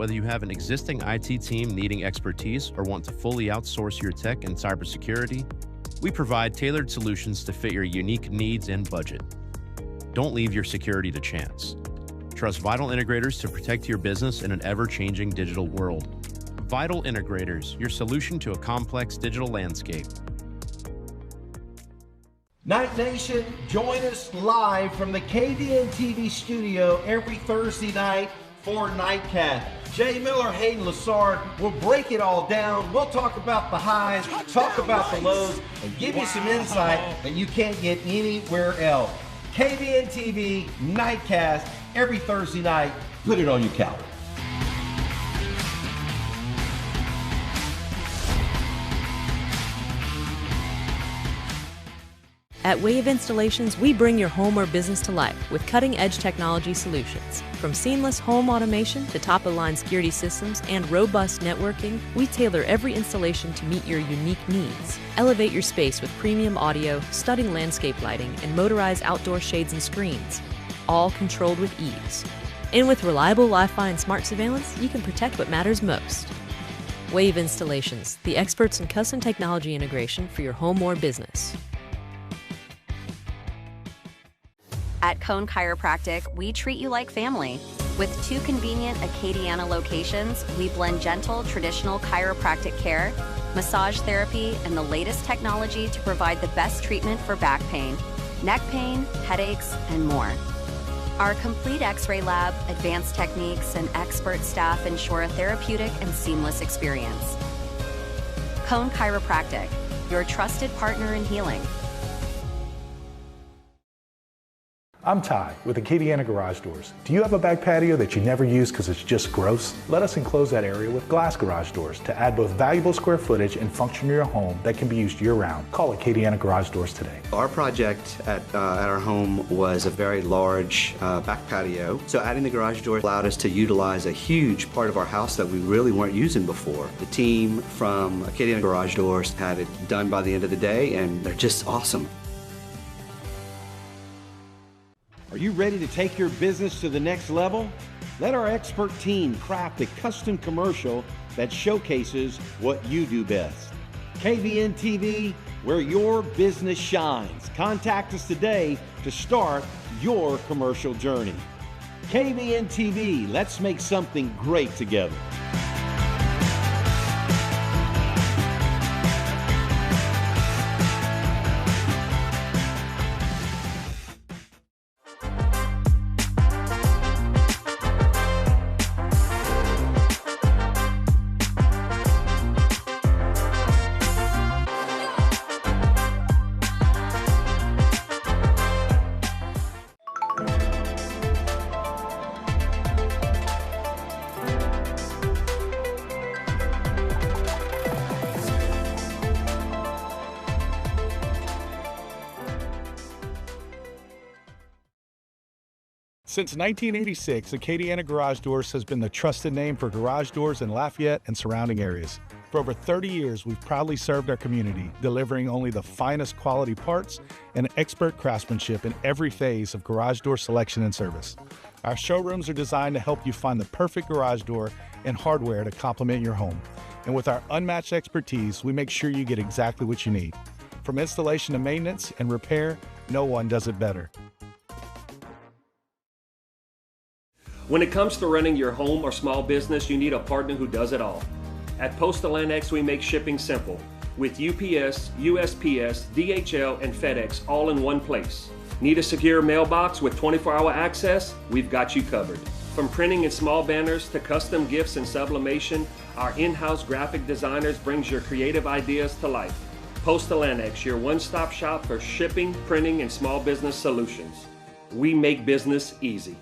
Whether you have an existing IT team needing expertise or want to fully outsource your tech and cybersecurity, we provide tailored solutions to fit your unique needs and budget. Don't leave your security to chance. Trust Vital Integrators to protect your business in an ever-changing digital world. Vital Integrators, your solution to a complex digital landscape. Night Nation, join us live from the KVN TV studio every Thursday night for Nightcast. Jay Miller, Hayden Lassard will break it all down. We'll talk about the highs, talk about the lows, and give you some insight that you can't get anywhere else. KVN TV Nightcast every Thursday night. Put it on your calendar. At Wave Installations, we bring your home or business to life with cutting-edge technology solutions. From seamless home automation to top-of-the-line security systems and robust networking, we tailor every installation to meet your unique needs. Elevate your space with premium audio, stunning landscape lighting, and motorized outdoor shades and screens, all controlled with ease. And with reliable Wi-Fi and smart surveillance, you can protect what matters most. Wave Installations, the experts in custom technology integration for your home or business. At Cone Chiropractic, we treat you like family. With 2 convenient Acadiana locations, we blend gentle, traditional chiropractic care, massage therapy, and the latest technology to provide the best treatment for back pain, neck pain, headaches, and more. Our complete X-ray lab, advanced techniques, and expert staff ensure a therapeutic and seamless experience. Cone Chiropractic, your trusted partner in healing. I'm Ty with Acadiana Garage Doors. Do you have a back patio that you never use because it's just gross? Let us enclose that area with glass garage doors to add both valuable square footage and function to your home that can be used year-round. Call Acadiana Garage Doors today. Our project at our home was a very large back patio, so adding the garage door allowed us to utilize a huge part of our house that we really weren't using before. The team from Acadiana Garage Doors had it done by the end of the day, and they're just awesome. Are you ready to take your business to the next level? Let our expert team craft a custom commercial that showcases what you do best. KVN TV, where your business shines. Contact us today to start your commercial journey. KVN TV, let's make something great together. Since 1986, Acadiana Garage Doors has been the trusted name for garage doors in Lafayette and surrounding areas. For over 30 years, we've proudly served our community, delivering only the finest quality parts and expert craftsmanship in every phase of garage door selection and service. Our showrooms are designed to help you find the perfect garage door and hardware to complement your home. And with our unmatched expertise, we make sure you get exactly what you need. From installation to maintenance and repair, no one does it better. When it comes to running your home or small business, you need a partner who does it all. At Postal Landex, we make shipping simple with UPS, USPS, DHL, and FedEx all in one place. Need a secure mailbox with 24-hour access? We've got you covered. From printing and small banners to custom gifts and sublimation, our in-house graphic designers brings your creative ideas to life. Postal Landex, your one-stop shop for shipping, printing, and small business solutions. We make business easy.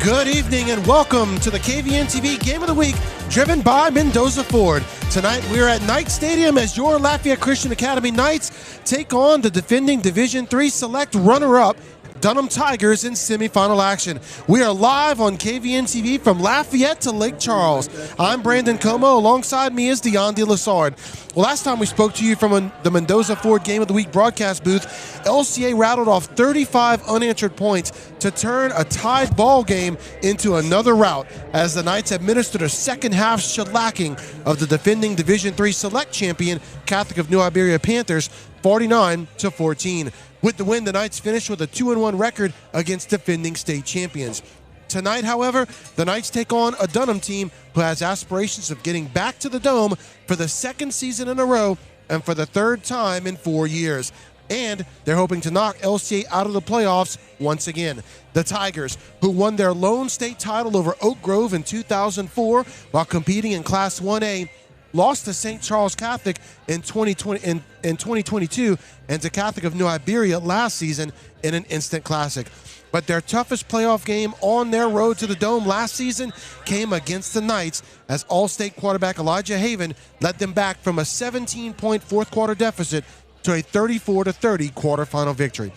Good evening and welcome to the KVN TV Game of the Week, driven by Mendoza Ford. Tonight we're at Knight Stadium as your Lafayette Christian Academy Knights take on the defending Division III Select runner-up Dunham Tigers in semifinal action. We are live on KVN TV from Lafayette to Lake Charles. I'm Brandon Como. Alongside me is DeAndre Lassard. Well, last time we spoke to you from the Mendoza Ford Game of the Week broadcast booth, LCA rattled off 35 unanswered points to turn a tied ball game into another rout as the Knights administered a second-half shellacking of the defending Division III Select champion Catholic of New Iberia Panthers, 49-14. With the win, the Knights finished with a 2-1 record against defending state champions. Tonight, however, the Knights take on a Dunham team who has aspirations of getting back to the Dome for the second season in a row and for the third time in 4 years. And they're hoping to knock LCA out of the playoffs once again. The Tigers, who won their lone state title over Oak Grove in 2004 while competing in Class 1A, lost to St. Charles Catholic in 2022 and to Catholic of New Iberia last season in an instant classic. But their toughest playoff game on their road to the Dome last season came against the Knights as All-State quarterback Elijah Haven led them back from a 17-point fourth quarter deficit to a 34-30 quarterfinal victory.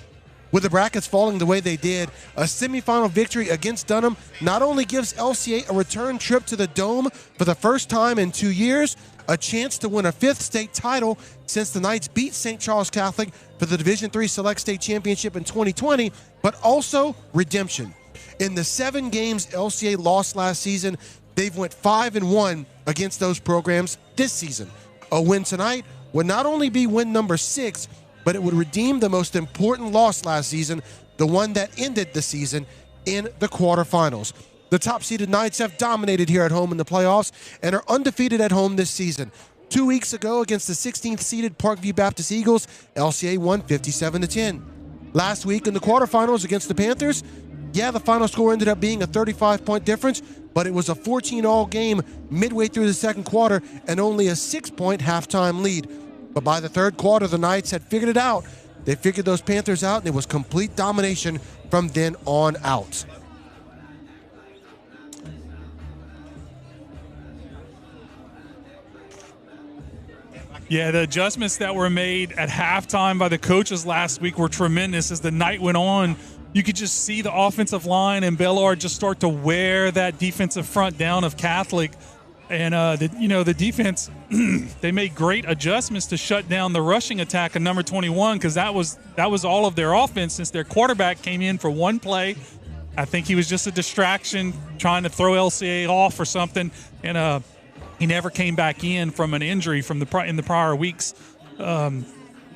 With the brackets falling the way they did, a semifinal victory against Dunham not only gives LCA a return trip to the Dome for the first time in 2 years, a chance to win a fifth state title since the Knights beat St. Charles Catholic for the Division III Select State Championship in 2020, but also redemption. In the 7 games LCA lost last season, they've went 5-1 against those programs this season. A win tonight would not only be win number 6, but it would redeem the most important loss last season, the one that ended the season in the quarterfinals. The top-seeded Knights have dominated here at home in the playoffs and are undefeated at home this season. 2 weeks ago against the 16th-seeded Parkview Baptist Eagles, LCA won 57-10. Last week in the quarterfinals against the Panthers, the final score ended up being a 35-point difference, but it was a 14-all game midway through the second quarter and only a 6-point halftime lead. But by the third quarter, the Knights had figured it out. They figured those Panthers out, and it was complete domination from then on out. Yeah, the adjustments that were made at halftime by the coaches last week were tremendous. As the night went on, you could just see the offensive line and Bellard just start to wear that defensive front down of Catholic. And, the defense, they made great adjustments to shut down the rushing attack of number 21 because that was all of their offense since their quarterback came in for one play. I think he was just a distraction trying to throw LCA off or something, and he never came back in from an injury in the prior weeks. But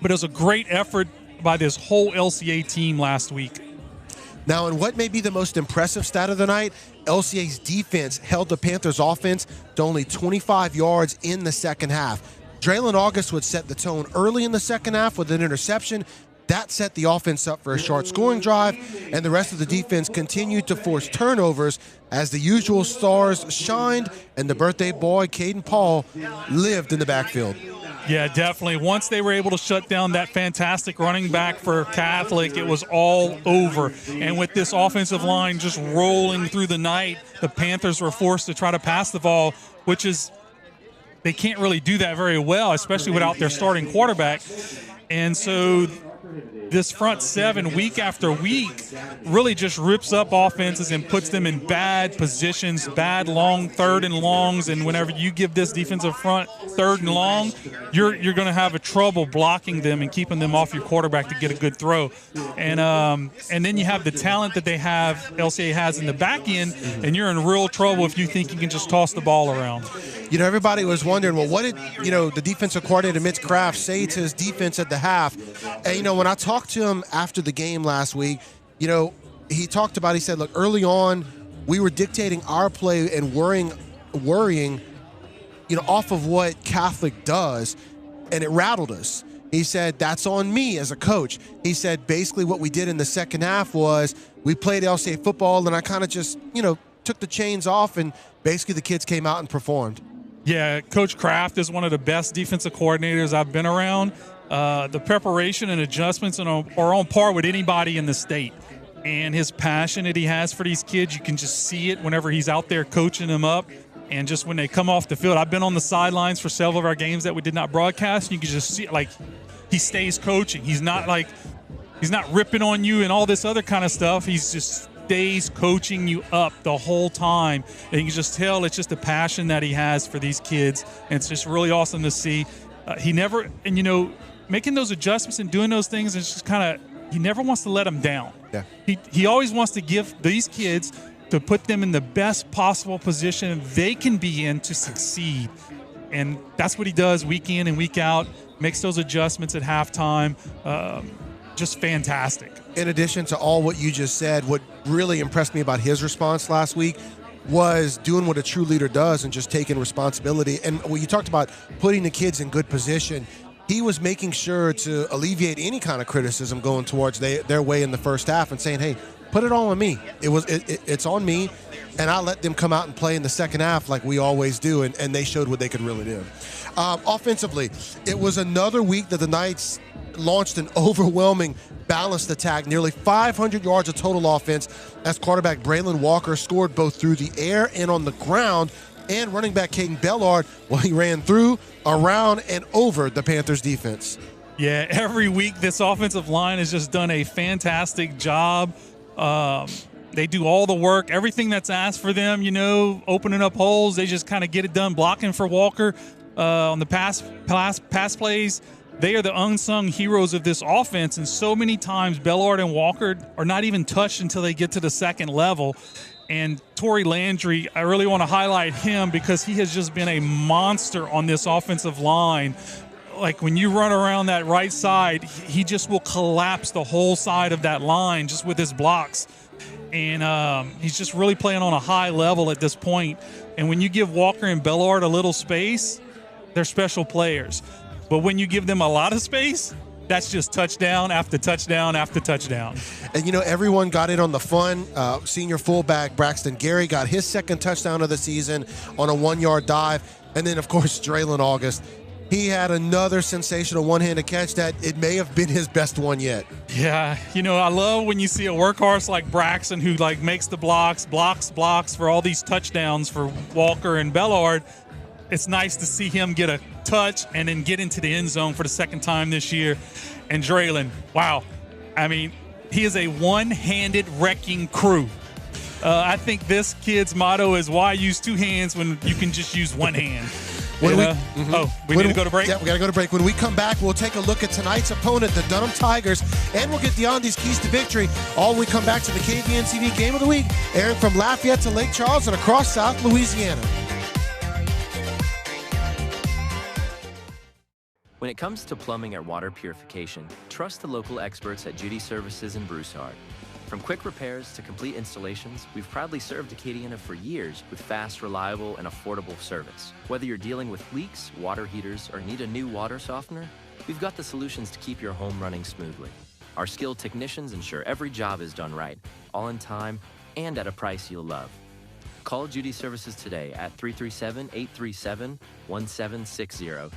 it was a great effort by this whole LCA team last week. Now, in what may be the most impressive stat of the night, LCA's defense held the Panthers' offense to only 25 yards in the second half. Braylon August would set the tone early in the second half with an interception. That set the offense up for a short scoring drive, and the rest of the defense continued to force turnovers as the usual stars shined and the birthday boy, Caden Paul, lived in the backfield. Yeah, definitely. Once they were able to shut down that fantastic running back for Catholic, it was all over. And with this offensive line just rolling through the night, the Panthers were forced to try to pass the ball, which is they can't really do that very well, especially without their starting quarterback. And so this front seven, week after week, really just rips up offenses and puts them in bad positions, bad long third and longs. And whenever you give this defensive front third and long, you're going to have a trouble blocking them and keeping them off your quarterback to get a good throw. And then you have the talent that they have, LCA has in the back end, and you're in real trouble if you think you can just toss the ball around. You know, everybody was wondering, well, what did, the defensive coordinator, Mitch Kraft, say to his defense at the half? And, when I talked to him after the game last week, he talked about, he said, look, early on, we were dictating our play and worrying, off of what Catholic does, and it rattled us. He said, that's on me as a coach. He said, basically what we did in the second half was we played LCA football, and I kind of just, took the chains off, and basically the kids came out and performed. Yeah, Coach Kraft is one of the best defensive coordinators I've been around. The preparation and adjustments are on par with anybody in the state. and his passion that he has for these kids. You can just see it whenever he's out there coaching them up. And just when they come off the field, I've been on the sidelines for several of our games that we did not broadcast. And you can just see, like, he stays coaching. He's not ripping on you and all this other kind of stuff. He's just stays coaching you up the whole time. And you can just tell it's just a passion that he has for these kids. And it's just really awesome to see. Making those adjustments and doing those things is just kind of, he never wants to let them down. Yeah. He always wants to give these kids, to put them in the best possible position they can be in to succeed. And that's what he does week in and week out, makes those adjustments at halftime. Just fantastic. In addition to all what you just said, what really impressed me about his response last week was doing what a true leader does and just taking responsibility. And when you talked about putting the kids in good position, he was making sure to alleviate any kind of criticism going towards their way in the first half and saying, hey, put it all on me. It's on me, and I let them come out and play in the second half like we always do, and they showed what they could really do. Offensively, it was another week that the Knights launched an overwhelming balanced attack, nearly 500 yards of total offense as quarterback Braylon Walker scored both through the air and on the ground, and running back Caden Bellard, well, he ran through, around, and over the Panthers defense. Yeah, every week this offensive line has just done a fantastic job. They do all the work, everything that's asked for them, opening up holes. They just kind of get it done, blocking for Walker on the pass plays. They are the unsung heroes of this offense, and so many times Bellard and Walker are not even touched until they get to the second level. And Tory Landry, I really want to highlight him because he has just been a monster on this offensive line. Like when you run around that right side, he just will collapse the whole side of that line just with his blocks. And he's just really playing on a high level at this point. And when you give Walker and Bellard a little space, they're special players. But when you give them a lot of space, that's just touchdown after touchdown after touchdown. And, everyone got in on the fun. Senior fullback Braxton Gary got his second touchdown of the season on a 1-yard dive. And then, of course, Draylon August. He had another sensational one-handed catch that it may have been his best one yet. Yeah, I love when you see a workhorse like Braxton who, makes the blocks for all these touchdowns for Walker and Bellard. It's nice to see him get a touch and then get into the end zone for the second time this year. And Draylon, wow. I mean, he is a one-handed wrecking crew. I think this kid's motto is, why use two hands when you can just use one hand? We need to go to break? Yeah, we got to go to break. When we come back, we'll take a look at tonight's opponent, the Dunham Tigers, and we'll get Deondi's keys to victory. All when we come back to the KVN TV Game of the Week, airing from Lafayette to Lake Charles and across South Louisiana. When it comes to plumbing or water purification, trust the local experts at Judy Services in Broussard. From quick repairs to complete installations, we've proudly served Acadiana for years with fast, reliable, and affordable service. Whether you're dealing with leaks, water heaters, or need a new water softener, we've got the solutions to keep your home running smoothly. Our skilled technicians ensure every job is done right, all in time, and at a price you'll love. Call Judy Services today at 337-837-1760.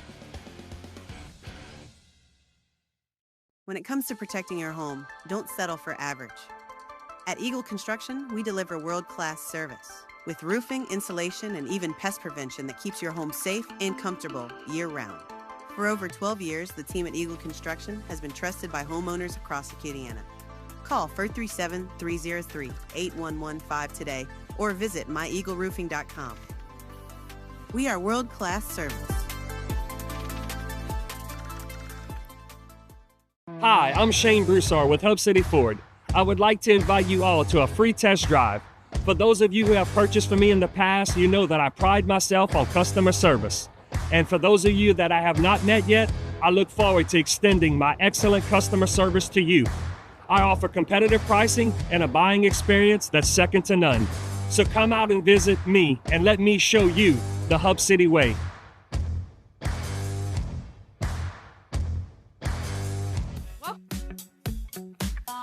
When it comes to protecting your home, don't settle for average. At Eagle Construction, we deliver world-class service with roofing, insulation, and even pest prevention that keeps your home safe and comfortable year-round. For over 12 years, the team at Eagle Construction has been trusted by homeowners across Acadiana. Call 437-303-8115 today or visit myeagleroofing.com. We are world-class service. Hi, I'm Shane Broussard with Hub City Ford. I would like to invite you all to a free test drive. For those of you who have purchased from me in the past, you know that I pride myself on customer service. And for those of you that I have not met yet, I look forward to extending my excellent customer service to you. I offer competitive pricing and a buying experience that's second to none. So come out and visit me and let me show you the Hub City way.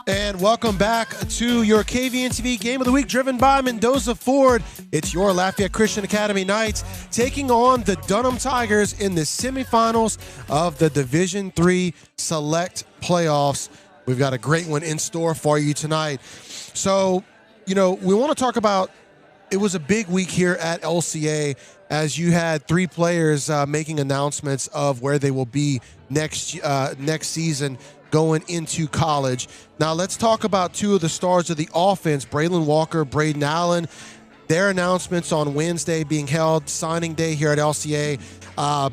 And welcome back to your KVN TV Game of the Week, driven by Mendoza Ford. It's your Lafayette Christian Academy Knights taking on the Dunham Tigers in the semifinals of the Division III Select Playoffs. We've got a great one in store for you tonight. So, we want to talk about, it was a big week here at LCA as you had 3 players making announcements of where they will be next season going into college. Now, let's talk about 2 of the stars of the offense, Braylon Walker, Braden Allen. Their announcements on Wednesday being held, signing day here at LCA.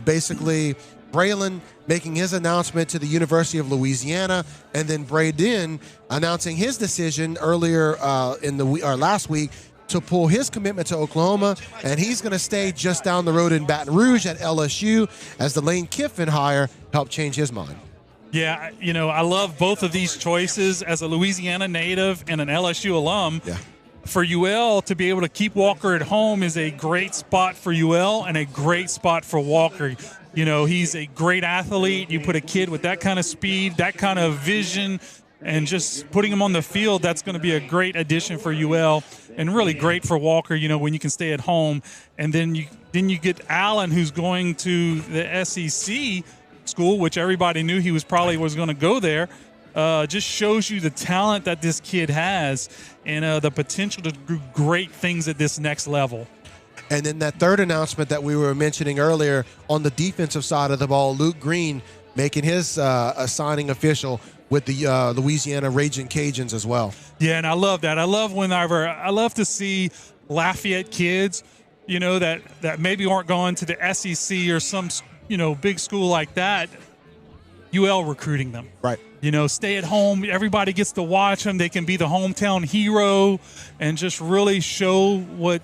Basically, Braylon making his announcement to the University of Louisiana, and then Braden announcing his decision earlier last week to pull his commitment to Oklahoma, and he's going to stay just down the road in Baton Rouge at LSU as the Lane Kiffin hire helped change his mind. Yeah, I love both of these choices as a Louisiana native and an LSU alum. Yeah. For UL to be able to keep Walker at home is a great spot for UL and a great spot for Walker. He's a great athlete. You put a kid with that kind of speed, that kind of vision, and just putting him on the field, that's going to be a great addition for UL and really great for Walker, when you can stay at home. And then you get Allen, who's going to the SEC school, which everybody knew he was going to go there. Just shows you the talent that this kid has and the potential to do great things at this next level. And then that third announcement that we were mentioning earlier on the defensive side of the ball, Luke Green making his signing official with the Louisiana Raging Cajuns as well. Yeah, and I love that. I love to see Lafayette kids, that maybe aren't going to the SEC or some, big school like that, UL recruiting them. Right. Stay at home. Everybody gets to watch them. They can be the hometown hero and just really show what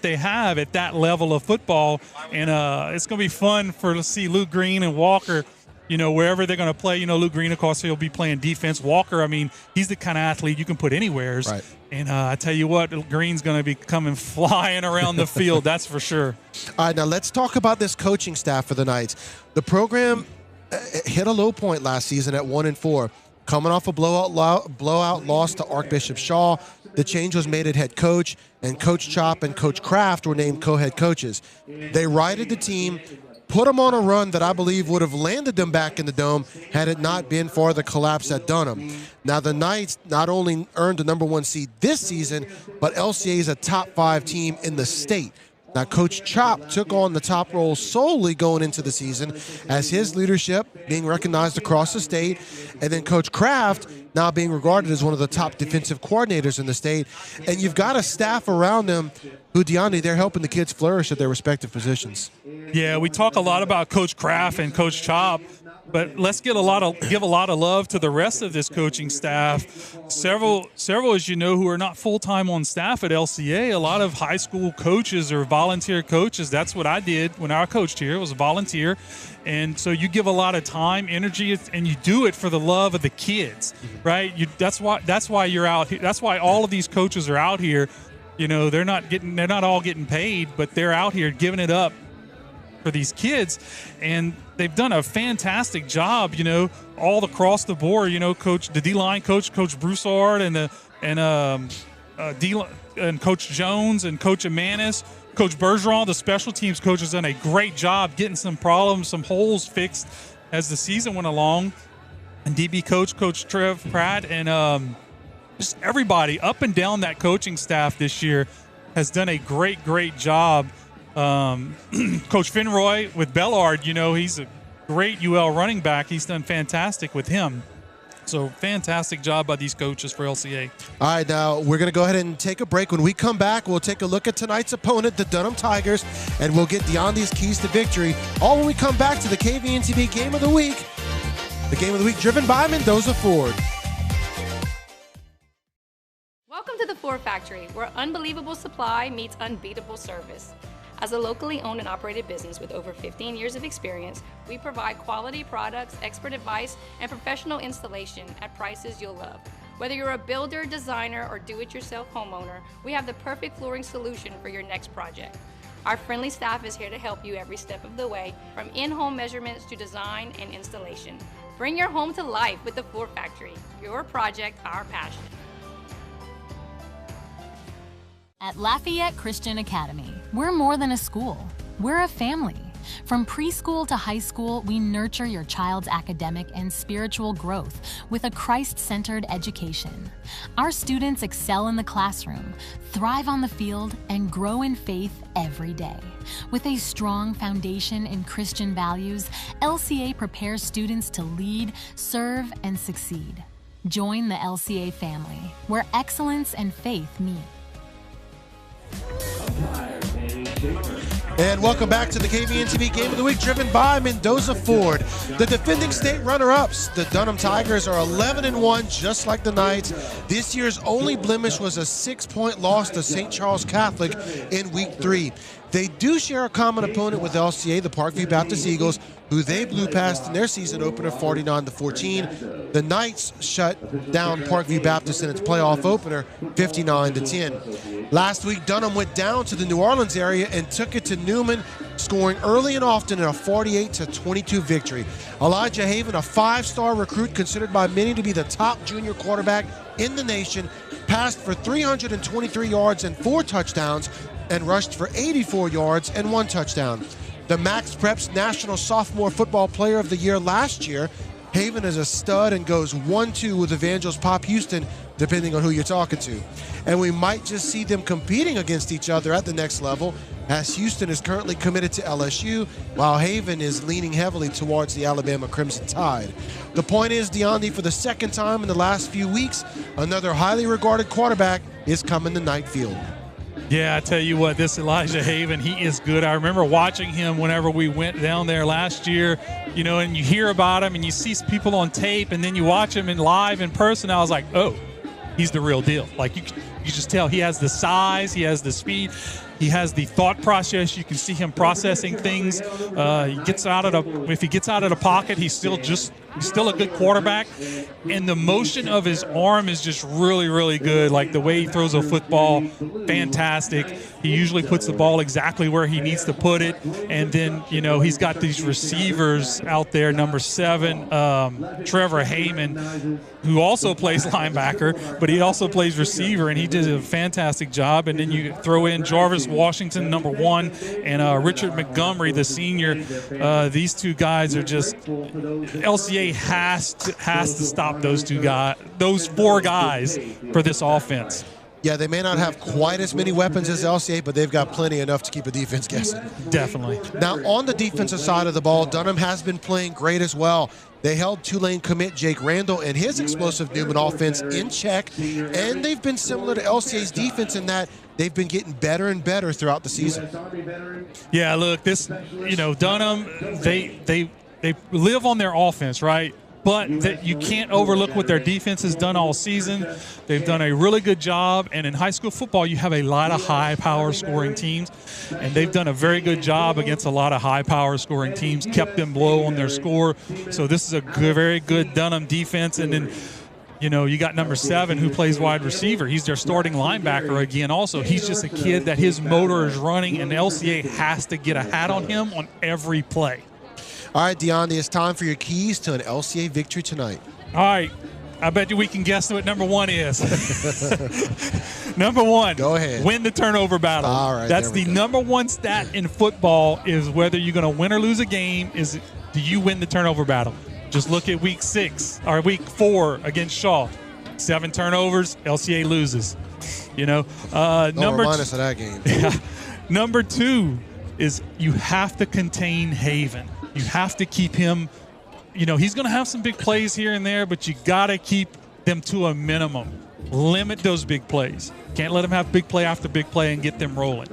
they have at that level of football. And it's going to be fun to see Luke Green and Walker, wherever they're going to play. Luke Green, of course, he'll be playing defense. Walker, he's the kind of athlete you can put anywhere. Right. And I tell you what, Green's going to be coming flying around the field, that's for sure. All right, now let's talk about this coaching staff for the Knights. The program hit a low point last season at 1-4, coming off a blowout loss to Archbishop Shaw. The change was made at head coach, and Coach Chop and Coach Kraft were named co-head coaches. They righted the team, put them on a run that I believe would have landed them back in the Dome had it not been for the collapse at Dunham. Now, the Knights not only earned the #1 seed this season, but LCA is a top 5 team in the state. Now, Coach Chop took on the top role solely going into the season as his leadership being recognized across the state, and then Coach Kraft now being regarded as one of the top defensive coordinators in the state. And you've got a staff around them who, DeAndre, they're helping the kids flourish at their respective positions. Yeah, we talk a lot about Coach Kraft and Coach Chop, but let's give a lot of love to the rest of this coaching staff. Several, as you know, who are not full-time on staff at LCA. A lot of high school coaches or volunteer coaches. That's what I did when I coached here. It was a volunteer. And so you give a lot of time, energy, and you do it for the love of the kids, right? That's why you're out here. That's why all of these coaches are out here. They're not all getting paid, but they're out here giving it up for these kids, and they've done a fantastic job, all across the board. The D-line coach, Coach Broussard, and Coach Jones and Coach Amanis, Coach Bergeron, the special teams coach, has done a great job getting some holes fixed as the season went along. And DB coach, Coach Trev Pratt, and just everybody up and down that coaching staff this year has done a great job. Coach Finroy with Bellard, he's a great UL running back. He's done fantastic with him. So fantastic job by these coaches for LCA. All right, now we're going to go ahead and take a break. When we come back, we'll take a look at tonight's opponent, the Dunham Tigers, and we'll get DeAndre's keys to victory. All when we come back to the KVNTV Game of the Week. The Game of the Week driven by Mendoza Ford. Welcome to the Ford Factory, where unbelievable supply meets unbeatable service. As a locally owned and operated business with over 15 years of experience, we provide quality products, expert advice, and professional installation at prices you'll love. Whether you're a builder, designer, or do-it-yourself homeowner, we have the perfect flooring solution for your next project. Our friendly staff is here to help you every step of the way, from in-home measurements to design and installation. Bring your home to life with the Ford Factory. Your project, our passion. At Lafayette Christian Academy, we're more than a school. We're a family. From preschool to high school, we nurture your child's academic and spiritual growth with a Christ-centered education. Our students excel in the classroom, thrive on the field, and grow in faith every day. With a strong foundation in Christian values, LCA prepares students to lead, serve, and succeed. Join the LCA family, where excellence and faith meet. And welcome back to the KVN TV Game of the Week, driven by Mendoza Ford. The defending state runner-ups, the Dunham Tigers, are 11-1, just like the Knights. This year's only blemish was a 6-point loss to St. Charles Catholic in Week 3. They do share a common opponent with LCA, the Parkview Baptist Eagles, who they blew past in their season opener 49-14. The Knights shut down Parkview Baptist in its playoff opener 59-10. Last week, Dunham went down to the New Orleans area and took it to Newman, scoring early and often in a 48-22 victory. Elijah Haven, a 5-star recruit considered by many to be the top junior quarterback in the nation, passed for 323 yards and 4 touchdowns and rushed for 84 yards and 1 touchdown. The Max Preps National Sophomore Football Player of the Year last year, Haven is a stud and goes 1-2 with Evangel's Pop Houston, depending on who you're talking to. And we might just see them competing against each other at the next level, as Houston is currently committed to LSU, while Haven is leaning heavily towards the Alabama Crimson Tide. The point is, DeAndy, for the second time in the last few weeks, another highly regarded quarterback is coming to Knight Field. Yeah, I tell you what, this Elijah Haven, he is good. I remember watching him whenever we went down there last year, you know, and you hear about him and you see people on tape and then you watch him in live in person. I was like, oh, he's the real deal. Like you just tell he has the size, he has the speed, he has the thought process. You can see him processing things. If he gets out of the pocket, he's still a good quarterback. And the motion of his arm is just really, really good. Like the way he throws a football, fantastic. He usually puts the ball exactly where he needs to put it. And then, you know, he's got these receivers out there. Number 7, Trevor Heyman, who also plays linebacker, but he also plays receiver, and he did a fantastic job. And then you throw in Jarvis Washington, number 1, and Richard Montgomery, the senior. These two guys are just LCA has to stop those 4 guys for this offense. Yeah, they may not have quite as many weapons as LCA, but they've got plenty enough to keep a defense guessing. Definitely. Now, on the defensive side of the ball, Dunham has been playing great as well. They held Tulane commit Jake Randall and his explosive Newman offense in check, and they've been similar to LCA's defense in that they've been getting better and better throughout the season. Yeah, look, Dunham, they live on their offense, right? But you can't overlook what their defense has done all season. They've done a really good job. And in high school football, you have a lot of high-power scoring teams. And they've done a very good job against a lot of high-power scoring teams, kept them low on their score. So this is a very good Dunham defense. And then, you know, you got number 7 who plays wide receiver. He's their starting linebacker again also. He's just a kid that his motor is running, and LCA has to get a hat on him on every play. All right, DeAndy, it's time for your keys to an LCA victory tonight. All right. I bet you we can guess what number 1 is. Number 1. Go ahead. Win the turnover battle. All right. That's the number 1 stat in football, is whether you're going to win or lose a game, do you win the turnover battle? Just look at week 4 against Shaw. 7 turnovers, LCA loses. You know, remind us of that game. Yeah. Number 2 is you have to contain Haven. You have to keep him, you know, he's going to have some big plays here and there, but you got to keep them to a minimum. Limit those big plays. Can't let him have big play after big play and get them rolling.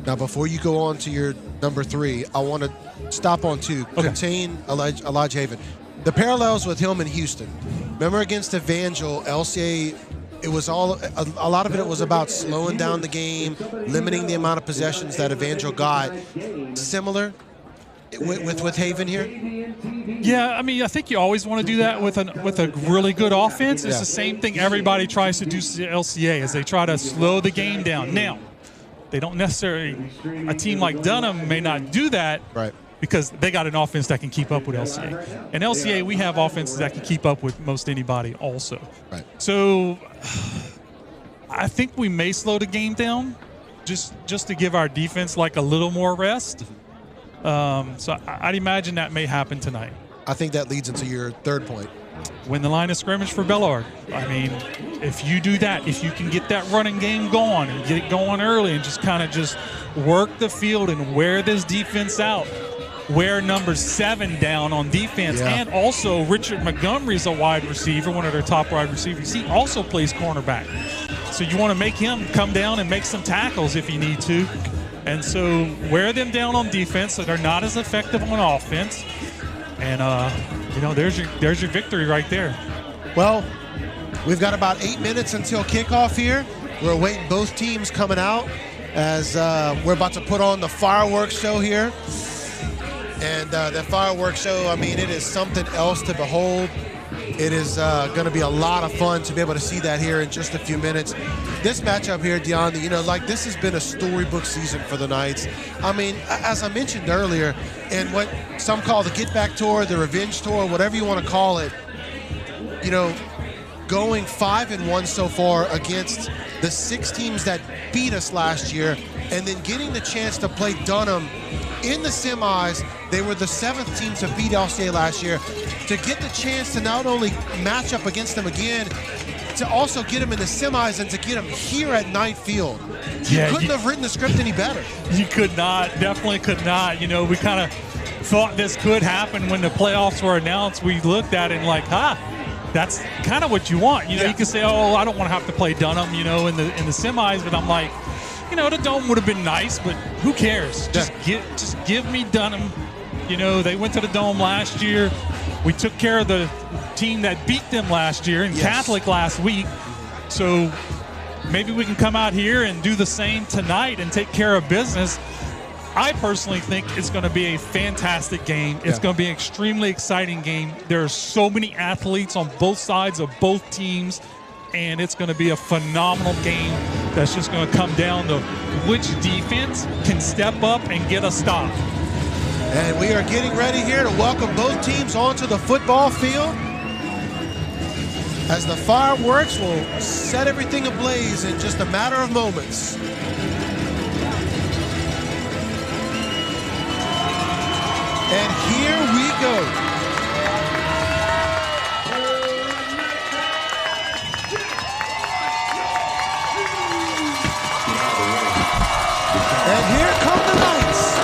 Now, before you go on to your number 3, I want to stop on 2. Okay. Contain Elijah Haven. The parallels with him in Houston. Remember against Evangel, LCA, it was a lot of it was about slowing down the game, limiting the amount of possessions that Evangel got. Similar with Haven here? Yeah, I mean, I think you always want to do that with a really good offense. It's the same thing everybody tries to do to LCA, is they try to slow the game down. Now, they don't necessarily, a team like Dunham may not do that, right, because they got an offense that can keep up with LCA. And LCA, we have offenses that can keep up with most anybody also. Right. So I think we may slow the game down just to give our defense like a little more rest. So I'd imagine that may happen tonight. I think that leads into your third point. Win the line of scrimmage for Bellard. I mean, if you do that, if you can get that running game going and get it going early and just kind of just work the field and wear this defense out, wear number 7 down on defense. Yeah. And also Richard Montgomery's a wide receiver, one of their top wide receivers. He also plays cornerback. So you want to make him come down and make some tackles if you need to. And so wear them down on defense so they're not as effective on offense. And, you know, there's your victory right there. Well, we've got about 8 minutes until kickoff here. We're awaiting both teams coming out as we're about to put on the fireworks show here. And the fireworks show, I mean, it is something else to behold. It is going to be a lot of fun to be able to see that here in just a few minutes. This matchup here, Deon, you know, like this has been a storybook season for the Knights. I mean, as I mentioned earlier, in what some call the Get Back Tour, the Revenge Tour, whatever you want to call it, you know, going 5-1 so far against the 6 teams that beat us last year, and then getting the chance to play Dunham in the semis. They were the 7th team to beat LCA last year. To get the chance to not only match up against them again, to also get them in the semis and to get them here at Knight Field. You couldn't have written the script any better. You could not, definitely could not. You know, we kind of thought this could happen when the playoffs were announced. We looked at it and like, that's kind of what you want. You know, you can say, oh, I don't want to have to play Dunham, you know, in the semis, but I'm like, you know, the Dome would have been nice, but who cares? Just give me Dunham. You know, they went to the Dome last year. We took care of the team that beat them last year in Catholic last week. So maybe we can come out here and do the same tonight and take care of business. I personally think it's going to be a fantastic game. It's going to be an extremely exciting game. There are so many athletes on both sides of both teams, and it's going to be a phenomenal game that's just going to come down to which defense can step up and get a stop. And we are getting ready here to welcome both teams onto the football field as the fireworks will set everything ablaze in just a matter of moments. And here we go. And here come the Knights.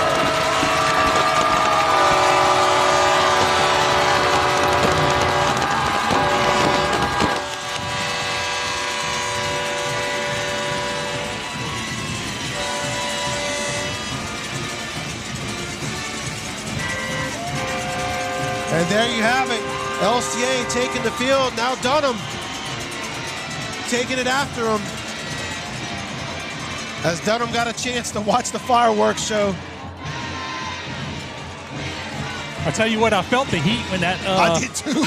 And there you have it. LCA taking the field. Now Dunham taking it after him. As Dunham got a chance to watch the fireworks show. I'll tell you what, I felt the heat when that. I did too.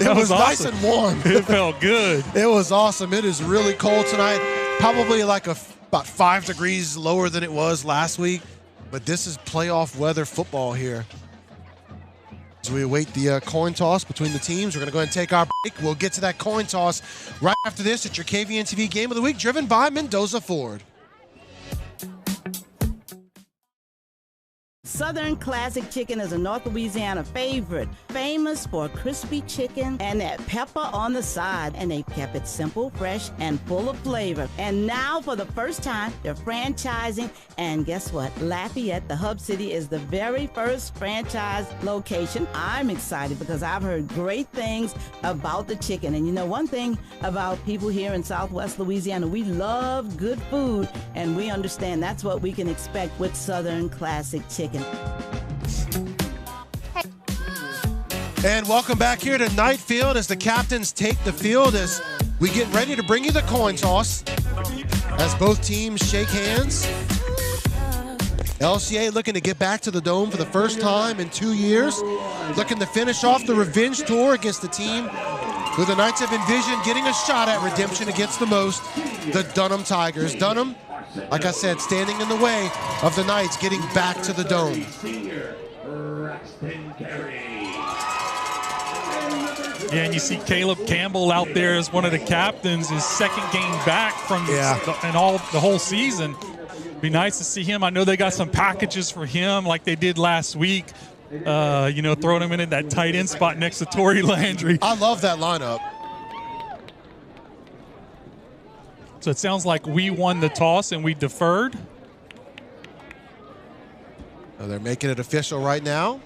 It was nice and warm. It felt good. It was awesome. It is really cold tonight. Probably like about 5 degrees lower than it was last week. But this is playoff weather football here. As we await the coin toss between the teams, we're going to go ahead and take our break. We'll get to that coin toss right after this. It's your KVN TV Game of the Week, driven by Mendoza Ford. Southern Classic Chicken is a North Louisiana favorite, famous for crispy chicken and that pepper on the side. And they kept it simple, fresh, and full of flavor. And now, for the first time, they're franchising. And guess what? Lafayette, the hub city, is the very first franchise location. I'm excited because I've heard great things about the chicken. And you know, one thing about people here in Southwest Louisiana, we love good food, and we understand that's what we can expect with Southern Classic Chicken. And welcome back here to Knight Field as the captains take the field as we get ready to bring you the coin toss as both teams shake hands. LCA looking to get back to the Dome for the first time in 2 years, looking to finish off the revenge tour against the team who the Knights have envisioned getting a shot at redemption against the most, the Dunham Tigers. Dunham, like I said, standing in the way of the Knights getting back to the Dome. Yeah, and you see Caleb Campbell out there as one of the captains, his second game back from the whole season. Be nice to see him. I know they got some packages for him like they did last week. You know, throwing him in that tight end spot next to Tory Landry. I love that lineup. So it sounds like we won the toss and we deferred. So they're making it official right now.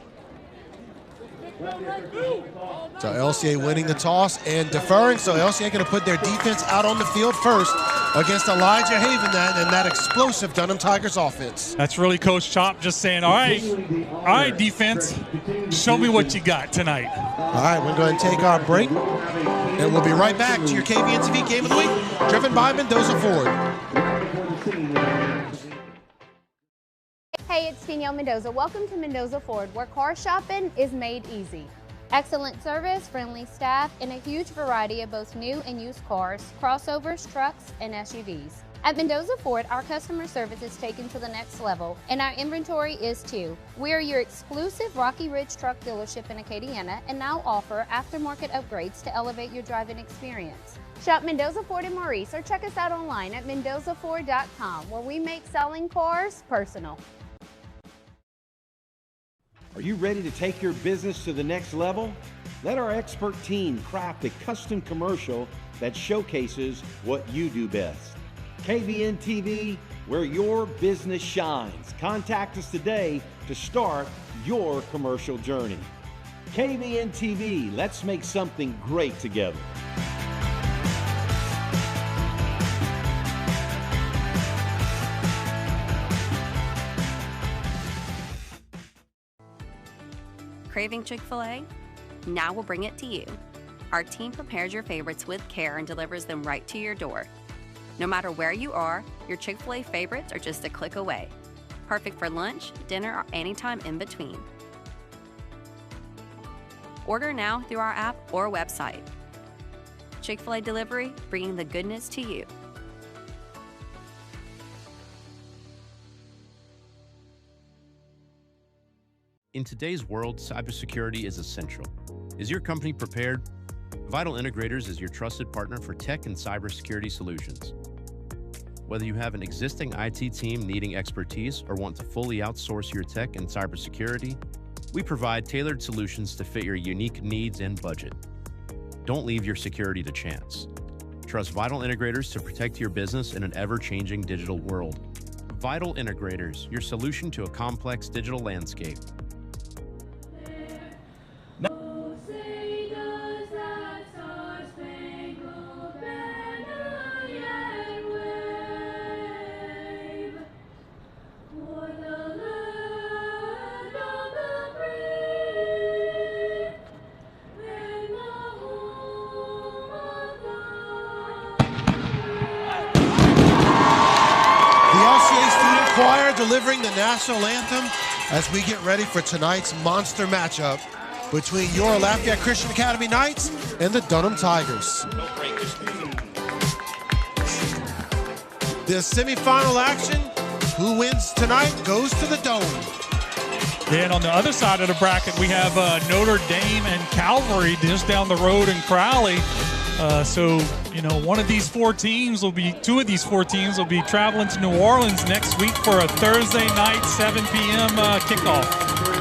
So LCA winning the toss and deferring. So LCA going to put their defense out on the field first against Elijah Haven and that explosive Dunham Tigers offense. That's really Coach Chop just saying, all right, defense, show me what you got tonight. All right, we're going to take our break, and we'll be right back to your KVN TV Game of the Week, driven by Mendoza Ford. Hey, it's Danielle Mendoza. Welcome to Mendoza Ford, where car shopping is made easy. Excellent service, friendly staff, and a huge variety of both new and used cars, crossovers, trucks, and SUVs. At Mendoza Ford, our customer service is taken to the next level, and our inventory is too. We are your exclusive Rocky Ridge truck dealership in Acadiana and now offer aftermarket upgrades to elevate your driving experience. Shop Mendoza Ford in Maurice or check us out online at mendozaford.com, where we make selling cars personal. Are you ready to take your business to the next level? Let our expert team craft a custom commercial that showcases what you do best. KVN TV, where your business shines. Contact us today to start your commercial journey. KVN TV, let's make something great together. Craving Chick-fil-A? Now we'll bring it to you. Our team prepares your favorites with care and delivers them right to your door. No matter where you are, your Chick-fil-A favorites are just a click away. Perfect for lunch, dinner, or anytime in between. Order now through our app or website. Chick-fil-A Delivery, bringing the goodness to you. In today's world, cybersecurity is essential. Is your company prepared? Vital Integrators is your trusted partner for tech and cybersecurity solutions. Whether you have an existing IT team needing expertise or want to fully outsource your tech and cybersecurity, we provide tailored solutions to fit your unique needs and budget. Don't leave your security to chance. Trust Vital Integrators to protect your business in an ever-changing digital world. Vital Integrators, your solution to a complex digital landscape. Delivering the national anthem as we get ready for tonight's monster matchup between your Lafayette Christian Academy Knights and the Dunham Tigers. The semifinal action, who wins tonight goes to the Dome. And on the other side of the bracket, we have Notre Dame and Calvary just down the road in Crowley. So, you know, two of these four teams will be traveling to New Orleans next week for a Thursday night, 7 p.m. Kickoff.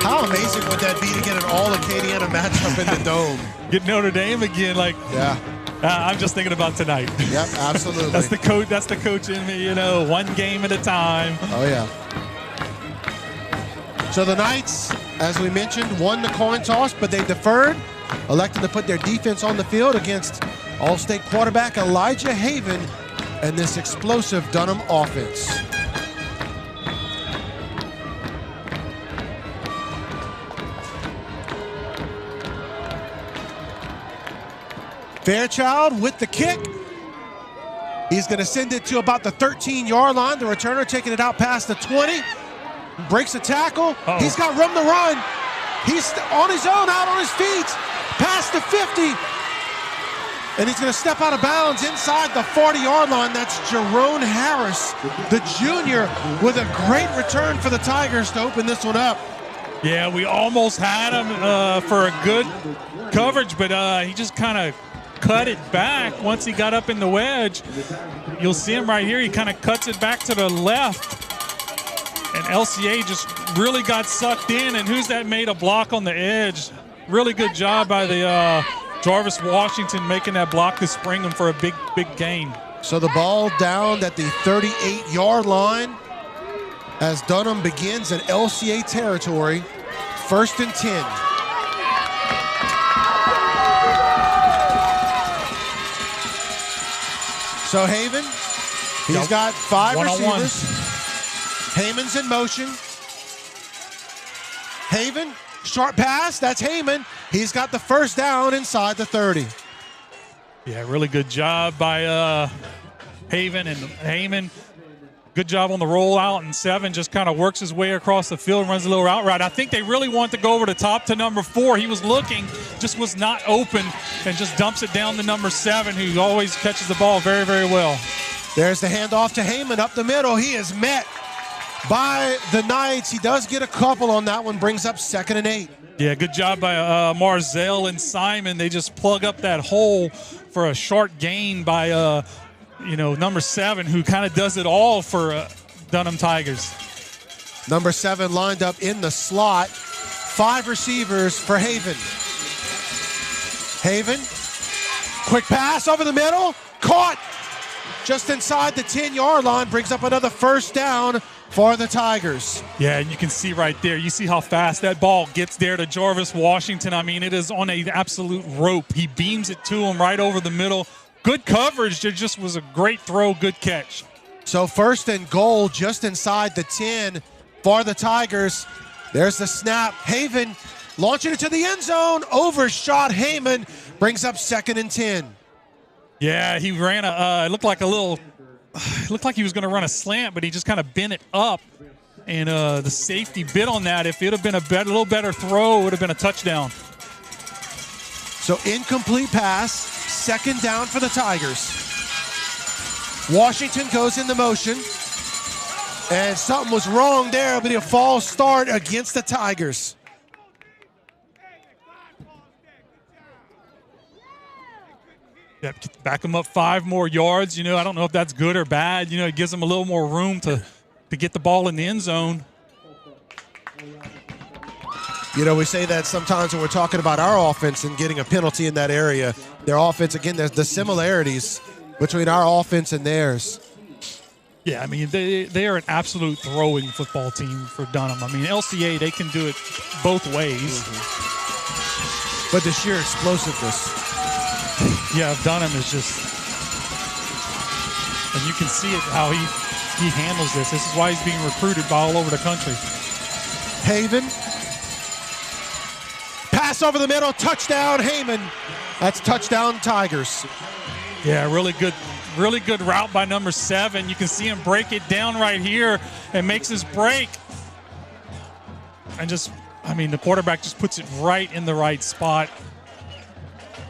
How amazing would that be to get an all-Acadiana matchup in the Dome? Get Notre Dame again, like, yeah. I'm just thinking about tonight. Yep, absolutely. That's the coach in me, you know, one game at a time. Oh, yeah. So the Knights, as we mentioned, won the coin toss, but they deferred, elected to put their defense on the field against All-State quarterback Elijah Haven and this explosive Dunham offense. Fairchild with the kick. He's going to send it to about the 13-yard line. The returner taking it out past the 20. Breaks a tackle. Uh-oh. He's got room to run. He's on his own, out on his feet. Past the 50. And he's going to step out of bounds inside the 40-yard line. That's Jerome Harris, the junior, with a great return for the Tigers to open this one up. Yeah, we almost had him for a good coverage, but he just kind of cut it back once he got up in the wedge. You'll see him right here. He kind of cuts it back to the left. And LCA just really got sucked in, and who's that made a block on the edge? Really good job by the Jarvis Washington making that block to spring him for a big, big gain. So the ball down at the 38-yard line as Dunham begins in LCA territory, 1st and 10. So Haven, he's got 5 receivers. Heyman's in motion. Haven, short pass, that's Heyman. He's got the first down inside the 30. Yeah, really good job by Haven and Heyman. Good job on the rollout, and 7 just kind of works his way across the field and runs a little out route. I think they really want to go over the top to number 4. He was looking, just was not open, and just dumps it down to number 7, who always catches the ball very, very well. There's the handoff to Heyman up the middle. He is met by the Knights. He does get a couple on that one, brings up 2nd and 8. Yeah, good job by Marzell and Simon. They just plug up that hole for a short gain by number 7, who kind of does it all for Dunham Tigers. Number 7 lined up in the slot. 5 receivers for Haven. Haven, quick pass over the middle, caught just inside the 10-yard line, brings up another first down for the Tigers. Yeah, and you can see right there, you see how fast that ball gets there to Jarvis Washington. I mean, it is on an absolute rope. He beams it to him right over the middle. Good coverage. There just was a great throw, good catch. So 1st and goal just inside the 10 for the Tigers. There's the snap. Haven launching it to the end zone. Overshot Heyman. Brings up 2nd and 10. Yeah, he ran it looked like he was going to run a slant, but he just kind of bent it up. And the safety bit on that. If it would have been a little better throw, it would have been a touchdown. So incomplete pass. 2nd down for the Tigers. Washington goes into motion. And something was wrong there, but a false start against the Tigers. Yep, back them up 5 more yards. I don't know if that's good or bad. It gives them a little more room to get the ball in the end zone. We say that sometimes when we're talking about our offense and getting a penalty in that area. Their offense, again, there's the similarities between our offense and theirs. Yeah, I mean, they are an absolute throwing football team for Dunham. I mean, LCA, they can do it both ways. Mm-hmm. But the sheer explosiveness. Yeah, Dunham is just, and you can see it how he handles this. This is why he's being recruited by all over the country. Haven. Pass over the middle, touchdown, Heyman. That's touchdown, Tigers. Yeah, really good route by number 7. You can see him break it down right here and makes his break. And the quarterback just puts it right in the right spot.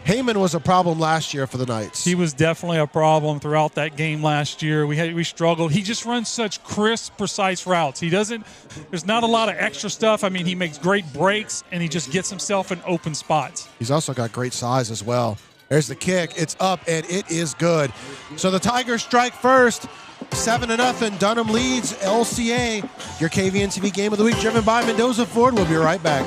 Heyman was a problem last year for the Knights. He was definitely a problem throughout that game last year. We struggled. He just runs such crisp, precise routes. There's not a lot of extra stuff. I mean, he makes great breaks, and he just gets himself in open spots. He's also got great size as well. There's the kick. It's up, and it is good. So the Tigers strike first. 7-0. Dunham leads LCA. Your KVN TV Game of the Week, driven by Mendoza Ford. We'll be right back.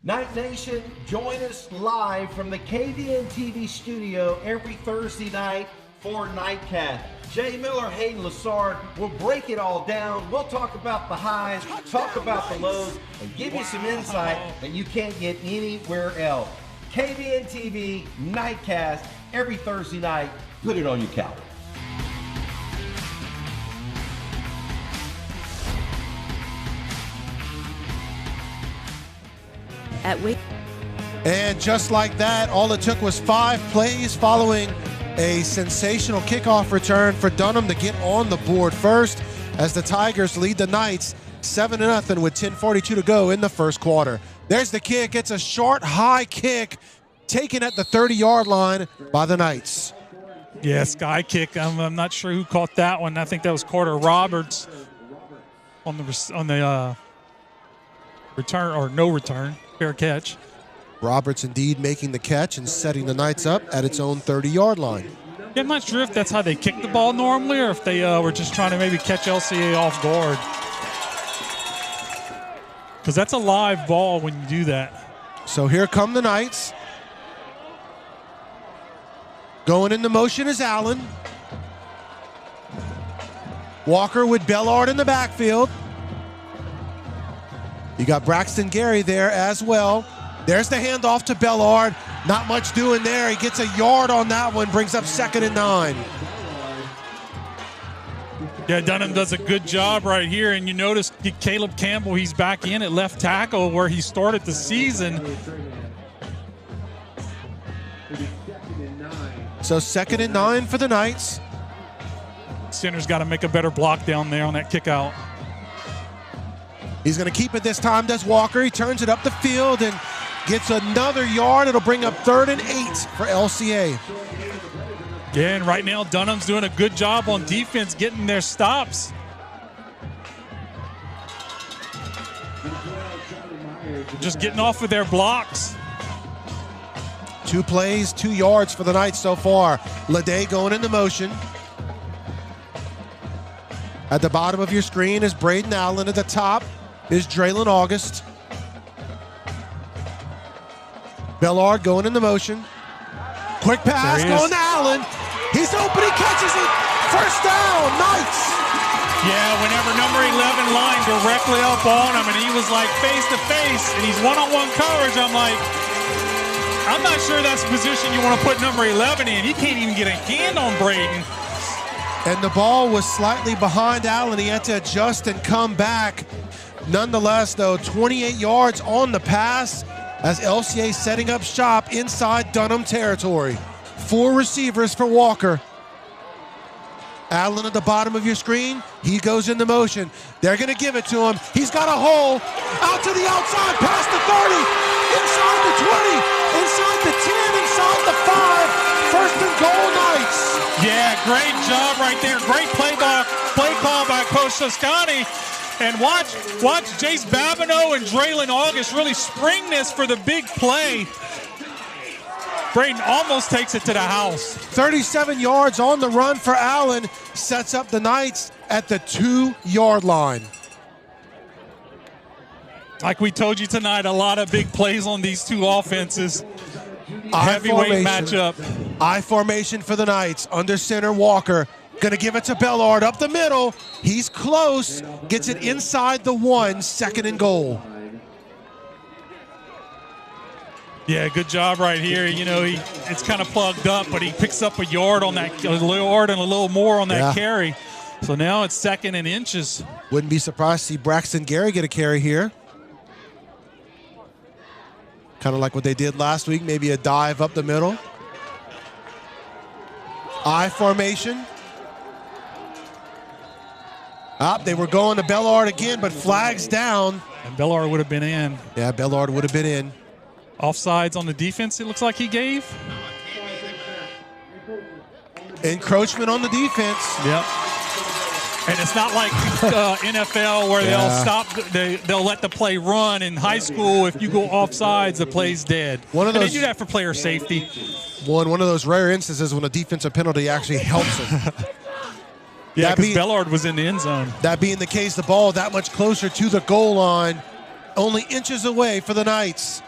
Night Nation, join us live from the KVN TV studio every Thursday night for Nightcast. Jay Miller, Hayden Lassard will break it all down. We'll talk about the highs, talk about the lows, and give you some insight that you can't get anywhere else. KVN TV Nightcast every Thursday night. Put it on your calendar. And just like that, all it took was 5 plays following a sensational kickoff return for Dunham to get on the board first as the Tigers lead the Knights 7-0 with 10:42 to go in the first quarter. There's the kick. It's a short, high kick taken at the 30-yard line by the Knights. Yeah, sky kick. I'm not sure who caught that one. I think that was Carter Roberts on the return or no return. Fair catch. Roberts indeed making the catch and setting the Knights up at its own 30-yard line. Yeah, I'm not sure if that's how they kick the ball normally or if they were just trying to maybe catch LCA off guard. Because that's a live ball when you do that. So here come the Knights. Going into motion is Allen. Walker with Bellard in the backfield. You got Braxton Gary there as well. There's the handoff to Bellard. Not much doing there. He gets a yard on that one, brings up 2nd and 9. Yeah, Dunham does a good job right here. And you notice Caleb Campbell, he's back in at left tackle where he started the season. So 2nd and 9 for the Knights. Center's got to make a better block down there on that kick out. He's going to keep it this time, does Walker. He turns it up the field and gets another yard. It'll bring up 3rd and 8 for LCA. Yeah, and right now Dunham's doing a good job on defense getting their stops. Just getting off of their blocks. 2 plays, 2 yards for the Knights so far. Lede going into motion. At the bottom of your screen is Braden Allen. At the top is Braylon August. Bellard going into motion. Quick pass going to Allen. He's open, he catches it. 1st down, Knights. Yeah, whenever number 11 lined directly up on him and he was like face to face and he's one-on-one coverage, I'm like, I'm not sure that's the position you want to put number 11 in. He can't even get a hand on Braden. And the ball was slightly behind Allen. He had to adjust and come back. Nonetheless, though, 28 yards on the pass as LCA setting up shop inside Dunham territory. 4 receivers for Walker. Allen at the bottom of your screen. He goes into motion. They're going to give it to him. He's got a hole. Out to the outside, past the 30, inside the 20, inside the 10, inside the 5. 1st and goal, Knights. Yeah, great job right there. Great play call by Coach Toscani. And watch Jace Babineau and Braylon August really spring this for the big play. Braden almost takes it to the house. 37 yards on the run for Allen. Sets up the Knights at the 2-yard line. Like we told you tonight, a lot of big plays on these two offenses. Heavyweight matchup. I formation for the Knights. Under center, Walker. Going to give it to Bellard up the middle. He's close. Gets it inside the 1. 2nd and goal. Yeah, good job right here. You know, it's kind of plugged up, but he picks up a yard on that, a yard and a little more on that carry. So now it's 2nd and inches. Wouldn't be surprised to see Braxton Gary get a carry here. Kind of like what they did last week, maybe a dive up the middle. I formation. They were going to Bellard again, but flags down. And Bellard would have been in. Yeah, Bellard would have been in. Offsides on the defense, it looks like he gave. Encroachment on the defense. Yep. And it's not like NFL where they'll stop, they'll let the play run. In high school, if you go offsides, the play's dead. And they do that for player safety. One of those rare instances when a defensive penalty actually helps them. Yeah, because Bellard was in the end zone. That being the case, the ball that much closer to the goal line, only inches away for the Knights.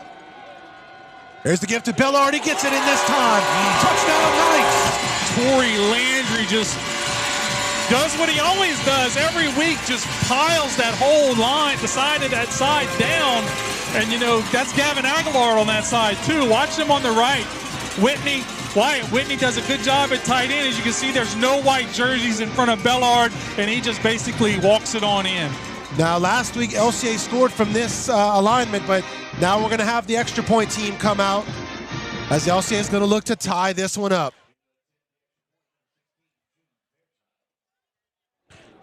There's the gift to Bellard. He gets it in this time. Touchdown, Knights. Torrey Landry just does what he always does every week, just piles that whole line, the side of that side down. And, you know, that's Gavin Aguilar on that side, too. Watch him on the right. Wyatt Whitney does a good job at tight end. As you can see, there's no white jerseys in front of Bellard, and he just basically walks it on in. Now, last week, LCA scored from this alignment, but now we're going to have the extra point team come out as LCA is going to look to tie this one up.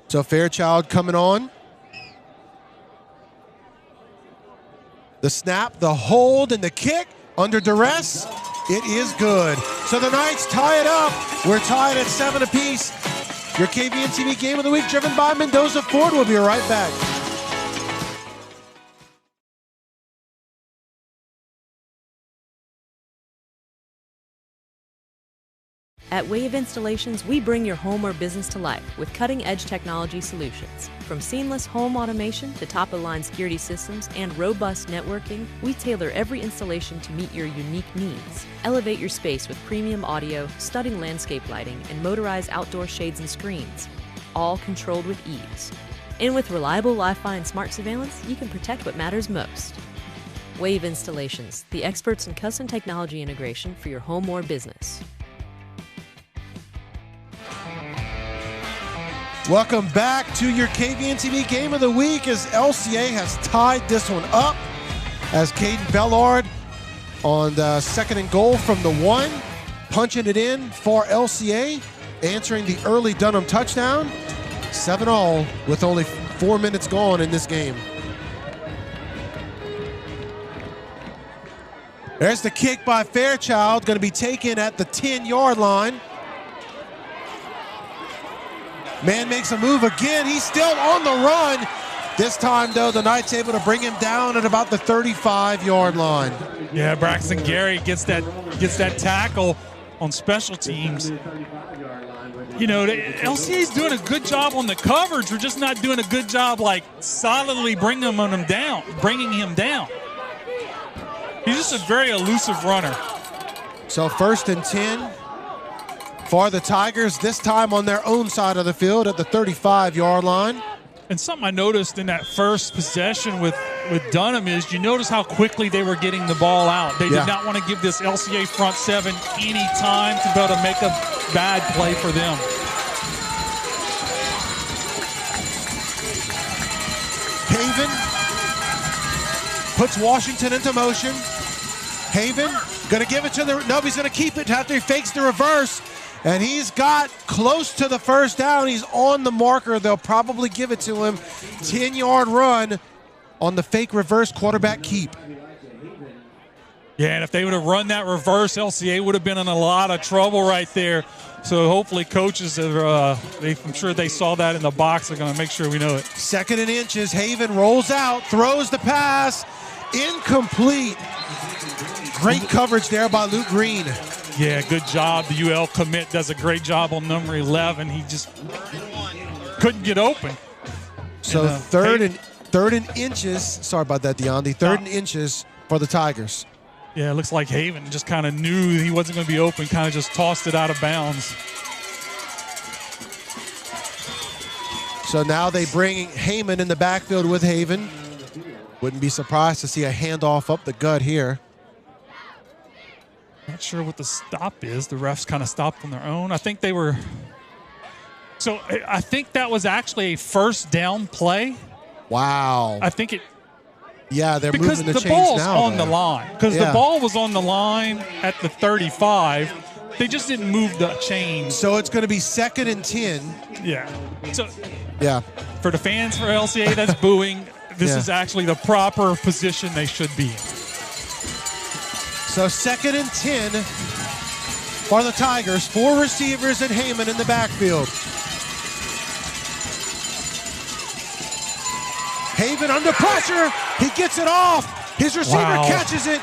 So Fairchild coming on. The snap, the hold, and the kick under duress. It is good. So the Knights tie it up. We're tied at 7 apiece. Your KVN TV Game of the Week driven by Mendoza Ford. We'll be right back. At Wave Installations, we bring your home or business to life with cutting-edge technology solutions. From seamless home automation to top-of-the-line security systems and robust networking, we tailor every installation to meet your unique needs. Elevate your space with premium audio, stunning landscape lighting, and motorized outdoor shades and screens, all controlled with ease. And with reliable Wi-Fi and smart surveillance, you can protect what matters most. Wave Installations, the experts in custom technology integration for your home or business. Welcome back to your KVN TV Game of the Week as LCA has tied this one up as Caden Bellard on the second and goal from the 1, punching it in for LCA, answering the early Dunham touchdown. 7-all with only 4 minutes gone in this game. There's the kick by Fairchild, going to be taken at the 10-yard line. Man makes a move again. He's still on the run. This time, though, the Knights able to bring him down at about the 35-yard line. Yeah, Braxton Gary gets that tackle on special teams. You know, LCA's doing a good job on the coverage. We're just not doing a good job, like, solidly bringing him down. He's just a very elusive runner. So 1st and 10 for the Tigers, this time on their own side of the field at the 35-yard line. And something I noticed in that first possession with Dunham is you notice how quickly they were getting the ball out. They did not want to give this LCA front 7 any time to be able to make a bad play for them. Haven puts Washington into motion. Haven going to give it to the, no, he's going to keep it after he fakes the reverse. And he's got close to the first down. He's on the marker. They'll probably give it to him. 10-yard run on the fake reverse quarterback keep. Yeah, and if they would have run that reverse, LCA would have been in a lot of trouble right there. So hopefully coaches, I'm sure they saw that in the box. They're going to make sure we know it. 2nd and inches. Haven rolls out, throws the pass. Incomplete. Great coverage there by Luke Green. Yeah, good job. The UL commit does a great job on number 11. He just couldn't get open. So third and inches. Sorry about that, DeAndy. 3rd and inches for the Tigers. Yeah, it looks like Haven just kind of knew he wasn't going to be open, kind of just tossed it out of bounds. So now they bring Heyman in the backfield with Haven. Wouldn't be surprised to see a handoff up the gut here. Not sure what the stop is. The refs kind of stopped on their own. I think they were. So I think that was actually a first down play. Wow. I think it. Yeah, they're because moving the chains ball's now. On the line. Because the ball was on the line at the 35. They just didn't move the chains. So it's going to be 2nd and 10. Yeah. So yeah. For the fans for LCA that's booing, this is actually the proper position they should be in. So 2nd and 10 for the Tigers. 4 receivers and Heyman in the backfield. Haven under pressure. He gets it off. His receiver catches it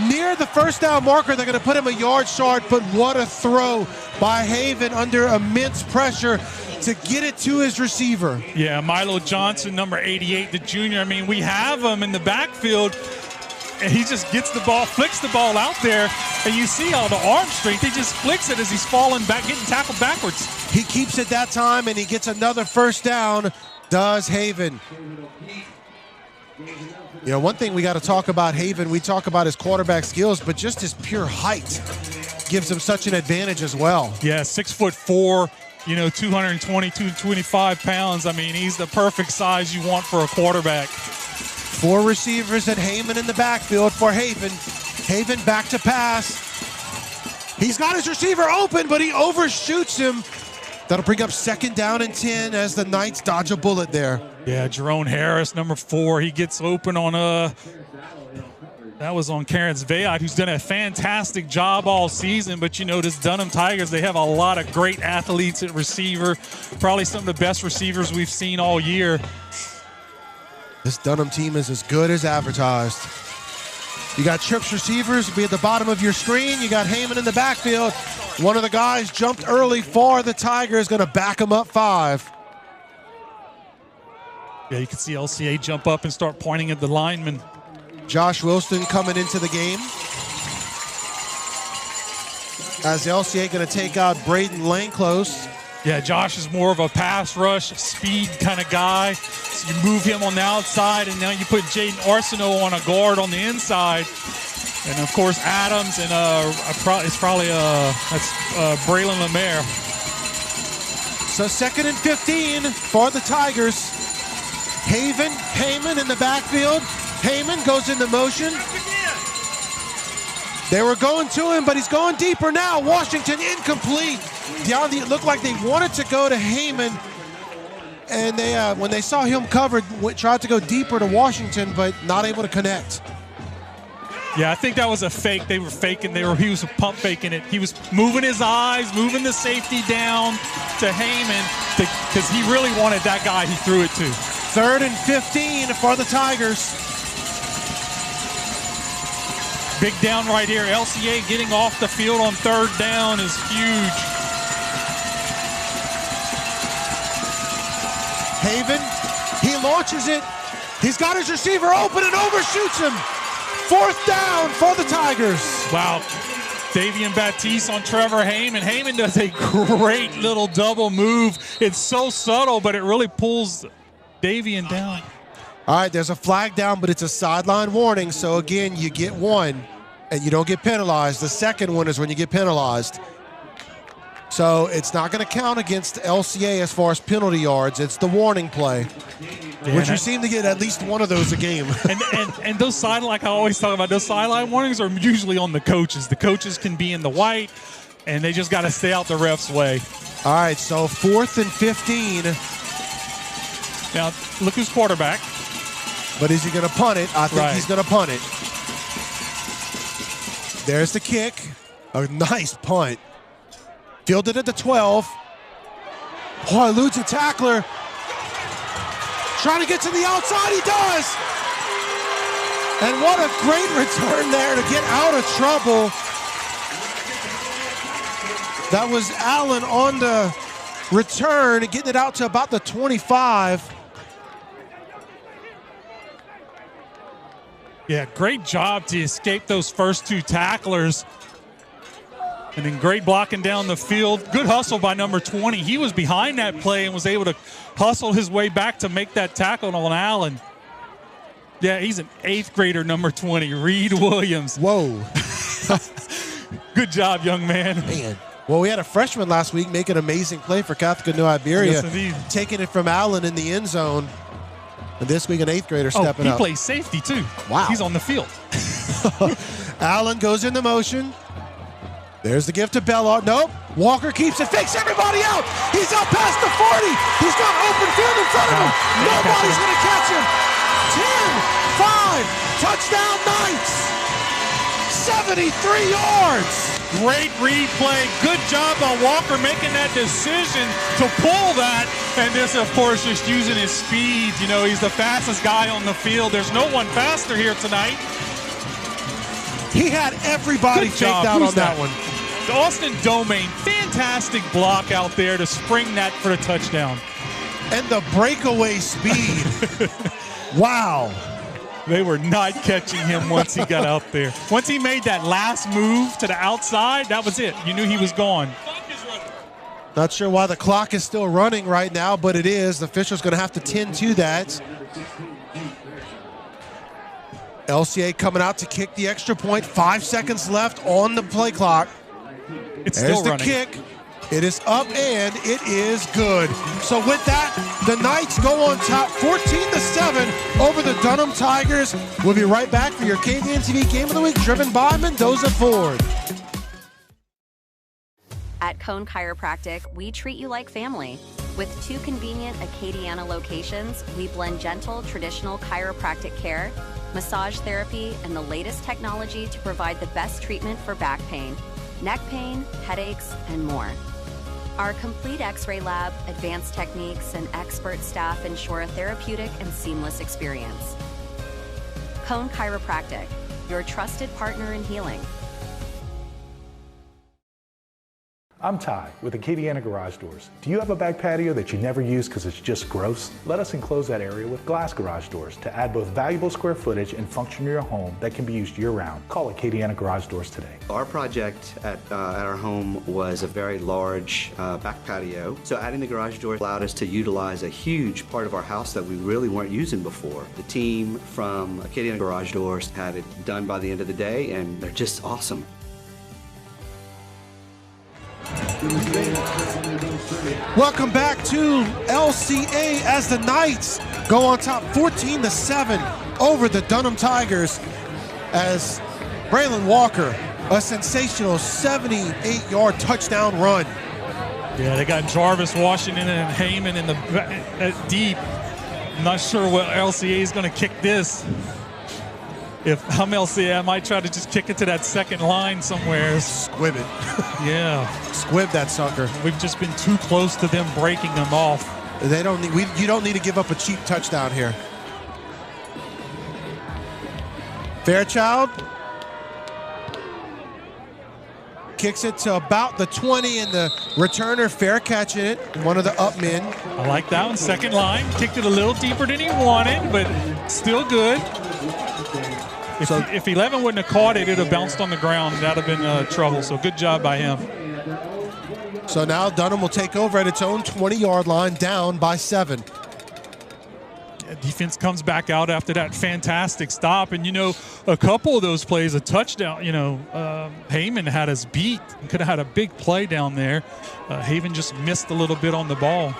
near the first down marker. They're going to put him a yard short, but what a throw by Haven under immense pressure to get it to his receiver. Yeah, Milo Johnson, number 88, the junior. I mean, we have him in the backfield, and he just gets the ball, flicks the ball out there, and you see all the arm strength. He just flicks it as he's falling back, getting tackled backwards. He keeps it that time, and he gets another first down, does Haven. You know, one thing we got to talk about Haven, we talk about his quarterback skills, but just his pure height gives him such an advantage as well. Yeah, 6'4", you know, 220, 225 pounds. I mean, he's the perfect size you want for a quarterback. 4 receivers and Heyman in the backfield for Haven. Haven back to pass. He's got his receiver open, but he overshoots him. That'll bring up 2nd down and 10 as the Knights dodge a bullet there. Yeah, Jerome Harris, number 4. He gets open on that was on Karen's Vayat, who's done a fantastic job all season. But, you know, this Dunham Tigers, they have a lot of great athletes at receiver. Probably some of the best receivers we've seen all year. This Dunham team is as good as advertised. You got trips receivers be at the bottom of your screen. You got Heyman in the backfield. One of the guys jumped early for the Tigers, going to back him up 5. Yeah, you can see LCA jump up and start pointing at the lineman. Josh Wilson coming into the game. As the LCA going to take out Braden Langclose. Yeah, Josh is more of a pass rush, speed kind of guy. So you move him on the outside, and now you put Jaden Arsenault on a guard on the inside. And, of course, Adams, and it's probably that's Braylon Lemaire. So 2nd and 15 for the Tigers. Heyman in the backfield. Heyman goes into motion. They were going to him, but he's going deeper now. Washington incomplete. It looked like they wanted to go to Heyman, and they, when they saw him covered, tried to go deeper to Washington, but not able to connect. Yeah, I think that was a fake. They were faking. He was pump faking it. He was moving his eyes, moving the safety down to Heyman because he really wanted that guy he threw it to. 3rd and 15 for the Tigers. Big down right here. LCA getting off the field on 3rd down is huge. Haven, he launches it. He's got his receiver open and overshoots him. 4th down for the Tigers. Wow. Davian Baptiste on Trevor Heyman. Heyman does a great little double move. It's so subtle, but it really pulls Davian down. All right, there's a flag down, but it's a sideline warning. So, again, you get one, and you don't get penalized. The second one is when you get penalized. So it's not going to count against LCA as far as penalty yards. It's the warning play, which we seem to get at least one of those a game. and those sideline, like I always talk about, those sideline warnings are usually on the coaches. The coaches can be in the white, and they just got to stay out the ref's way. All right, so 4th and 15. Now, look who's quarterback. But is he going to punt it? I think he's going to punt it. There's the kick. A nice punt. Fielded at the 12. Oh, eludes a tackler. Trying to get to the outside. He does. And what a great return there to get out of trouble. That was Allen on the return, getting it out to about the 25. Yeah, great job to escape those first 2 tacklers. And then great blocking down the field. Good hustle by number 20. He was behind that play and was able to hustle his way back to make that tackle on Allen. Yeah, he's an 8th grader, number 20, Reed Williams. Whoa. Good job, young man. Man. Well, we had a freshman last week make an amazing play for Catholic of New Iberia. Yes, indeed. Taking it from Allen in the end zone. And this week, an 8th grader stepping up. He plays safety, too. Wow. He's on the field. Allen goes into motion. There's the gift to Bellard. Nope. Walker keeps it. Fakes everybody out. He's up past the 40. He's got open field in front of him. Nobody's going to catch him. 10-5. Touchdown Knights. 73 yards. Great replay. Good job by Walker making that decision to pull that. And this, of course, just using his speed. You know, he's the fastest guy on the field. There's no one faster here tonight. He had everybody faked out on that one. Austin Domain, fantastic block out there to spring that for the touchdown. And the breakaway speed. Wow. They were not catching him once he got out there. Once he made that last move to the outside, that was it. You knew he was gone. Not sure why the clock is still running right now, but it is. The official's going to have to tend to that. LCA coming out to kick the extra point. 5 seconds left on the play clock. It's There's still the running. kick. It is up and it is good. So with that, the Knights go on top 14-7 over the Dunham Tigers. We'll be right back for your KVN TV Game of the Week, driven by Mendoza Ford. At Cone Chiropractic, we treat you like family. With 2 convenient Acadiana locations, we blend gentle, traditional chiropractic care, massage therapy, and the latest technology to provide the best treatment for back pain, neck pain, headaches, and more. Our complete X-ray lab, advanced techniques, and expert staff ensure a therapeutic and seamless experience. Cone Chiropractic, your trusted partner in healing. I'm Ty with Acadiana Garage Doors. Do you have a back patio that you never use because it's just gross? Let us enclose that area with glass garage doors to add both valuable square footage and function to your home that can be used year-round. Call Acadiana Garage Doors today. Our project at our home was a very large back patio, so adding the garage door allowed us to utilize a huge part of our house that we really weren't using before. The team from Acadiana Garage Doors had it done by the end of the day, and they're just awesome. Welcome back to LCA as the Knights go on top 14-7 over the Dunham Tigers as Braylon Walker, a sensational 78-yard touchdown run. Yeah, they got Jarvis Washington and Heyman in the deep. I'm not sure what LCA is going to kick this. If I'm LCA, I might try to just kick it to that second line somewhere. Squib it. Yeah. Squib that sucker. We've just been too close to them breaking them off. They don't need. You don't need to give up a cheap touchdown here. Fairchild kicks it to about the 20, and the returner fair catching it. One of the up men. I like that one. Second line. Kicked it a little deeper than he wanted, but still good. If 11 wouldn't have caught it, it would have bounced on the ground. That would have been trouble. So good job by him. So now Dunham will take over at its own 20-yard line, down by 7. Defense comes back out after that fantastic stop. And, you know, a couple of those plays, a touchdown, you know, Heyman had us beat. Could have had a big play down there. Haven just missed a little bit on the ball.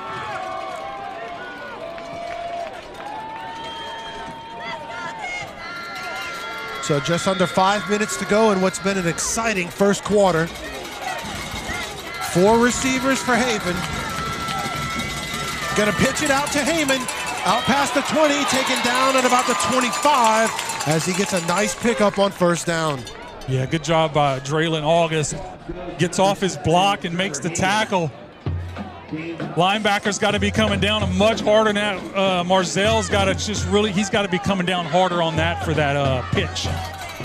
So just under 5 minutes to go in what's been an exciting first quarter. 4 receivers for Haven. Gonna pitch it out to Heyman. Out past the 20, taken down at about the 25 as he gets a nice pickup on first down. Yeah, good job by Braylon August. Gets off his block and makes the tackle. Linebacker's got to be coming down much harder than that. Marzell's got to he's got to be coming down harder on that for that pitch.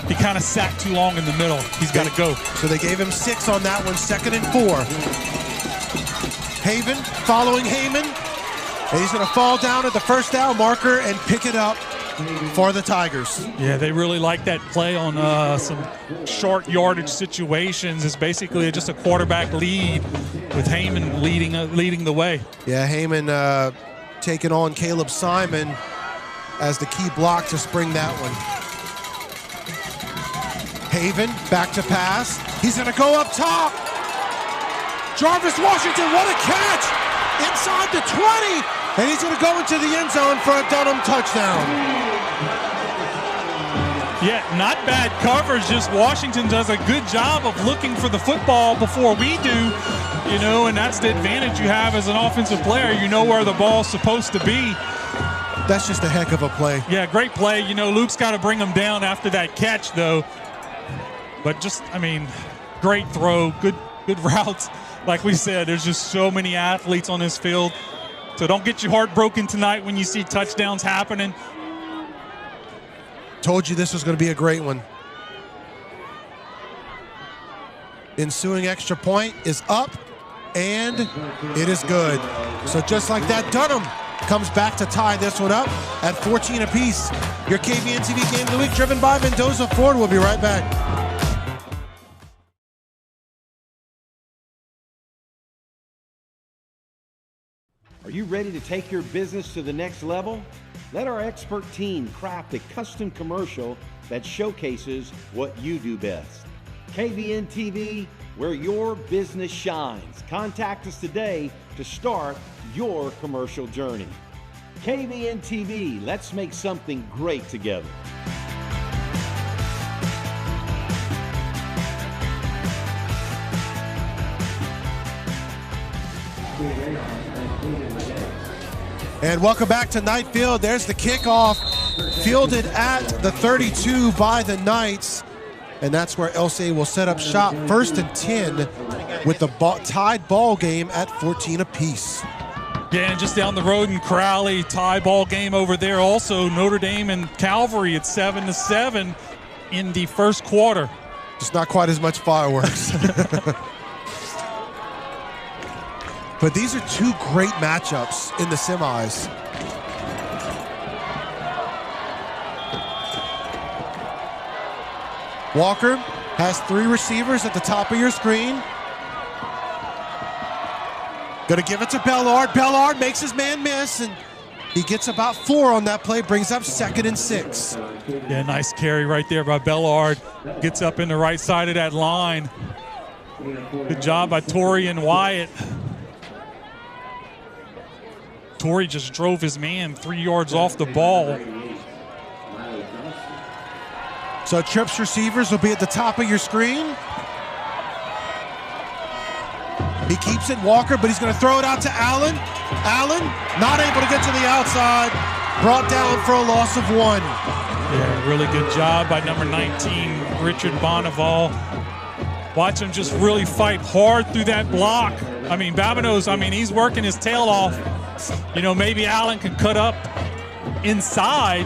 He kind of sat too long in the middle. He's got to go. So they gave him 6 on that one, 2nd and 4. Haven following Heyman. And he's going to fall down at the first down marker and pick it up for the Tigers. Yeah, they really like that play on some short yardage situations. It's basically just a quarterback lead with Heyman leading the way. Yeah, Heyman taking on Caleb Simon as the key block to spring that one. Haven back to pass. He's going to go up top. Jarvis Washington, what a catch! Inside the 20, and he's going to go into the end zone for a Dunham touchdown. Yeah, not bad coverage. Just Washington does a good job of looking for the football before we do, you know, and that's the advantage you have as an offensive player. You know where the ball's supposed to be. That's just a heck of a play. Yeah, great play. You know, Luke's got to bring him down after that catch, though. But just, I mean, great throw, good routes. Like we said, there's just so many athletes on this field. So don't get your heart broken tonight when you see touchdowns happening. Told you this was going to be a great one. Ensuing extra point is up, and it is good. So just like that, Dunham comes back to tie this one up at 14 apiece. Your KVN TV Game of the Week, driven by Mendoza Ford. We'll be right back. Are you ready to take your business to the next level? Let our expert team craft a custom commercial that showcases what you do best. KVN TV, where your business shines. Contact us today to start your commercial journey. KVN TV, let's make something great together. And welcome back to Knight Field. There's the kickoff, fielded at the 32 by the Knights. And that's where LCA will set up shop, 1st and 10, with the tied ball game at 14 apiece. Yeah, and just down the road in Crowley, tie ball game over there also. Notre Dame and Calvary at 7-7. in the first quarter. Just not quite as much fireworks. But these are two great matchups in the semis. Walker has 3 receivers at the top of your screen. Gonna give it to Bellard. Bellard makes his man miss, and he gets about 4 on that play, brings up 2nd and 6. Yeah, nice carry right there by Bellard. Gets up in the right side of that line. Good job by Torrey and Wyatt. Torrey just drove his man 3 yards off the ball. So Trips receivers will be at the top of your screen. He keeps it, Walker, but he's going to throw it out to Allen. Allen, not able to get to the outside. Brought down for a loss of 1. Yeah, really good job by number 19, Richard Bonnevall. Watch him just really fight hard through that block. I mean, Babineau's, he's working his tail off. You know, maybe Allen could cut up inside.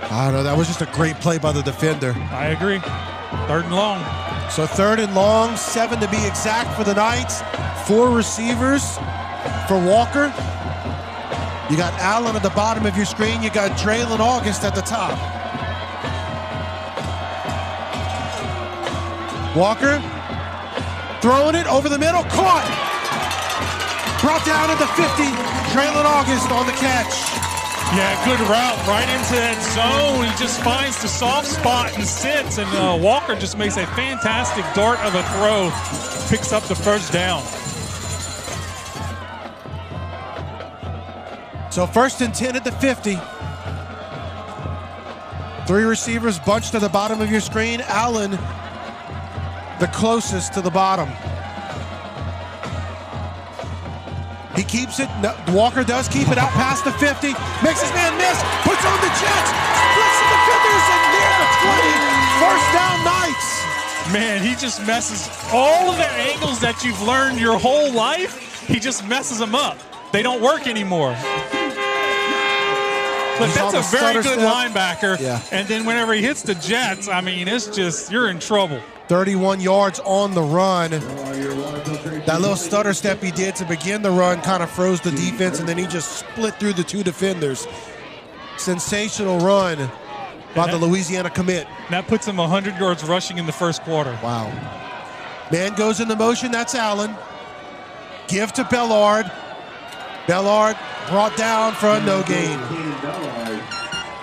I don't know, that was just a great play by the defender. I agree. 3rd and long. So 3rd and long, 7 to be exact for the Knights. 4 receivers for Walker. You got Allen at the bottom of your screen. You got Braylon August at the top. Walker throwing it over the middle, caught. Brought down at the 50. Braylon August on the catch. Yeah, good route right into that zone. He just finds the soft spot and sits, and Walker just makes a fantastic dart of a throw. Picks up the 1st down. So 1st and 10 at the 50. 3 receivers bunched to the bottom of your screen. Allen, the closest to the bottom. He keeps it. No, Walker does keep it out past the 50. Makes his man miss. Puts on the Jets. Splits the defenders and near the 20. 1st down Knights. Man, he just messes all of the angles that you've learned your whole life. He just messes them up. They don't work anymore. But that's a very good linebacker. Yeah. And then whenever he hits the Jets, it's just, you're in trouble. 31 yards on the run. That little stutter step he did to begin the run kind of froze the defense, and then he just split through the 2 defenders. Sensational run by the Louisiana commit. That puts him 100 yards rushing in the first quarter. Wow. Man goes into motion. That's Allen. Give to Bellard. Bellard brought down for a no gain.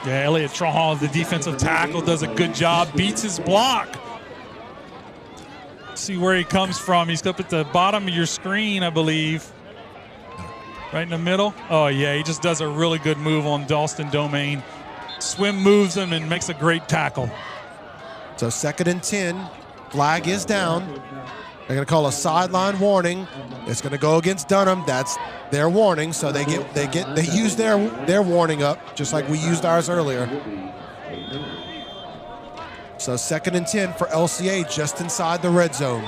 Yeah, Elliott Trahan, the defensive tackle, does a good job. Beats his block. See where he comes from. He's up at the bottom of your screen, I believe. Right in the middle. Oh, yeah, he just does a really good move on Dalston Domain. Swim moves him and makes a great tackle. So 2nd and 10. Flag is down. They're going to call a sideline warning. It's going to go against Dunham. That's their warning. So they use their warning up just like we used ours earlier. So 2nd and 10 for LCA just inside the red zone.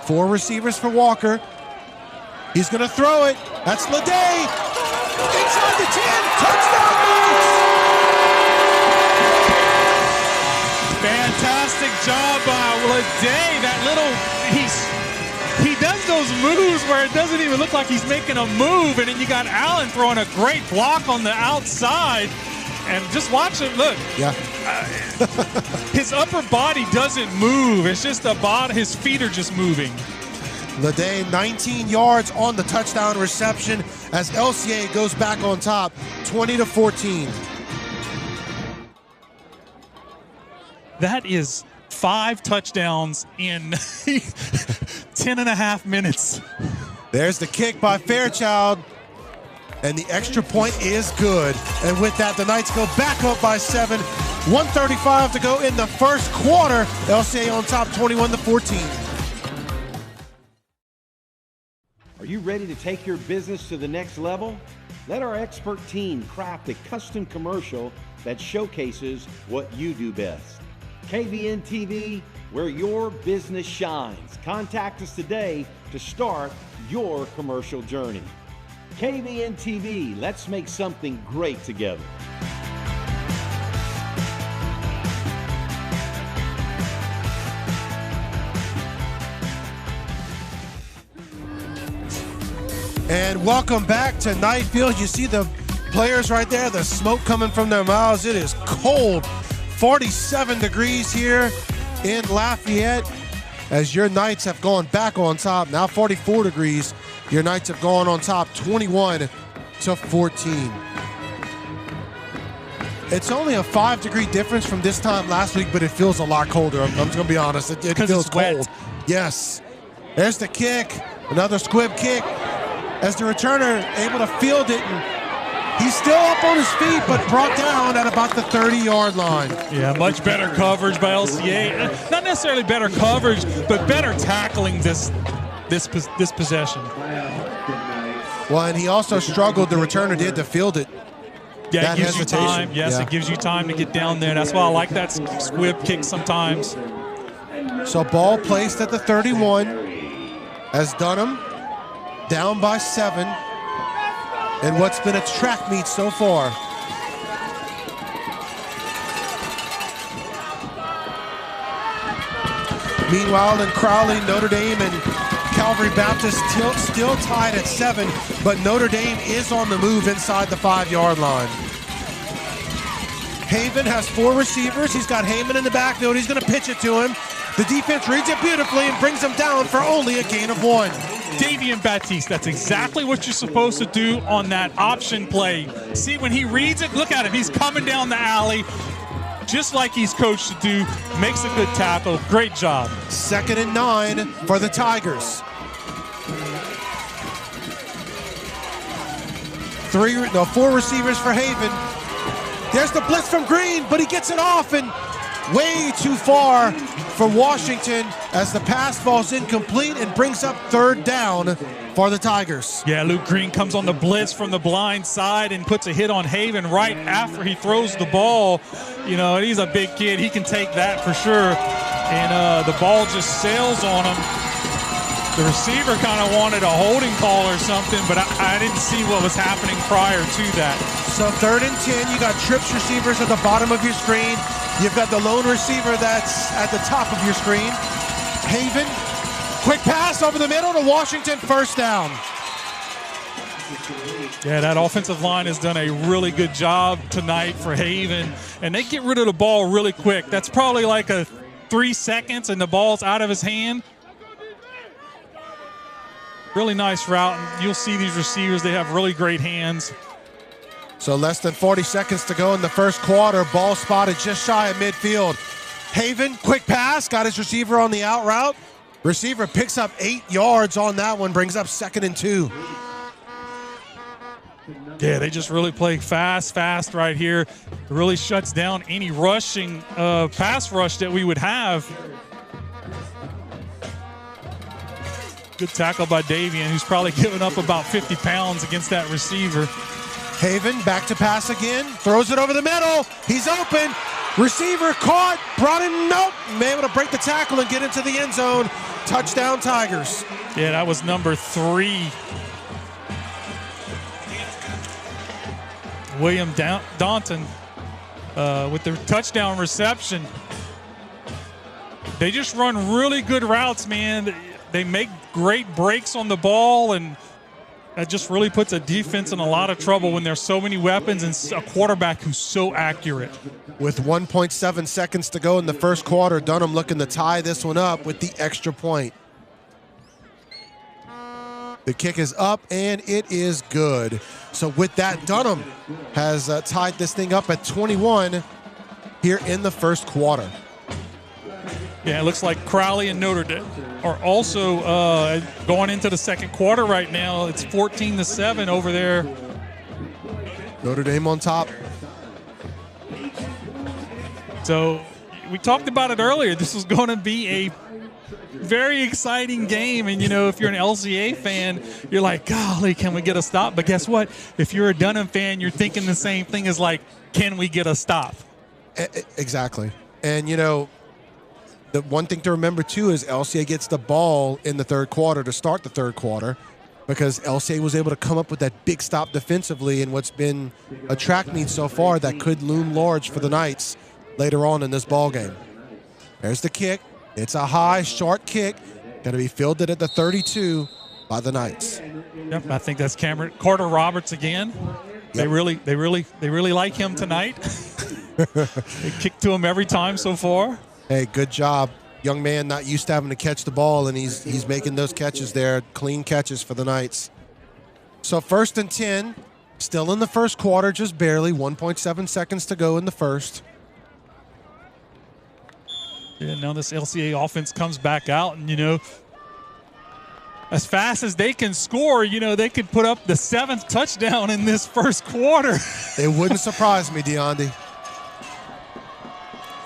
4 receivers for Walker. He's going to throw it. That's Leday. Inside the 10. Touchdown Knights. Fantastic job by Leday. That little, he does those moves where it doesn't even look like he's making a move, and then you got Allen throwing a great block on the outside. And just watch him, look. Yeah. His upper body doesn't move. It's just his feet are just moving. Leday, 19 yards on the touchdown reception as LCA goes back on top, 20-14. That is 5 touchdowns in 10 and a half minutes. There's the kick by Fairchild. And the extra point is good. And with that, the Knights go back up by 7. 1:35 to go in the first quarter. LCA on top, 21-14. Are you ready to take your business to the next level? Let our expert team craft a custom commercial that showcases what you do best. KVN TV, where your business shines. Contact us today to start your commercial journey. KVN TV, let's make something great together. And welcome back to Knight Field. You see the players right there, the smoke coming from their mouths. It is cold, 47 degrees here in Lafayette, as your Knights have gone back on top. Now 44 degrees. Your Knights have gone on top 21-14. It's only a 5-degree difference from this time last week, but it feels a lot colder. I'm just going to be honest. It feels cold. Yes. There's the kick. Another squib kick. As the returner able to field it. And he's still up on his feet, but brought down at about the 30-yard line. Yeah, much better coverage by LCA. Not necessarily better coverage, but better tackling this possession. Well, and he also struggled, the returner did, to field it. Yeah, it gives you time. Yes, it gives you time to get down there. That's why I like that squib kick sometimes. So ball placed at the 31 as Dunham down by 7 in what's been a track meet so far. Meanwhile, in Crowley, Notre Dame and Calvary Baptist still tied at 7, but Notre Dame is on the move inside the 5-yard line. Haven has 4 receivers. He's got Heyman in the backfield. He's going to pitch it to him. The defense reads it beautifully and brings him down for only a gain of 1. Davian Baptiste, that's exactly what you're supposed to do on that option play. See, when he reads it, look at him. He's coming down the alley, just like he's coached to do. Makes a good tackle. Great job. 2nd and 9 for the Tigers. 4 receivers for Haven. There's the blitz from Green, but he gets it off and way too far for Washington as the pass falls incomplete and brings up 3rd down for the Tigers. Yeah, Luke Green comes on the blitz from the blind side and puts a hit on Haven right after he throws the ball. You know, he's a big kid. He can take that for sure. And the ball just sails on him. The receiver kind of wanted a holding call or something, but I didn't see what was happening prior to that. So 3rd and 10, you got trips receivers at the bottom of your screen. You've got the lone receiver that's at the top of your screen. Haven, quick pass over the middle to Washington, 1st down. Yeah, that offensive line has done a really good job tonight for Haven, and they get rid of the ball really quick. That's probably like a 3 seconds, and the ball's out of his hand. Really nice route, and you'll see these receivers, they have really great hands. So less than 40 seconds to go in the 1st quarter. Ball spotted just shy of midfield. Haven, quick pass, got his receiver on the out route. Receiver picks up 8 yards on that one, brings up 2nd and 2. Yeah, they just really play fast right here. It really shuts down any rushing pass rush that we would have. Good tackle by Davian, who's probably given up about 50 pounds against that receiver. Haven back to pass again, throws it over the middle. He's open. Receiver caught, brought him, nope. Able to break the tackle and get into the end zone. Touchdown Tigers. Yeah, that was number 3. William Daunton with the touchdown reception. They just run really good routes, man. They make great breaks on the ball, and that just really puts a defense in a lot of trouble when there's so many weapons and a quarterback who's so accurate. With 1.7 seconds to go in the 1st quarter, Dunham looking to tie this one up with the extra point. The kick is up, and it is good. So with that, Dunham has tied this thing up at 21 here in the 1st quarter. Yeah, it looks like Crowley and Notre Dame are also going into the 2nd quarter right now. It's 14-7 over there. Notre Dame on top. So we talked about it earlier. This is going to be a very exciting game. And, you know, if you're an LCA fan, you're like, golly, can we get a stop? But guess what? If you're a Dunham fan, you're thinking the same thing as like, can we get a stop? Exactly. And, you know, the one thing to remember, too, is LCA gets the ball in the 3rd quarter to start the 3rd quarter because LCA was able to come up with that big stop defensively in what's been a track meet so far that could loom large for the Knights later on in this ball game. There's the kick. It's a high, short kick. Going to be fielded at the 32. by the Knights. Yep, I think that's Carter Roberts again. Yep. They really like him tonight. They kick to him every time so far. Hey, good job. Young man not used to having to catch the ball, and he's making those catches there, clean catches for the Knights. So 1st and 10, still in the first quarter, just barely, 1.7 seconds to go in the first. Yeah, now this LCA offense comes back out, and, you know, as fast as they can score, you know, they could put up the 7th touchdown in this first quarter. It wouldn't surprise me, Deondi.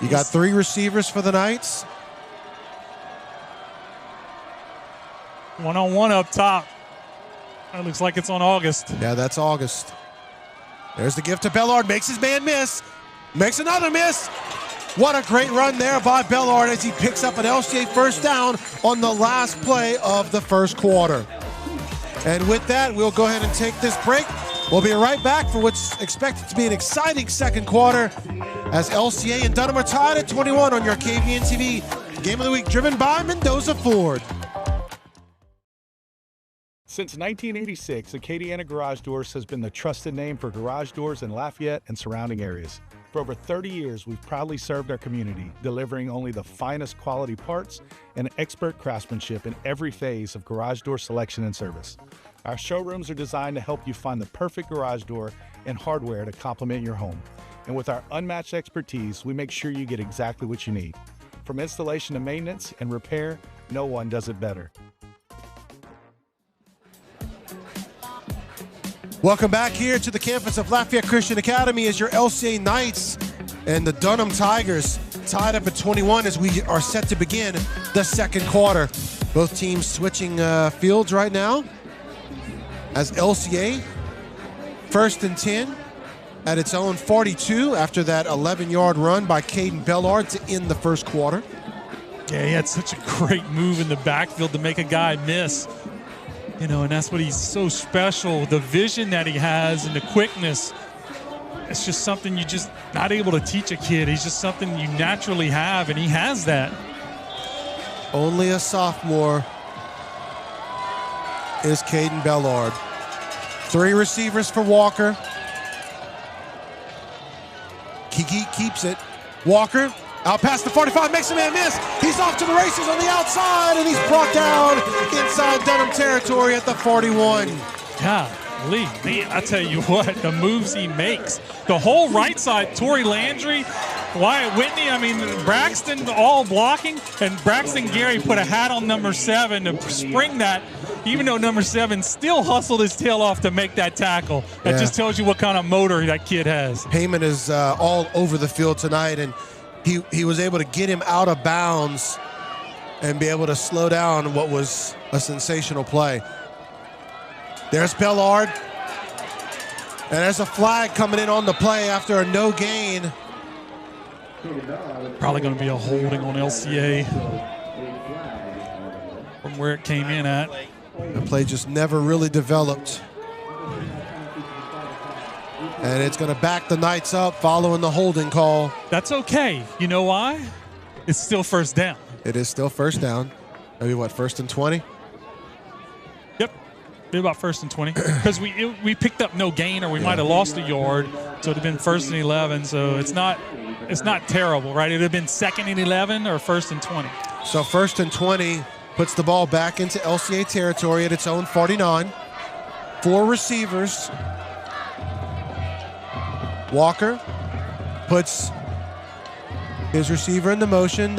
You got 3 receivers for the Knights. One-on-one up top. That looks like it's on August. Yeah, that's August. There's the gift to Bellard. Makes his man miss. Makes another miss. What a great run there by Bellard as he picks up an LCA first down on the last play of the first quarter. And with that, we'll go ahead and take this break. We'll be right back for what's expected to be an exciting second quarter as LCA and Dunham are tied at 21 on your KVN TV Game of the Week, driven by Mendoza Ford. Since 1986, Acadiana Garage Doors has been the trusted name for garage doors in Lafayette and surrounding areas. For over 30 years, we've proudly served our community, delivering only the finest quality parts and expert craftsmanship in every phase of garage door selection and service. Our showrooms are designed to help you find the perfect garage door and hardware to complement your home. And with our unmatched expertise, we make sure you get exactly what you need. From installation to maintenance and repair, no one does it better. Welcome back here to the campus of Lafayette Christian Academy as your LCA Knights and the Dunham Tigers tied up at 21 as we are set to begin the second quarter. Both teams switching fields right now as LCA 1st and 10 at its own 42 after that 11-yard run by Caden Bellard to end the first quarter. Yeah, he had such a great move in the backfield to make a guy miss. You know, and that's what he's so special, the vision that he has and the quickness. It's just something you're just not able to teach a kid. He's just something you naturally have, and he has that. Only a sophomore is Caden Bellard. 3 receivers for Walker. Kiki keeps it. Walker out past the 45, makes a man miss. He's off to the races on the outside, and he's brought down inside Dunham territory at the 41. Golly, man, I tell you what, the moves he makes. The whole right side, Tory Landry, Wyatt Whitney, I mean, Braxton all blocking, and Braxton Gary put a hat on number 7 to spring that, even though number 7 still hustled his tail off to make that tackle. That just tells you what kind of motor that kid has. Heyman is all over the field tonight, and he was able to get him out of bounds and be able to slow down what was a sensational play. There's Bellard. And there's a flag coming in on the play after a no gain. Probably going to be a holding on LCA from where it came in at. The play just never really developed. And it's going to back the Knights up following the holding call. That's okay. You know why? It's still first down. It is still first down. Maybe what, 1st and 20? Yep. Maybe about 1st and 20. Because we picked up no gain, or we might have lost a yard. So it would have been 1st and 11. So it's not terrible, right? It would have been 2nd and 11 or 1st and 20. So 1st and 20 puts the ball back into LCA territory at its own 49. 4 receivers. Walker puts his receiver into motion.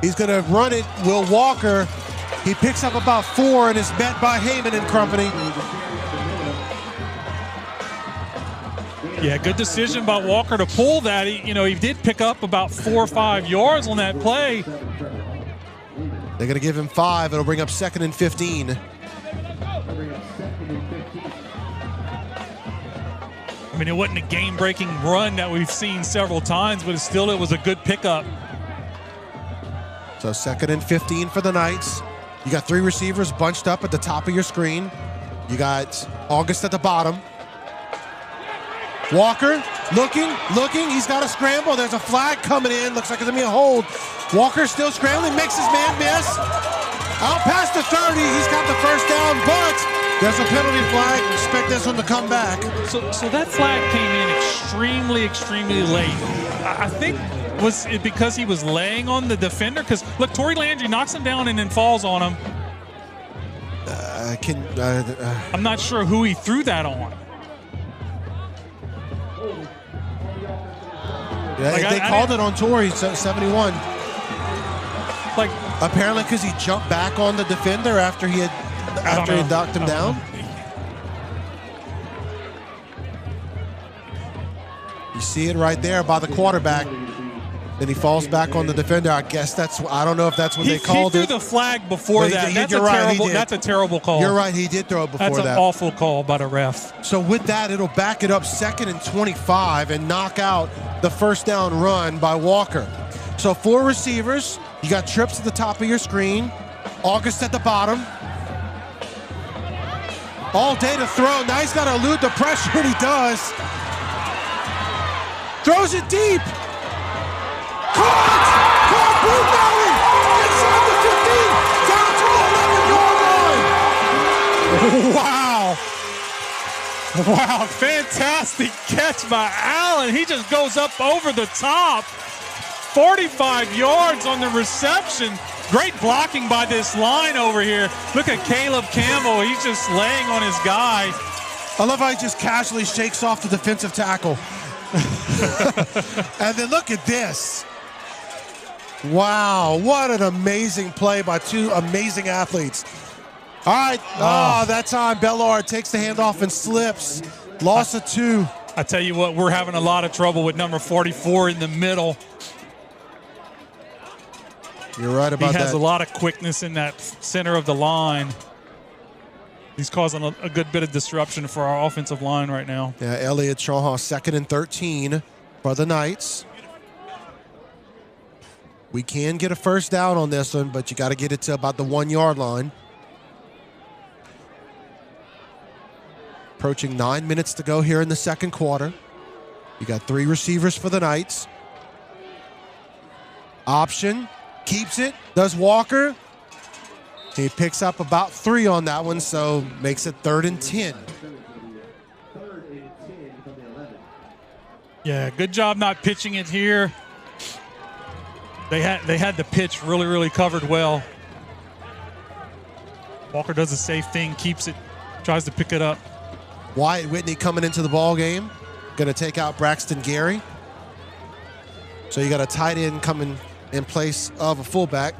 He's going to run it. Will Walker. He picks up about 4 and is met by Heyman and company. Yeah, good decision by Walker to pull that. He did pick up about 4 or 5 yards on that play. They're going to give him 5. It'll bring up 2nd and 15. I mean, it wasn't a game-breaking run that we've seen several times, but it was a good pickup. So 2nd and 15 for the Knights. You got 3 receivers bunched up at the top of your screen. You got August at the bottom. Walker looking. He's got a scramble. There's a flag coming in. Looks like it's going to be a hold. Walker still scrambling, makes his man miss. Out past the 30. He's got the first down, but there's a penalty flag. Expect this one to come back. So that flag came in extremely, extremely late. I think, was it because he was laying on the defender? Because, look, Tory Landry knocks him down and then falls on him. I'm not sure who he threw that on. Yeah, like they called it on Tory, 71. Like apparently because he jumped back on the defender after he had knocked him down. You see it right there by the quarterback. Then he falls back on the defender. I guess I don't know if that's what they called it. He threw the flag before that. That's a terrible call. You're right, he did throw it before that. That's an awful call by the ref. So with that, it'll back it up 2nd and 25 and knock out the first down run by Walker. So 4 receivers. You got trips at the top of your screen. August at the bottom. All day to throw. Now he's got to elude the pressure, and he does. Throws it deep. Caught! Blue Valley! Inside the 15, down to 11-yard line. Wow, fantastic catch by Allen. He just goes up over the top. 45 yards on the reception. Great blocking by this line over here. Look at Caleb Campbell. He's just laying on his guy. I love how he just casually shakes off the defensive tackle. And then look at this. Wow, what an amazing play by 2 amazing athletes. All right, that time Bellard takes the handoff and slips. Loss of 2. I tell you what, we're having a lot of trouble with number 44 in the middle. You're right about that. He has a lot of quickness in that center of the line. He's causing a good bit of disruption for our offensive line right now. Yeah, Elliott Shawhaw, 2nd and 13 for the Knights. We can get a first down on this one, but you got to get it to about the 1-yard line. Approaching 9 minutes to go here in the second quarter. You got 3 receivers for the Knights. Option, keeps it, does Walker. He picks up about 3 on that one, so makes it 3rd and 10. Yeah, good job not pitching it here. They had the pitch really covered well. Walker does a safe thing, keeps it, tries to pick it up. Wyatt Whitney coming into the ball game, going to take out Braxton Gary. So you got a tight end coming in place of a fullback.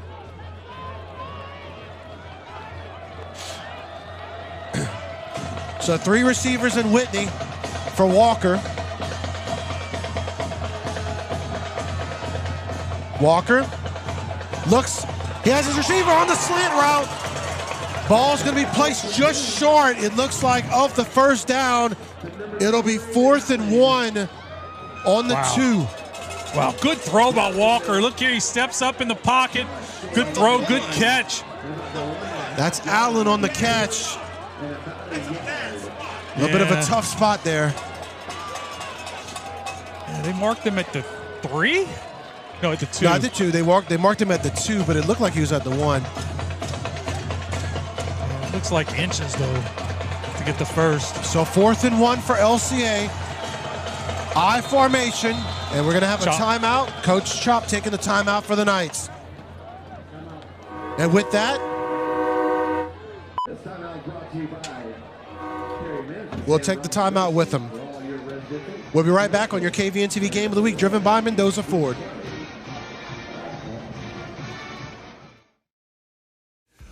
So 3 receivers and Whitney for Walker. Walker looks, he has his receiver on the slant route. Ball's going to be placed just short, it looks like, of the first down. It'll be 4th and 1 on the 2. Wow, good throw by Walker. Look here, he steps up in the pocket. Good throw, good catch. That's Allen on the catch. A little bit of a tough spot there. Yeah, they marked him at the 3? No, at the 2. No, at the 2. They marked him at the 2, but it looked like he was at the 1. Looks like inches, though, to get the first. So 4th and 1 for LCA. I formation, and we're going to have a timeout. Coach Chop taking the timeout for the Knights. And with that, we'll take the timeout with them. We'll be right back on your KVN TV Game of the Week, driven by Mendoza Ford.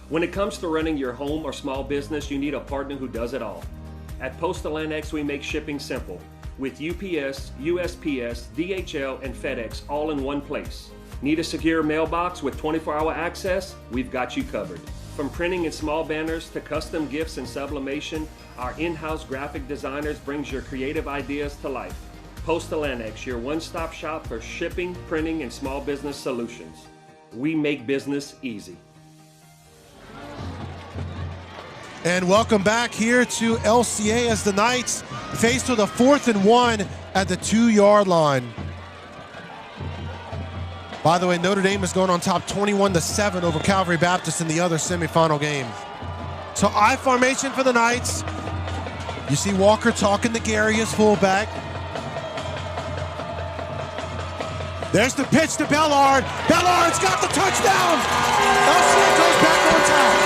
When it comes to running your home or small business, you need a partner who does it all. At Postal Landex, we make shipping simple with UPS, USPS, DHL, and FedEx all in one place. Need a secure mailbox with 24-hour access? We've got you covered. From printing and small banners to custom gifts and sublimation, our in-house graphic designers brings your creative ideas to life. Postal Landex, your one-stop shop for shipping, printing, and small business solutions. We make business easy. And welcome back here to LCA as the Knights faced with a 4th and 1 at the 2-yard line. By the way, Notre Dame is going on top 21-7 over Calvary Baptist in the other semifinal game. So I formation for the Knights. You see Walker talking to Gary as fullback. There's the pitch to Bellard. Bellard's got the touchdown. LCA goes back on top.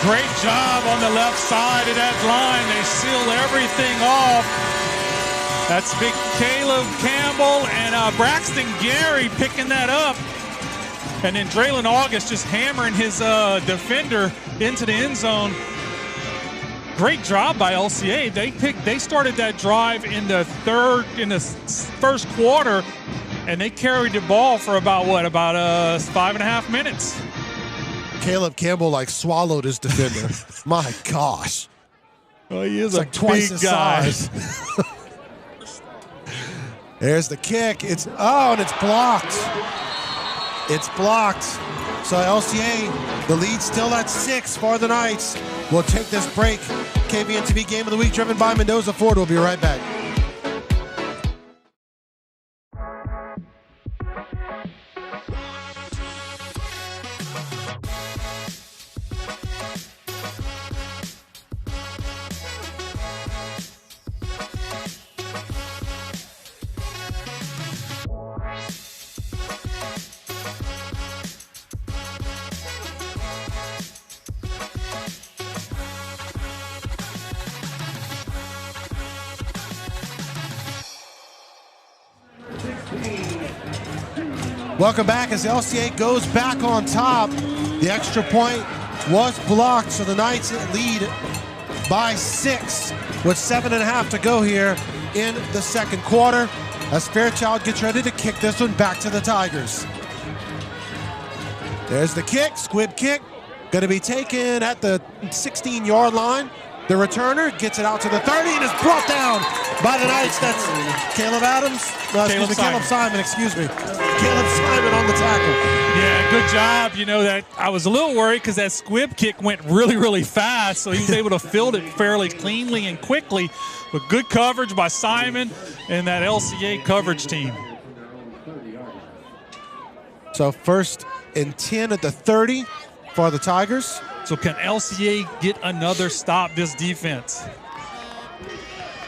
Great job on the left side of that line. They seal everything off. That's big Caleb Campbell and Braxton Gary picking that up. And then Braylon August just hammering his defender into the end zone. Great job by LCA. They started that drive in the first quarter, and they carried the ball for about 5.5 minutes. Caleb Campbell like swallowed his defender. My gosh. Well, he is like twice his guy. size. There's the kick. And it's blocked. It's blocked. So LCA, the lead still at 6 for the Knights. We'll take this break. KVN TV Game of the Week driven by Mendoza Ford. We'll be right back. Welcome back as LCA goes back on top. The extra point was blocked, so the Knights lead by 6 with 7.5 to go here in the second quarter as Fairchild gets ready to kick this one back to the Tigers. There's the kick, squib kick, going to be taken at the 16-yard line. The returner gets it out to the 30 and is brought down by the Knights. That's Caleb Simon, excuse me. Caleb Simon on the tackle. Yeah, good job. You know, that I was a little worried because that squib kick went really, really fast, so he was able to field it fairly cleanly and quickly. But good coverage by Simon and that LCA coverage team. So 1st and 10 at the 30 for the Tigers. So can LCA get another stop this defense?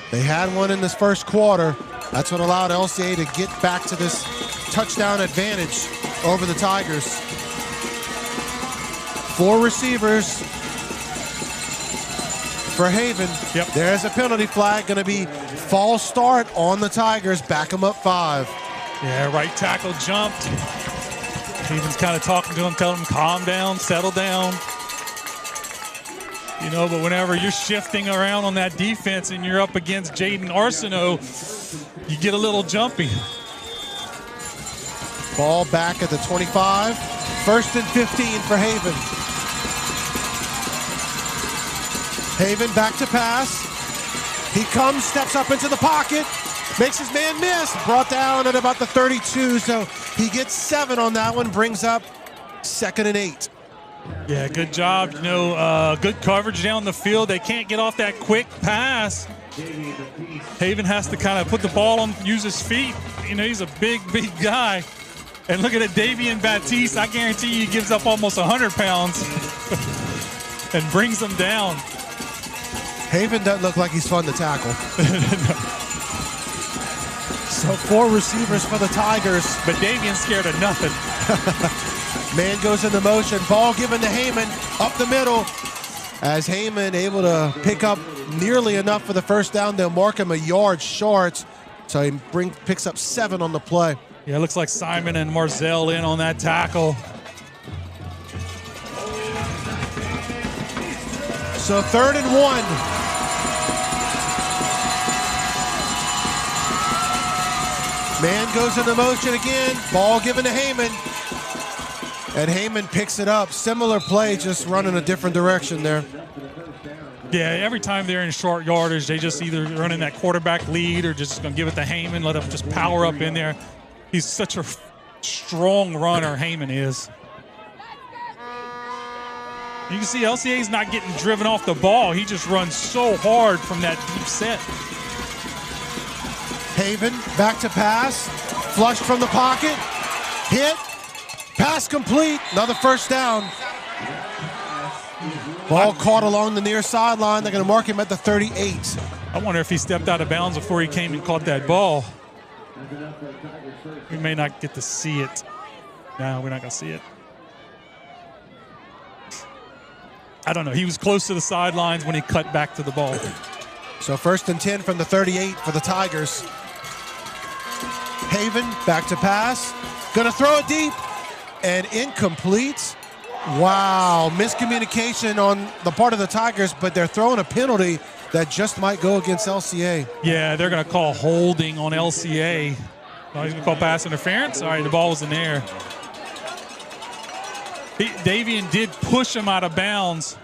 They had one in this first quarter. That's what allowed LCA to get back to this touchdown advantage over the Tigers. 4 receivers for Haven. Yep. There's a penalty flag. Going to be false start on the Tigers. Back them up 5. Yeah, right tackle jumped. Haven's kind of talking to him, telling him calm down, settle down. You know, but whenever you're shifting around on that defense and you're up against Jaden Arsenault, you get a little jumpy. Ball back at the 25. 1st and 15 for Haven. Haven back to pass. He comes, steps up into the pocket, makes his man miss. Brought down at about the 32, so he gets 7 on that one, brings up 2nd and 8. Yeah, good job. You know, good coverage down the field. They can't get off that quick pass. Haven has to kind of put the ball on, use his feet. You know, he's a big, big guy. And look at it, Davian Baptiste. I guarantee you he gives up almost 100 pounds and brings them down. Haven doesn't look like he's fun to tackle. So 4 receivers for the Tigers. But Davian's scared of nothing. Man goes into motion. Ball given to Heyman up the middle. As Heyman able to pick up nearly enough for the first down. They'll mark him a yard short. So he picks up 7 on the play. Yeah, it looks like Simon and Marzell in on that tackle. So 3rd and 1. Man goes into motion again. Ball given to Heyman. And Heyman picks it up. Similar play, just running a different direction there. Yeah, every time they're in short yardage, they just either running that quarterback lead or just going to give it to Heyman, let him just power up in there. He's such a strong runner, Heyman is. You can see LCA's not getting driven off the ball. He just runs so hard from that deep set. Haven back to pass. Flushed from the pocket. Hit. Pass complete. Another first down. Ball caught along the near sideline. They're going to mark him at the 38. I wonder if he stepped out of bounds before he came and caught that ball. We may not get to see it. No, we're not going to see it. I don't know. He was close to the sidelines when he cut back to the ball. So 1st and 10 from the 38 for the Tigers. Haven back to pass. Going to throw it deep and incomplete. Wow, miscommunication on the part of the Tigers, but they're throwing a penalty that just might go against LCA. Yeah, they're going to call holding on LCA. Oh, he's going to call pass interference. All right, the ball was in the air. Davian did push him out of bounds.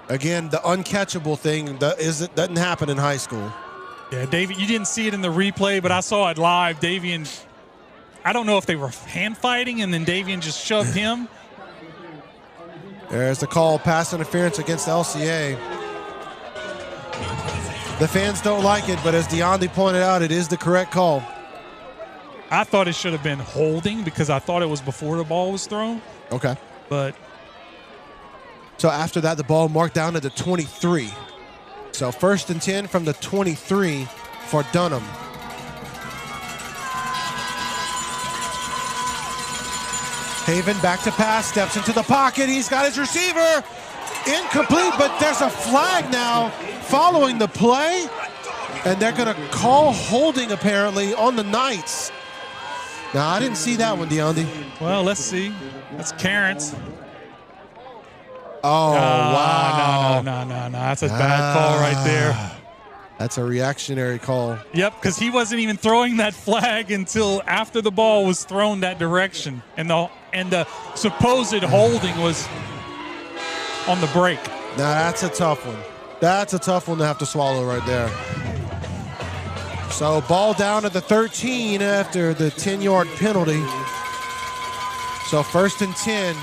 Again, the uncatchable thing doesn't happen in high school. Yeah, Davian, you didn't see it in the replay, but I saw it live. Davian, I don't know if they were hand fighting and then Davian just shoved him. There's the call, pass interference against LCA. The fans don't like it, but as Deondi pointed out, it is the correct call. I thought it should have been holding because I thought it was before the ball was thrown. Okay. But so after that, the ball marked down to the 23. So 1st and 10 from the 23 for Dunham. Haven back to pass, steps into the pocket. He's got his receiver. Incomplete, but there's a flag now following the play. And they're going to call holding, apparently, on the Knights. Now, I didn't see that one, Deondi. Well, let's see. That's Cairns. Oh, wow. No. That's a bad call right there. That's a reactionary call. Yep, because he wasn't even throwing that flag until after the ball was thrown that direction. And the supposed holding was on the break. Now, that's a tough one. That's a tough one to have to swallow right there. So ball down at the 13 after the 10-yard penalty. So 1st and 10.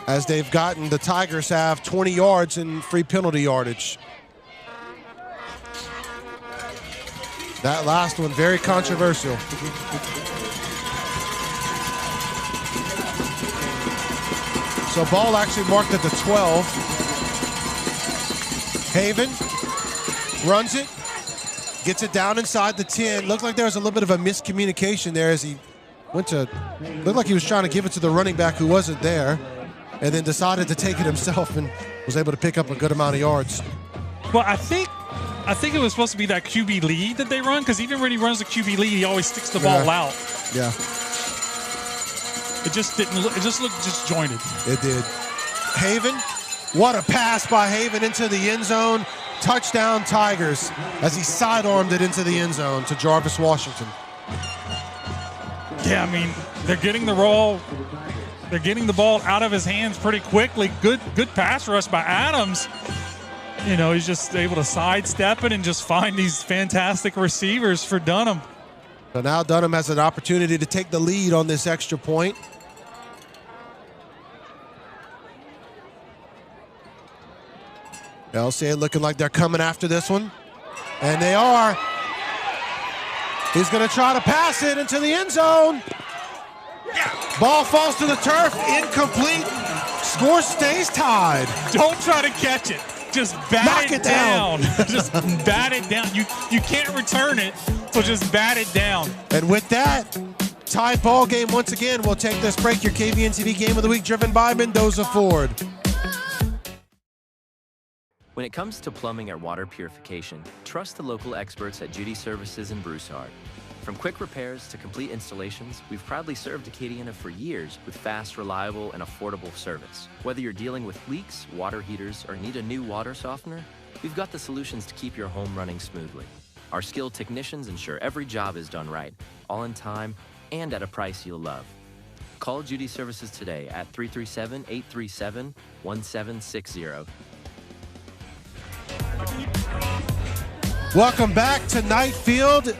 As they've gotten, the Tigers have 20 yards in free penalty yardage. That last one, very controversial. So ball actually marked at the 12. Haven runs it, gets it down inside the 10. Looked like there was a little bit of a miscommunication there as he looked like he was trying to give it to the running back who wasn't there, and then decided to take it himself and was able to pick up a good amount of yards. Well, I think it was supposed to be that QB lead that they run, because even when he runs the QB lead, he always sticks the ball out. Yeah. It just didn't look, it just looked disjointed. It did. Haven, what a pass by Haven into the end zone. Touchdown Tigers as he sidearmed it into the end zone to Jarvis Washington. Yeah, I mean, they're getting the ball out of his hands pretty quickly. Good pass rush by Adams. You know, he's just able to sidestep it and just find these fantastic receivers for Dunham. So now Dunham has an opportunity to take the lead on this extra point. LCA looking like they're coming after this one. And they are. He's going to try to pass it into the end zone. Ball falls to the turf, incomplete. Score stays tied. Don't try to catch it. Just bat it down. Just bat it down. You can't return it, so just bat it down. And with that, tied ball game once again. We'll take this break. Your KVN TV Game of the Week driven by Mendoza Ford. When it comes to plumbing or water purification, trust the local experts at Judy Services in Broussard. From quick repairs to complete installations, we've proudly served Acadiana for years with fast, reliable, and affordable service. Whether you're dealing with leaks, water heaters, or need a new water softener, we've got the solutions to keep your home running smoothly. Our skilled technicians ensure every job is done right, all in time, and at a price you'll love. Call Judy Services today at 337-837-1760. Welcome back to Knight Field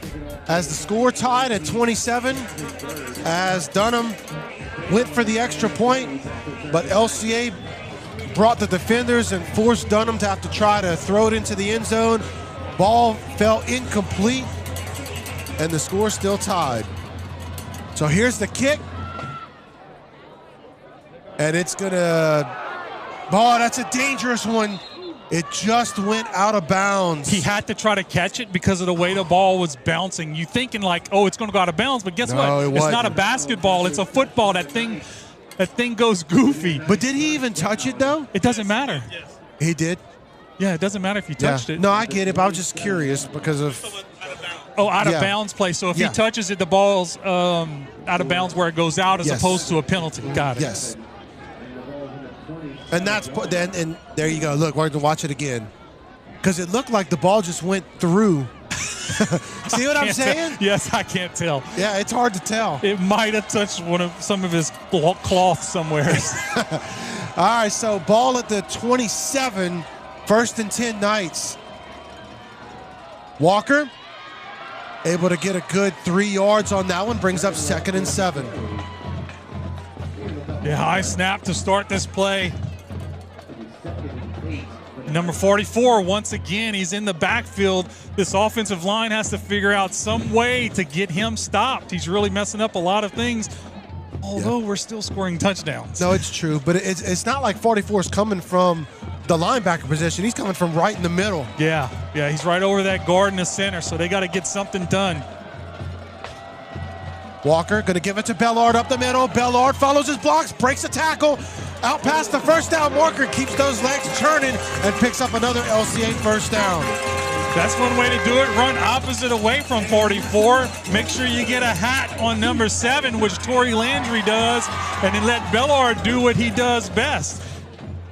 as the score tied at 27 as Dunham went for the extra point, but LCA brought the defenders and forced Dunham to have to try to throw it into the end zone. Ball fell incomplete. and the score's still tied. So here's the kick. And it's going to, oh, that's a dangerous one. It just went out of bounds. He had to try to catch it because of the way the ball was bouncing. You thinking like, oh, it's going to go out of bounds, but guess what? It's not a basketball. It's a football. That thing goes goofy. But did he even touch it, though? It doesn't matter. He did? Yeah, it doesn't matter if you touched it. No, I get it, but I was just curious because of... Oh, out of bounds play. So if he touches it, the ball's out of bounds where it goes out as opposed to a penalty. Got it. Yes. And that's and there you go. Look, we're going to watch it again because it looked like the ball just went through. See what I'm saying? Yes, I can't tell. Yeah, it's hard to tell. It might have touched some of his cloth somewhere. All right, so ball at the 27, 1st and 10 Knights. Walker able to get a good 3 yards on that one, brings up 2nd and 7. Yeah, high snap to start this play. Number 44, once again, he's in the backfield. This offensive line has to figure out some way to get him stopped. He's really messing up a lot of things, although we're still scoring touchdowns. No, it's true, but it's not like 44 is coming from the linebacker position. He's coming from right in the middle. Yeah, he's right over that guard in the center, so they got to get something done. Walker going to give it to Bellard up the middle. Bellard follows his blocks, breaks a tackle, out past the first down marker, keeps those legs churning, and picks up another LCA first down. That's one way to do it. Run opposite away from 44. Make sure you get a hat on number 7, which Tory Landry does, and then let Bellard do what he does best.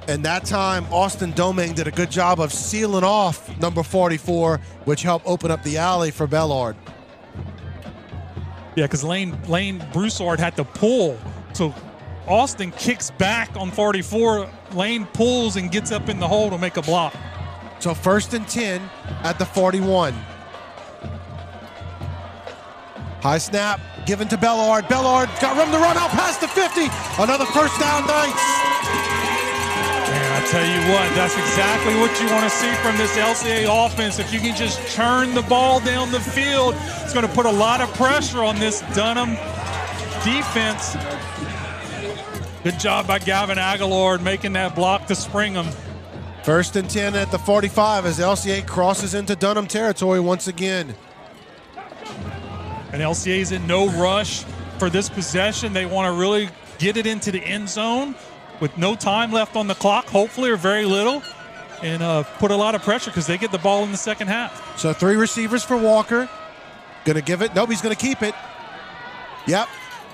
And that time, Austin Domingue did a good job of sealing off number 44, which helped open up the alley for Bellard. Yeah, because Lane Broussard had to pull. So Austin kicks back on 44. Lane pulls and gets up in the hole to make a block. So 1st and 10 at the 41. High snap given to Bellard. Bellard got room to run out past the 50. Another first down, Knights. I tell you what, that's exactly what you want to see from this LCA offense. If you can just churn the ball down the field, it's going to put a lot of pressure on this Dunham defense. Good job by Gavin Aguilar making that block to spring them. 1st and 10 at the 45 as LCA crosses into Dunham territory once again. And LCA's in no rush for this possession. They want to really get it into the end zone with no time left on the clock, hopefully, or very little, and put a lot of pressure because they get the ball in the second half. So 3 receivers for Walker. Going to give it. Nope, he's going to keep it. Yep.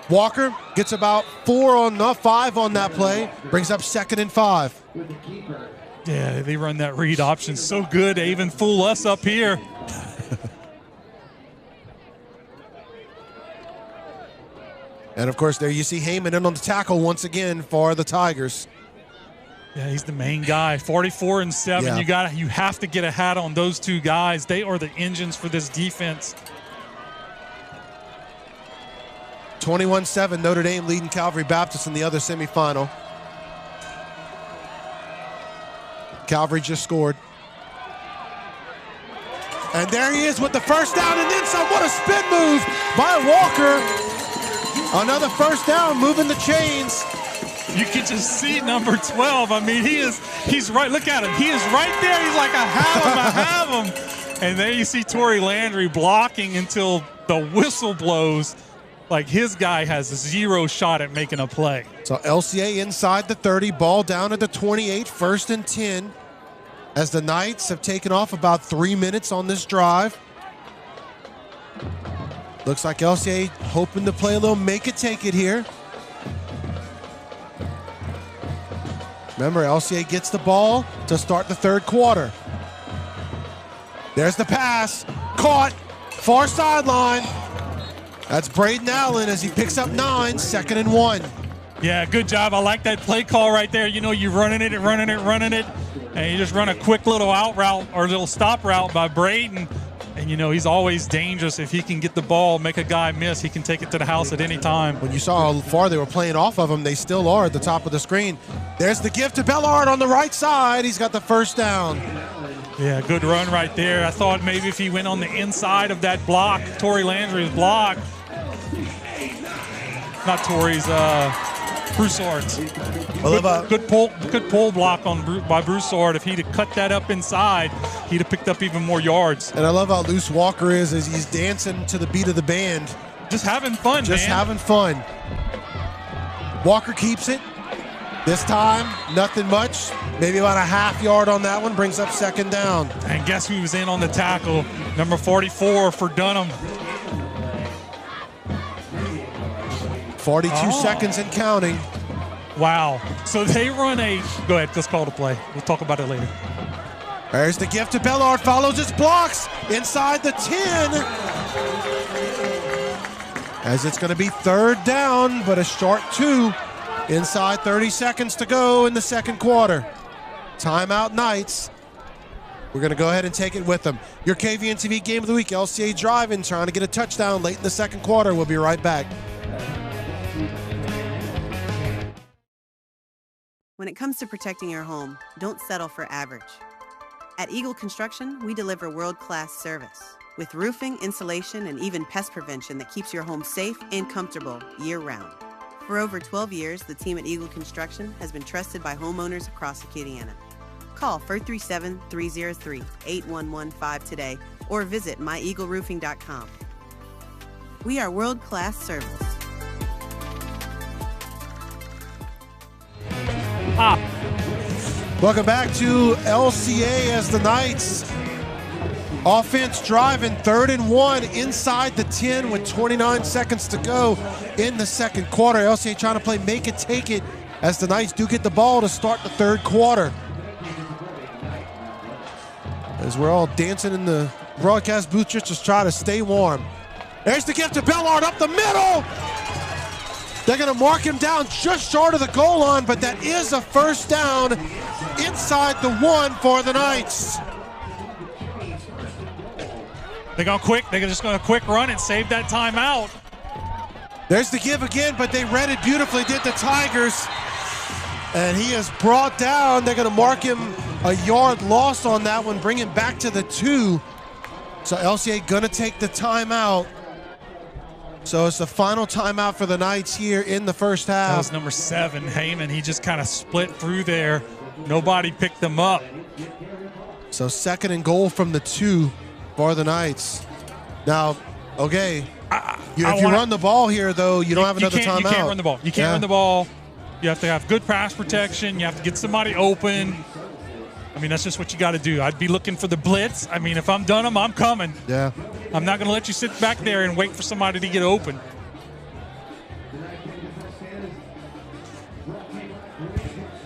Walker gets about 5 on that play. Brings up 2nd and 5. Yeah, they run that read option so good. They even fool us up here. And, of course, there you see Heyman in on the tackle once again for the Tigers. Yeah, he's the main guy. 44 and 7. Yeah. You have to get a hat on those 2 guys. They are the engines for this defense. 21-7, Notre Dame leading Calvary Baptist in the other semifinal. Calvary just scored. And there he is with the first down and then some. What a spin move by Walker. Another first down, moving the chains. You can just see number 12. I mean, he's right. Look at him. He is right there. He's like, I have him. And there you see Tory Landry blocking until the whistle blows. Like his guy has 0 shot at making a play. So LCA inside the 30, ball down at the 28, 1st and 10. As the Knights have taken off about 3 minutes on this drive. Looks like LCA hoping to play a little make it, take it here. Remember, LCA gets the ball to start the 3rd quarter. There's the pass, caught, far sideline. That's Braden Allen as he picks up 9, 2nd and 1. Yeah, good job. I like that play call right there. You know, you're running it, and you just run a quick little out route or little stop route by Braden. And, you know, he's always dangerous. If he can get the ball, make a guy miss, he can take it to the house at any time. When you saw how far they were playing off of him, they still are at the top of the screen. There's the give to Bellard on the right side. He's got the first down. Yeah, good run right there. I thought maybe if he went on the inside of that block, Tory Landry's block, not Tory's, Broussard's. Good pull block by Broussard. If he'd have cut that up inside, he'd have picked up even more yards. And I love how loose Walker is as he's dancing to the beat of the band. Just having fun, Just having fun. Walker keeps it. This time, nothing much. Maybe about a half yard on that one. Brings up 2nd down. And guess who was in on the tackle? Number 44 for Dunham. 42 seconds and counting. Wow. So they run a... Go ahead, let's call the play. We'll talk about it later. There's the gift to Bellard. Follows his blocks inside the 10. As it's going to be 3rd down, but a short 2. Inside 30 seconds to go in the 2nd quarter. Timeout Knights. We're going to go ahead and take it with them. Your KVN TV Game of the Week, LCA driving, trying to get a touchdown late in the 2nd quarter. We'll be right back. When it comes to protecting your home, don't settle for average. At Eagle Construction, we deliver world-class service with roofing, insulation, and even pest prevention that keeps your home safe and comfortable year-round. For over 12 years, the team at Eagle Construction has been trusted by homeowners across Acadiana. Call 437-303-8115 today or visit myeagleroofing.com. We are world-class service. Welcome back to LCA as the Knights offense driving 3rd and 1 inside the 10 with 29 seconds to go in the 2nd quarter. LCA trying to play make it, take it as the Knights do get the ball to start the 3rd quarter. As we're all dancing in the broadcast booth just to try to stay warm. There's the gift to Bellard up the middle. They're going to mark him down just short of the goal line, but that is a 1st down inside the 1 for the Knights. They're going quick. They're just going to quick run and save that timeout. There's the give again, but they read it beautifully, did the Tigers. And he is brought down. They're going to mark him a yard loss on that one, bring him back to the 2. So LCA going to take the timeout. So it's the final timeout for the Knights here in the 1st half. That was number 7, Heyman. He just kind of split through there. Nobody picked them up. So 2nd and goal from the 2 for the Knights. Now, okay, if you run the ball here, though, you don't have another timeout. You can't run the ball. You can't run the ball. You have to have good pass protection. You have to get somebody open. I mean, that's just what you got to do. I'd be looking for the blitz. I mean, if I'm Dunham, I'm coming. Yeah. I'm not going to let you sit back there and wait for somebody to get open.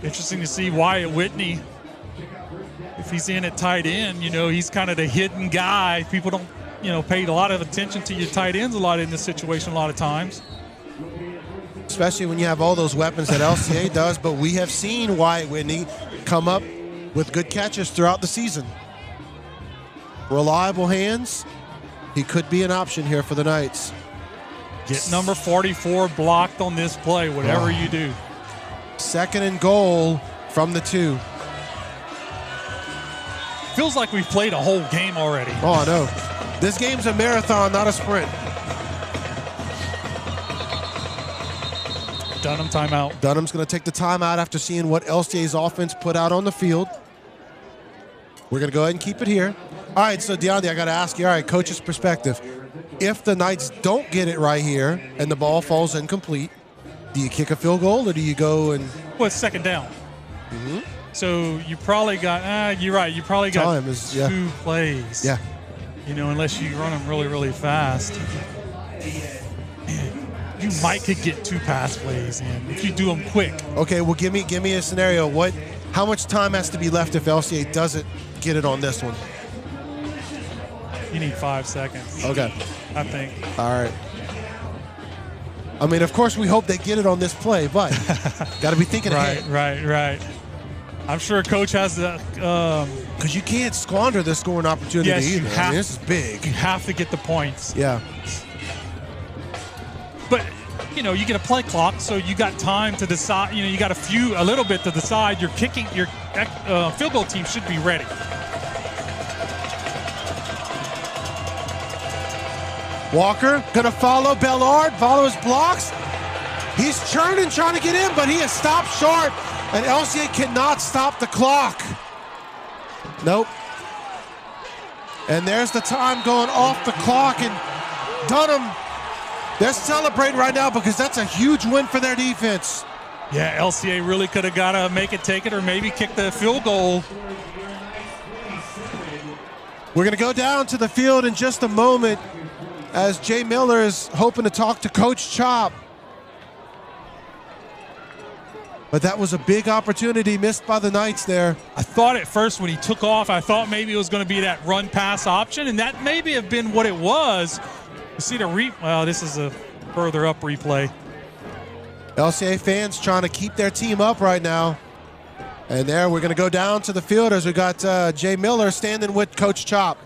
Interesting to see Wyatt Whitney. If he's in at tight end, you know, he's kind of the hidden guy. People don't, you know, pay a lot of attention to your tight ends a lot in this situation a lot of times. Especially when you have all those weapons that LCA does, but we have seen Wyatt Whitney come up with good catches throughout the season. Reliable hands. He could be an option here for the Knights. Get number 44 blocked on this play, whatever you do. 2nd and goal from the 2. Feels like we've played a whole game already. Oh, I know. This game's a marathon, not a sprint. Dunham timeout. Dunham's going to take the timeout after seeing what LCA's offense put out on the field. We're going to go ahead and keep it here. All right, so DeAndre, I got to ask you, all right, coach's perspective. If the Knights don't get it right here and the ball falls incomplete, do you kick a field goal or do you go and... Well, it's 2nd down. Mm-hmm. So you probably got, you're right, you probably got two plays. Yeah. You know, unless you run them really, really fast. You might could get 2 pass plays in if you do them quick. Okay, well, give me a scenario. How much time has to be left if LCA doesn't get it on this one? You need 5 seconds. Okay. I think. All right. I mean, of course, we hope they get it on this play, but got to be thinking ahead. Right. I'm sure Coach has the... Because you can't squander this scoring opportunity either. I mean, this is big. You have to get the points. Yeah. But, you know, you get a play clock, so you got time to decide. You know, you got a little bit to decide. Your field goal team should be ready. Walker gonna follow Bellard, follow his blocks. He's churning, trying to get in, but he is stopped short, and LCA cannot stop the clock. Nope. And there's the time going off the clock, and Dunham, they're celebrating right now because that's a huge win for their defense. Yeah, LCA really could have got to make it, take it, or maybe kick the field goal. We're going to go down to the field in just a moment as Jay Miller is hoping to talk to Coach Chop. But that was a big opportunity missed by the Knights there. I thought at first when he took off, I thought maybe it was going to be that run-pass option, and that maybe have been what it was. You see the well, this is a further up replay. LCA fans trying to keep their team up right now. And there, we're going to go down to the field as we got Jay Miller standing with Coach Chop.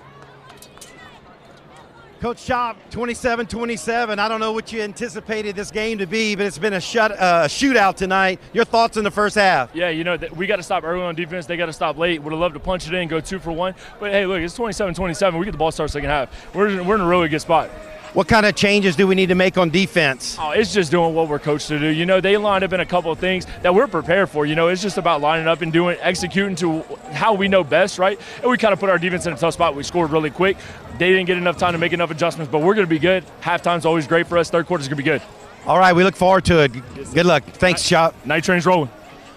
Coach Chop, 27-27. I don't know what you anticipated this game to be, but it's been a shootout tonight. Your thoughts in the first half? Yeah, you know, we got to stop early on defense. They got to stop late. Would have loved to punch it in, go 2 for 1. But, hey, look, it's 27-27. We get the ball start second half. We're in a really good spot. What kind of changes do we need to make on defense? Oh, it's just doing what we're coached to do. You know, they lined up in a couple of things that we're prepared for. You know, it's just about lining up and executing to how we know best, right? And we kind of put our defense in a tough spot. We scored really quick. They didn't get enough time to make enough adjustments, but we're going to be good. Halftime's always great for us. Third quarter's going to be good. All right, we look forward to it. Good luck. Thanks, Chop. Night train's rolling.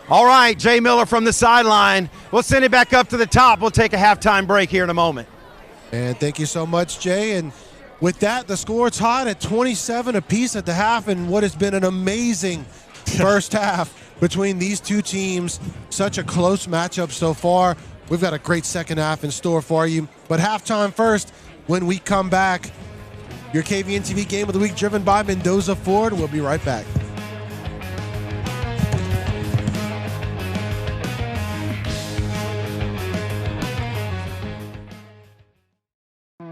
All right, Jay Miller from the sideline. We'll send it back up to the top. We'll take a halftime break here in a moment. And thank you so much, Jay. And with that, the score tied at 27 apiece at the half, and what has been an amazing first half between these two teams. Such a close matchup so far. We've got a great second half in store for you. But halftime first, when we come back, your KVN TV Game of the Week driven by Mendoza Ford. We'll be right back.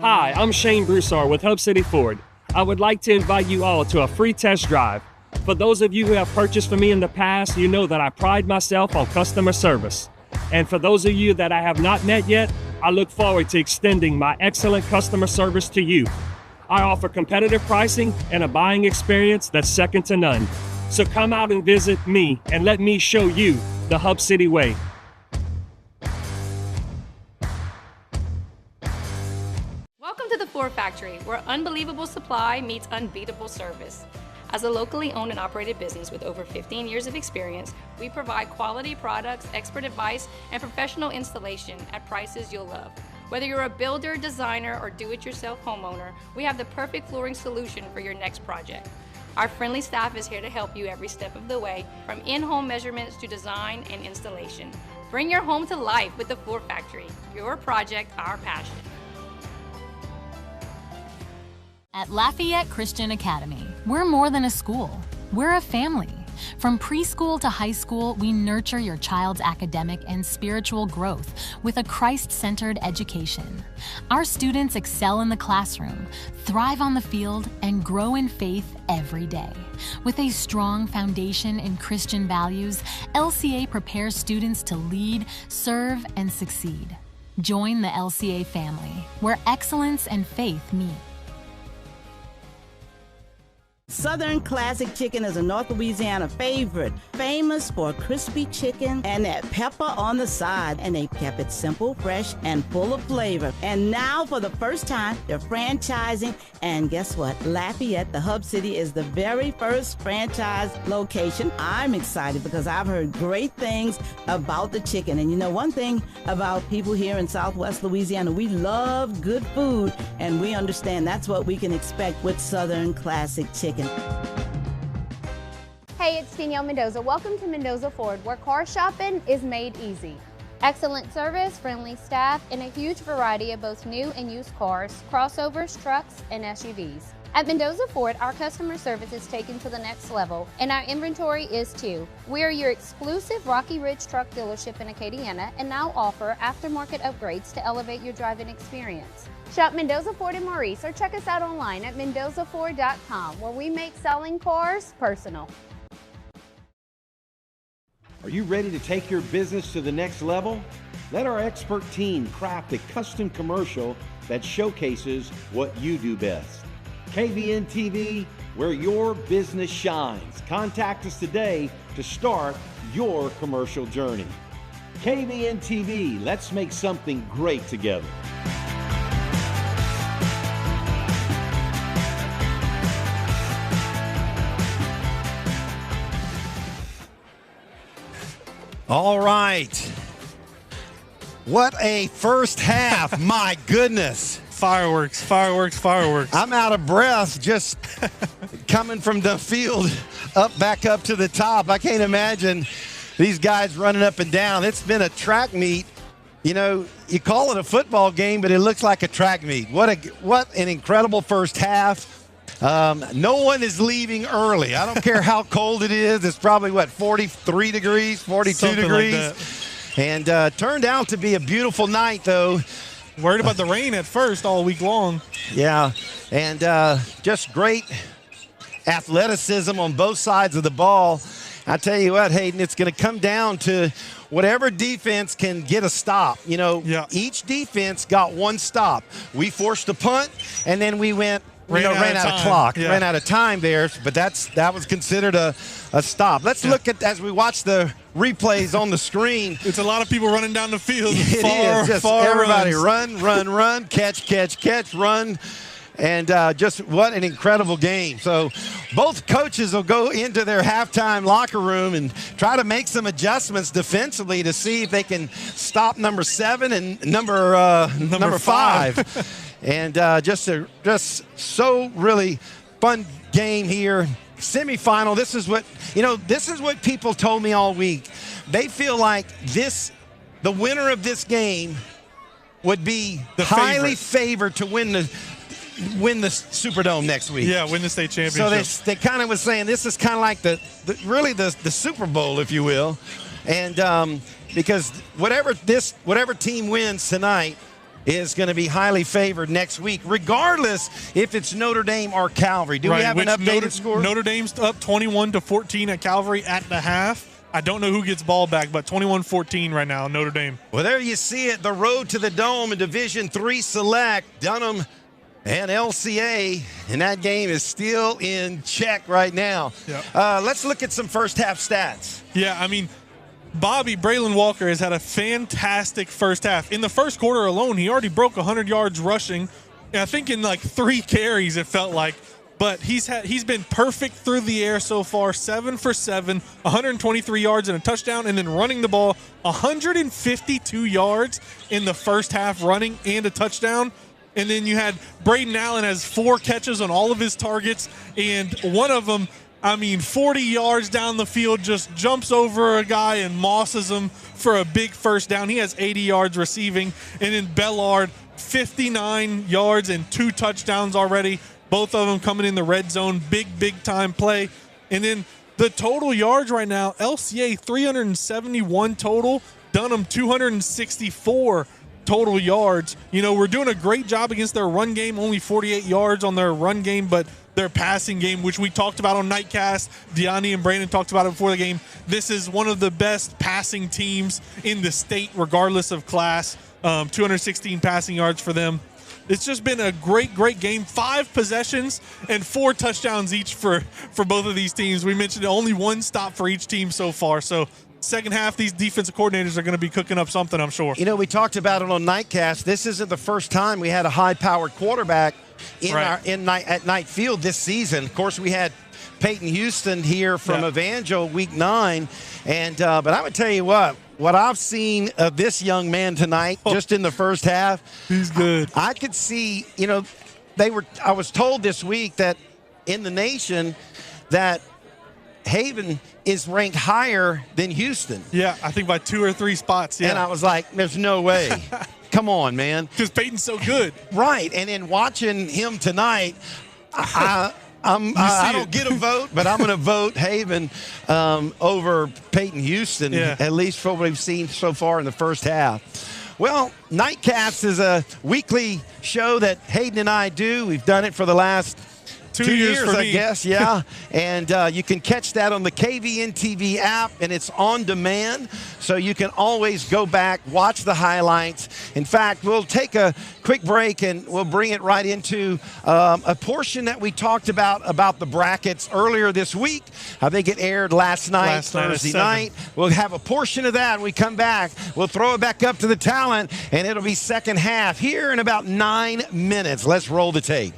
Hi, I'm Shane Broussard with Hub City Ford. I would like to invite you all to a free test drive. For those of you who have purchased from me in the past, you know that I pride myself on customer service. And for those of you that I have not met yet, I look forward to extending my excellent customer service to you. I offer competitive pricing and a buying experience that's second to none. So come out and visit me and let me show you the Hub City way. Welcome to the Ford Factory, where unbelievable supply meets unbeatable service. As a locally owned and operated business with over 15 years of experience, we provide quality products, expert advice, and professional installation at prices you'll love. Whether you're a builder, designer, or do-it-yourself homeowner, we have the perfect flooring solution for your next project. Our friendly staff is here to help you every step of the way, from in-home measurements to design and installation. Bring your home to life with the Ford Factory. Your project, our passion. At Lafayette Christian Academy, we're more than a school. We're a family. From preschool to high school, we nurture your child's academic and spiritual growth with a Christ-centered education. Our students excel in the classroom, thrive on the field, and grow in faith every day. With a strong foundation in Christian values, LCA prepares students to lead, serve, and succeed. Join the LCA family, where excellence and faith meet. Southern Classic Chicken is a North Louisiana favorite, famous for crispy chicken and that pepper on the side. And they kept it simple, fresh, and full of flavor. And now, for the first time, they're franchising. And guess what? Lafayette, the hub city, is the very first franchise location. I'm excited because I've heard great things about the chicken. And you know, one thing about people here in Southwest Louisiana, we love good food, and we understand that's what we can expect with Southern Classic Chicken. Hey, it's Danielle Mendoza. Welcome to Mendoza Ford, where car shopping is made easy. Excellent service, friendly staff, and a huge variety of both new and used cars, crossovers, trucks, and SUVs. At Mendoza Ford, our customer service is taken to the next level, and our inventory is too. We are your exclusive Rocky Ridge truck dealership in Acadiana and now offer aftermarket upgrades to elevate your driving experience. Shop Mendoza Ford in Maurice or check us out online at mendozaford.com, where we make selling cars personal. Are you ready to take your business to the next level? Let our expert team craft a custom commercial that showcases what you do best. KVN TV, where your business shines. Contact us today to start your commercial journey. KVN TV, let's make something great together. All right. What a first half. My goodness. Fireworks, fireworks, fireworks. I'm out of breath just coming from the field back up to the top. I can't imagine these guys running up and down. It's been a track meet. You know, you call it a football game, but it looks like a track meet. What an incredible first half. No one is leaving early. I don't care how cold it is. It's probably, 43 degrees, 42 Something degrees. like that. And turned out to be a beautiful night, though. Worried about the rain at first all week long. Yeah, and just great athleticism on both sides of the ball. I tell you what, Hayden, it's going to come down to whatever defense can get a stop. You know, each defense got one stop. We forced a punt, and then we went – ran out of clock, ran out of time there, but that was considered a stop. Let's look at, as we watch the replays on the screen. It's a lot of people running down the field. It is. Just everybody run, catch, run. And just what an incredible game. So both coaches will go into their halftime locker room and try to make some adjustments defensively to see if they can stop number 7 and number 5. And just so really fun game here. Semifinal, this is what people told me all week. They feel like the winner of this game would be highly favored to win the Superdome next week. Yeah, win the state championship. So they kind of was saying this is kind of like the Super Bowl, if you will. And because whatever team wins tonight is going to be highly favored next week, regardless if it's Notre Dame or Calvary. Do we have an updated score? Notre Dame's up 21-14 at Calvary at the half. I don't know who gets ball back, but 21-14 right now, Notre Dame. Well, there you see it. The road to the Dome in Division III Select, Dunham and LCA, and that game is still in check right now. Yep. Let's look at some first half stats. Yeah, I mean, Braylon Walker has had a fantastic first half. In the first quarter alone, he already broke 100 yards rushing. I think in like 3 carries, it felt like. But he's been perfect through the air so far, 7 for 7, 123 yards and a touchdown, and then running the ball 152 yards in the first half running and a touchdown. And then you had Braden Allen has 4 catches on all of his targets, and one of them, 40 yards down the field, just jumps over a guy and mosses him for a big first down. He has 80 yards receiving. And then Bellard, 59 yards and 2 touchdowns already. Both of them coming in the red zone. Big time play. And then the total yards right now, LCA 371 total, Dunham 264 total yards. You know, we're doing a great job against their run game, only 48 yards on their run game, but their passing game, which we talked about on Nightcast, Deani and Brandon talked about it before the game. This is one of the best passing teams in the state, regardless of class. 216 passing yards for them. It's just been a great game. 5 possessions and 4 touchdowns each for both of these teams. We mentioned only 1 stop for each team so far. So second half, these defensive coordinators are going to be cooking up something, I'm sure. You know, we talked about it on Nightcast. This isn't the first time we had a high-powered quarterback at Knight Field this season. Of course, we had Peyton Houston here from Evangel week 9. And but I would tell you what I've seen of this young man tonight, just in the first half, he's good. I could see, I was told this week that in the nation that Haven is ranked higher than Houston. Yeah, I think by 2 or 3 spots. Yeah. And I was like, there's no way. Come on, man. Because Peyton's so good. Right. And in watching him tonight, I don't get a vote, but I'm going to vote Haven over Peyton Houston, at least for what we've seen so far in the first half. Well, Nightcast is a weekly show that Hayden and I do. We've done it for the last 2 years for I me. guess, yeah. And you can catch that on the KVN TV app, and it's on demand, so you can always go back, watch the highlights. In fact, we'll take a quick break, and we'll bring it right into a portion that we talked about the brackets earlier this week. I think it aired last night, Thursday night. We'll have a portion of that when we come back. We'll throw it back up to the talent, and it'll be second half here in about 9 minutes. Let's roll the tape.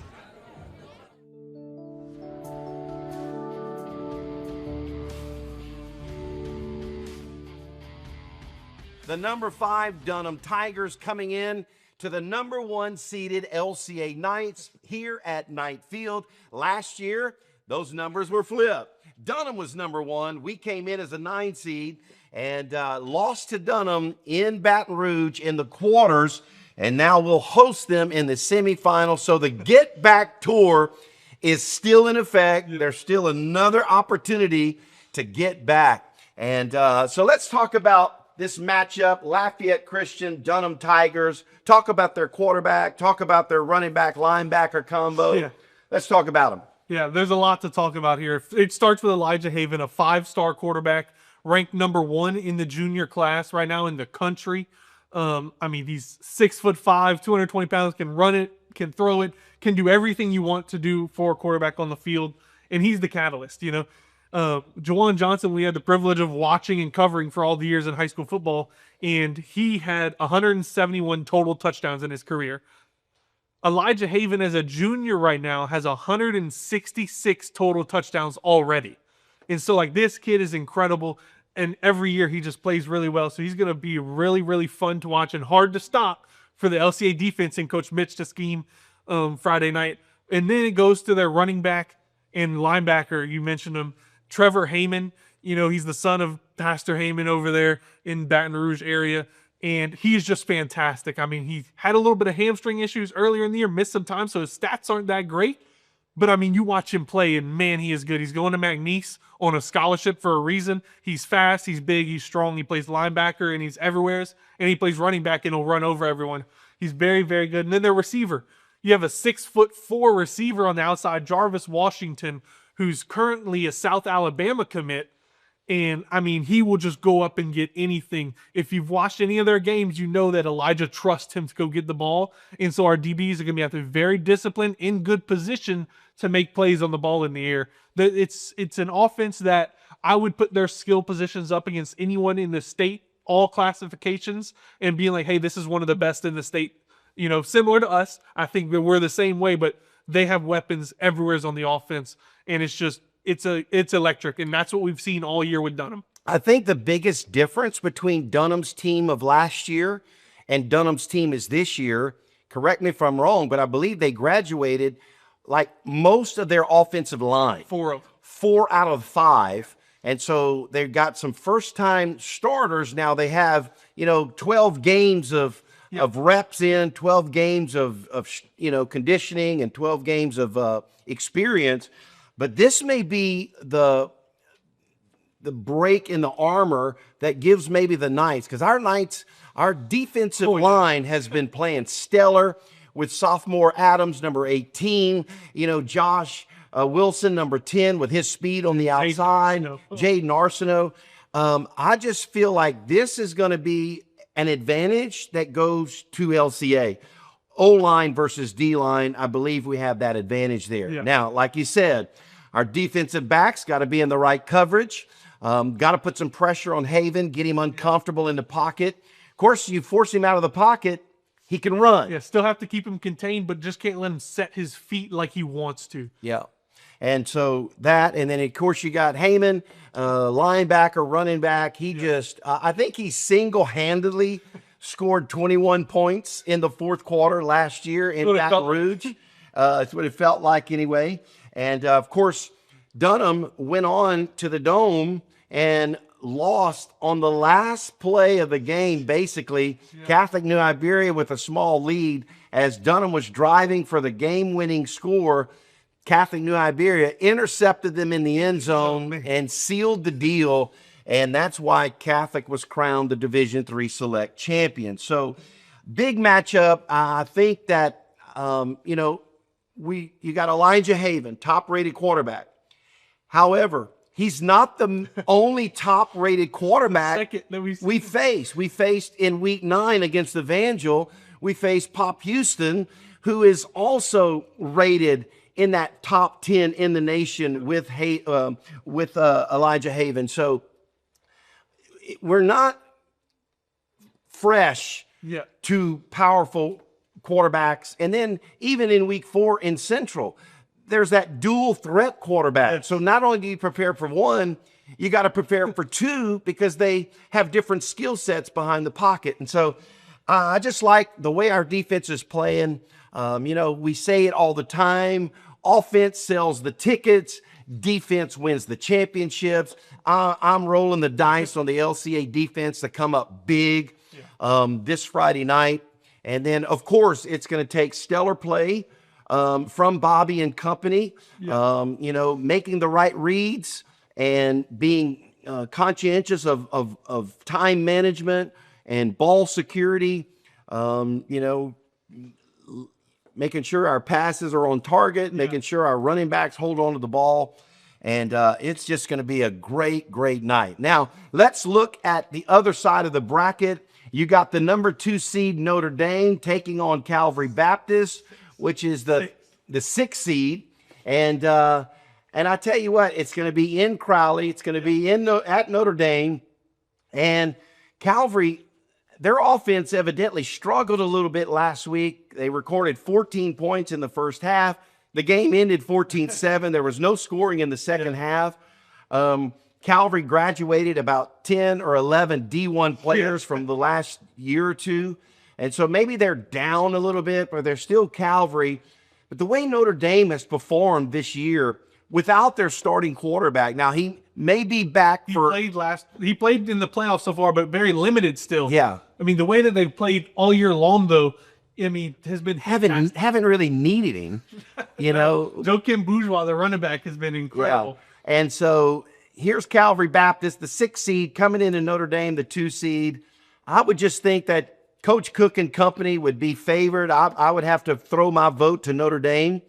The number 5 Dunham Tigers coming in to the number 1 seeded LCA Knights here at Knight Field. Last year, those numbers were flipped. Dunham was number 1. We came in as a 9 seed and lost to Dunham in Baton Rouge in the quarters, and now we'll host them in the semifinal. So the Get Back Tour is still in effect. There's still another opportunity to get back. And so let's talk about this matchup, Lafayette Christian, Dunham Tigers. Talk about their quarterback. Talk about their running back, linebacker combo. Yeah. Let's talk about them. Yeah, there's a lot to talk about here. It starts with Elijah Haven, a 5-star quarterback, ranked number 1 in the junior class right now in the country. I mean, he's 6'5", 220 pounds, can run it, can throw it, can do everything you want to do for a quarterback on the field, and he's the catalyst, you know. Juwan Johnson, we had the privilege of watching and covering for all the years in high school football, and he had 171 total touchdowns in his career. Elijah Haven, as a junior right now, has 166 total touchdowns already. And so, like, this kid is incredible, and every year he just plays really well. So he's going to be really, really fun to watch and hard to stop for the LCA defense and Coach Mitch to scheme Friday night. And then it goes to their running back and linebacker. You mentioned him. Trevor Heyman, you know, he's the son of Pastor Heyman over there in Baton Rouge area, and he's just fantastic. I mean, he had a little bit of hamstring issues earlier in the year, missed some time, so his stats aren't that great. But, I mean, you watch him play, and, man, he is good. He's going to McNeese on a scholarship for a reason. He's fast, he's big, he's strong, he plays linebacker, and he's everywhere, and he plays running back, and he'll run over everyone. He's very, very good. And then their receiver. You have a 6'4" receiver on the outside, Jarvis Washington, who's currently a South Alabama commit. And, I mean, he will just go up and get anything. If you've watched any of their games, you know that Elijah trusts him to go get the ball. And so our DBs are going to be very disciplined, in good position to make plays on the ball in the air. It's an offense that I would put their skill positions up against anyone in the state, all classifications, and being like, hey, this is one of the best in the state. You know, similar to us. I think that we're the same way, but they have weapons everywhere on the offense. And it's just, it's electric, and that's what we've seen all year with Dunham. I think the biggest difference between Dunham's team of last year and Dunham's team is this year, correct me if I'm wrong, but I believe they graduated like most of their offensive line. 4 out of 5. And so they've got some first-time starters. Now they have, you know, 12 games of reps in, 12 games of you know, conditioning, and 12 games of experience. But this may be the break in the armor that gives maybe the Knights, because our Knights, our defensive line has been playing stellar with sophomore Adams, number 18, you know, Josh Wilson, number 10, with his speed on the outside, Jaden Arsenault. I just feel like this is going to be an advantage that goes to LCA. O-line versus D-line, I believe we have that advantage there. Yeah. Now, like you said, our defensive backs got to be in the right coverage. Got to put some pressure on Haven, get him uncomfortable in the pocket. Of course, you force him out of the pocket, he can run. Yeah, still have to keep him contained, but just can't let him set his feet like he wants to. Yeah. And so that, and then, of course, you got Heyman, linebacker, running back. He just, I think he single-handedly scored 21 points in the fourth quarter last year in Baton Rouge. That's what it felt like anyway. And, of course, Dunham went on to the Dome and lost on the last play of the game, basically. Yeah. Catholic New Iberia with a small lead as Dunham was driving for the game-winning score. Catholic New Iberia intercepted them in the end zone and sealed the deal, and that's why Catholic was crowned the Division III Select champion. So, big matchup. I think that, you know, you got Elijah Haven, top-rated quarterback. However, he's not the only top-rated quarterback we faced. We faced in Week 9 against Evangel. We faced Pop Houston, who is also rated in that top 10 in the nation with Elijah Haven. So we're not fresh to powerful quarterbacks. And then even in Week 4 in Central, there's that dual threat quarterback. So not only do you prepare for one, you got to prepare for two because they have different skill sets behind the pocket. And so I just like the way our defense is playing. You know, we say it all the time. Offense sells the tickets. Defense wins the championships. I'm rolling the dice on the LCA defense to come up big this Friday night. And then, of course, it's going to take stellar play from Bobby and company, you know, making the right reads and being conscientious of time management and ball security, you know, making sure our passes are on target, making sure our running backs hold on to the ball. And it's just going to be a great, great night. Now, let's look at the other side of the bracket. You got the number 2 seed Notre Dame taking on Calvary Baptist, which is the 6th seed. And I tell you what, it's going to be in Crowley. It's going to be at Notre Dame. And Calvary, their offense evidently struggled a little bit last week. They recorded 14 points in the first half. The game ended 14-7. There was no scoring in the second half. Calvary graduated about 10 or 11 D1 players from the last year or two. And so maybe they're down a little bit, but they're still Calvary. But the way Notre Dame has performed this year without their starting quarterback, now he may be back he played in the playoffs so far, but very limited still. Yeah. I mean, the way that they've played all year long, though, I mean, has been haven't really needed him, you know. Joakim Bourgeois, the running back, has been incredible. Yeah. And so here's Calvary Baptist, the 6th seed, coming into Notre Dame, the 2 seed. I would just think that Coach Cook and company would be favored. I would have to throw my vote to Notre Dame.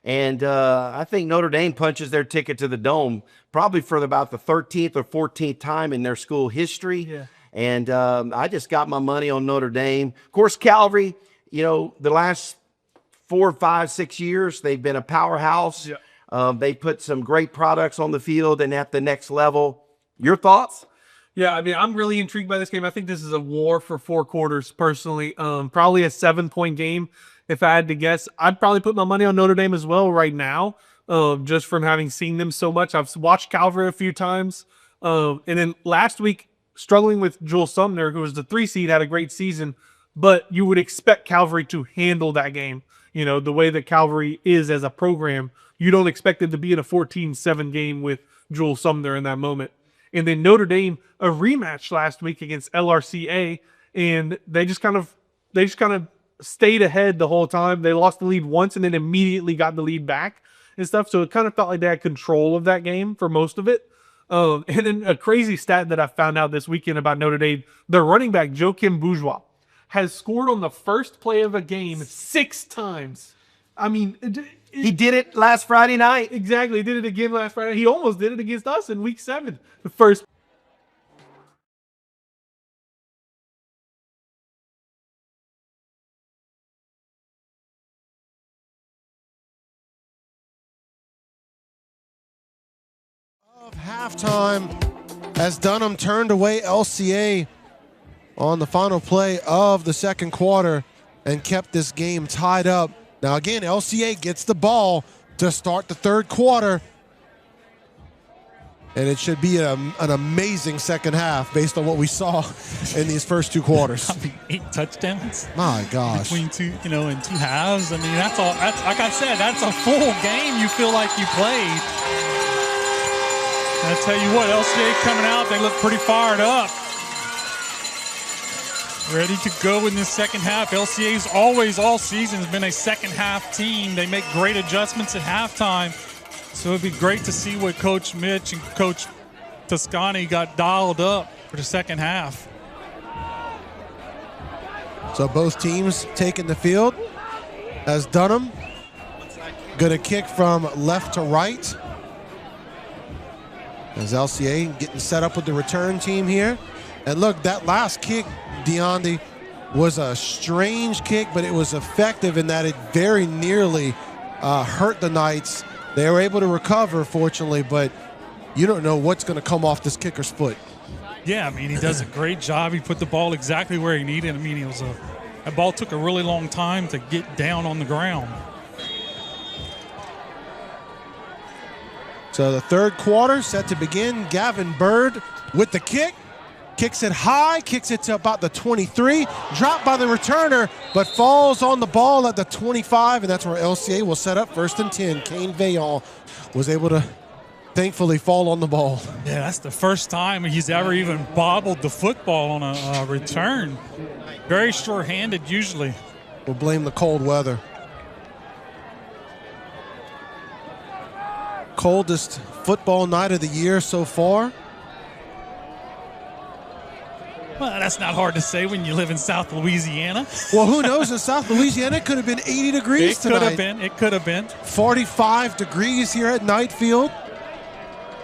And I think Notre Dame punches their ticket to the Dome probably for about the 13th or 14th time in their school history. Yeah. And I just got my money on Notre Dame. Of course, Calvary, you know, the last 4, 5, 6 years, they've been a powerhouse. Yeah. They put some great products on the field and at the next level. Your thoughts? Yeah, I mean, I'm really intrigued by this game. I think this is a war for 4 quarters, personally. Probably a 7-point game. If I had to guess, I'd probably put my money on Notre Dame as well right now, just from having seen them so much. I've watched Calvary a few times. And then last week, struggling with Joel Sumner, who was the 3 seed, had a great season. But you would expect Calvary to handle that game. You know, the way that Calvary is as a program, you don't expect it to be in a 14-7 game with Joel Sumner in that moment. And then Notre Dame, a rematch last week against LRCA, and they just kind of stayed ahead the whole time. They lost the lead once and then immediately got the lead back and stuff. So it kind of felt like they had control of that game for most of it. And then a crazy stat that I found out this weekend about Notre Dame, their running back, Joakim Bourgeois, has scored on the first play of a game 6 times. I mean, he did it last Friday night. Exactly. He did it again last Friday. He almost did it against us in Week 7. The first. Of halftime as Dunham turned away LCA on the final play of the second quarter and kept this game tied up. Now again, LCA gets the ball to start the third quarter. And it should be an amazing second half based on what we saw in these first 2 quarters. I mean, 8 touchdowns. My gosh. Between 2, in 2 halves. I mean, that's all. That's, like I said, that's a full game you feel like you played. And I tell you what, LCA coming out, they look pretty fired up. Ready to go in this second half. LCA's always, all season, has been a second half team. They make great adjustments at halftime. So it'd be great to see what Coach Mitch and Coach Toscani got dialed up for the second half. So both teams taking the field as Dunham Gonna kick from left to right. As LCA getting set up with the return team here. And look, that last kick, Deonde, was a strange kick, but it was effective in that it very nearly hurt the Knights. They were able to recover, fortunately, but you don't know what's going to come off this kicker's foot. Yeah, I mean, he does a great job. He put the ball exactly where he needed. I mean, that ball took a really long time to get down on the ground. So the third quarter set to begin. Gavin Bird with the kick. Kicks it high, kicks it to about the 23. Dropped by the returner, but falls on the ball at the 25, and that's where LCA will set up 1st and 10. Kane Vaillant was able to thankfully fall on the ball. Yeah, that's the first time he's ever even bobbled the football on a return. Very sure-handed usually. We'll blame the cold weather. Coldest football night of the year so far. Well, that's not hard to say when you live in South Louisiana. Well, who knows? In South Louisiana, it could have been 80 degrees tonight. It could have been. It could have been. 45 degrees here at Knight Field.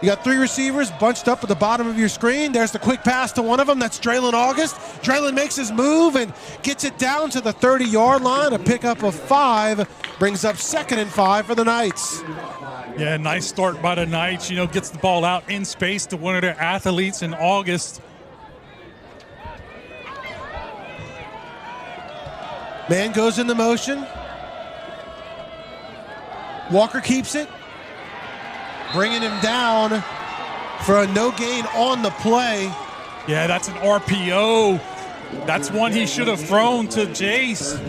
You got 3 receivers bunched up at the bottom of your screen. There's the quick pass to one of them. That's Braylon August. Braylon makes his move and gets it down to the 30-yard line. A pickup of 5 brings up 2nd and 5 for the Knights. Yeah, nice start by the Knights. You know, gets the ball out in space to one of their athletes in August. Man goes into motion. Walker keeps it. Bringing him down for a no gain on the play. Yeah, that's an RPO. That's one he should have thrown to Jace.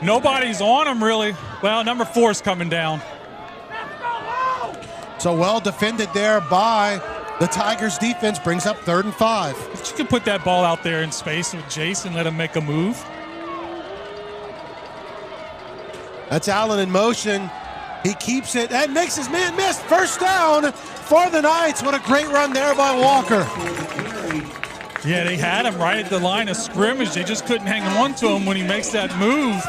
Nobody's on him, really. Well, number 4 is coming down. So well defended there by the Tigers defense, brings up 3rd and 5. But you can put that ball out there in space with Jace and let him make a move. That's Allen in motion. He keeps it and makes his man miss. 1st down for the Knights. What a great run there by Walker. Yeah, they had him right at the line of scrimmage. They just couldn't hang on to him when he makes that move.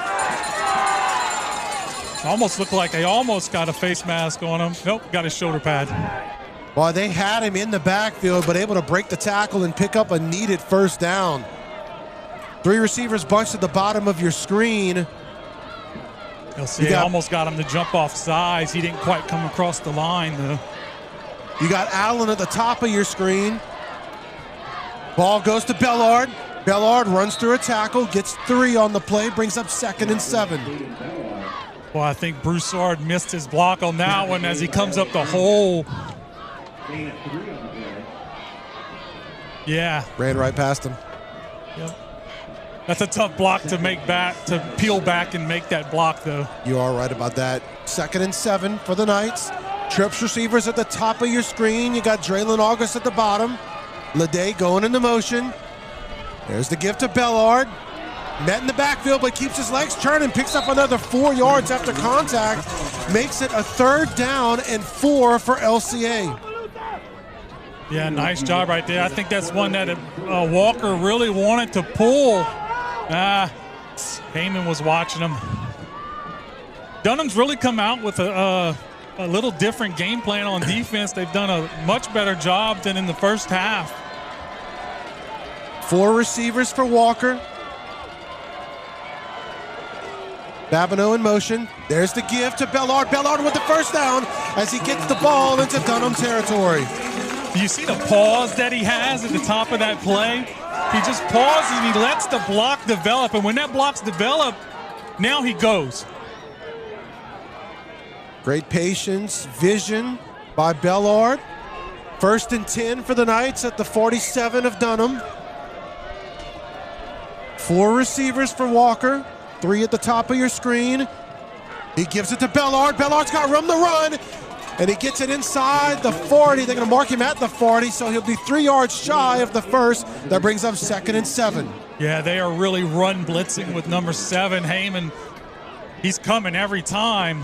Almost looked like they almost got a face mask on him. Nope, got his shoulder pad. Well, they had him in the backfield, but able to break the tackle and pick up a needed 1st down. 3 receivers bunched at the bottom of your screen. LCA almost got him to jump off sides. He didn't quite come across the line, though. You got Allen at the top of your screen. Ball goes to Bellard. Bellard runs through a tackle, gets 3 on the play, brings up 2nd and 7. Well, I think Broussard missed his block on that one as he comes up the hole. Yeah. Ran right past him. Yep. That's a tough block to make back, to peel back and make that block, though. You are right about that. 2nd and 7 for the Knights. Trips receivers at the top of your screen. You got Braylon August at the bottom. Lede going into motion. There's the give to Bellard. Met in the backfield, but keeps his legs turning. Picks up another 4 yards after contact. Makes it a 3rd down and 4 for LCA. Yeah, nice job right there. I think that's one that Walker really wanted to pull. Heyman was watching him. Dunham's really come out with a little different game plan on defense. They've done a much better job than in the first half. 4 receivers for Walker. Babineau in motion. There's the give to Bellard. Bellard with the 1st down as he gets the ball into Dunham territory. You see the pause that he has at the top of that play? He just pauses and he lets the block develop. And when that block's developed, now he goes. Great patience, vision by Bellard. 1st and 10 for the Knights at the 47 of Dunham. 4 receivers for Walker. 3 at the top of your screen. He gives it to Bellard. Bellard's got room to run. And he gets it inside the 40. They're going to mark him at the 40, so he'll be 3 yards shy of the 1st. That brings up 2nd and 7. Yeah, they are really run blitzing with number 7, Heyman. He's coming every time.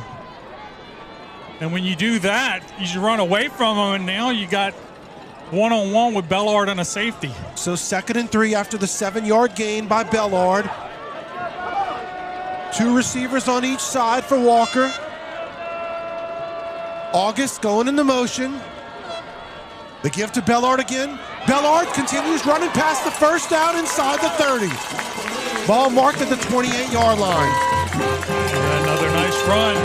And when you do that, you run away from him, and now you got one-on-one with Bellard and a safety. So 2nd and 3 after the 7-yard gain by Bellard. 2 receivers on each side for Walker. August going into motion. The give to Bellard again. Bellard continues running past the first down inside the 30. Ball marked at the 28-yard line. And another nice run.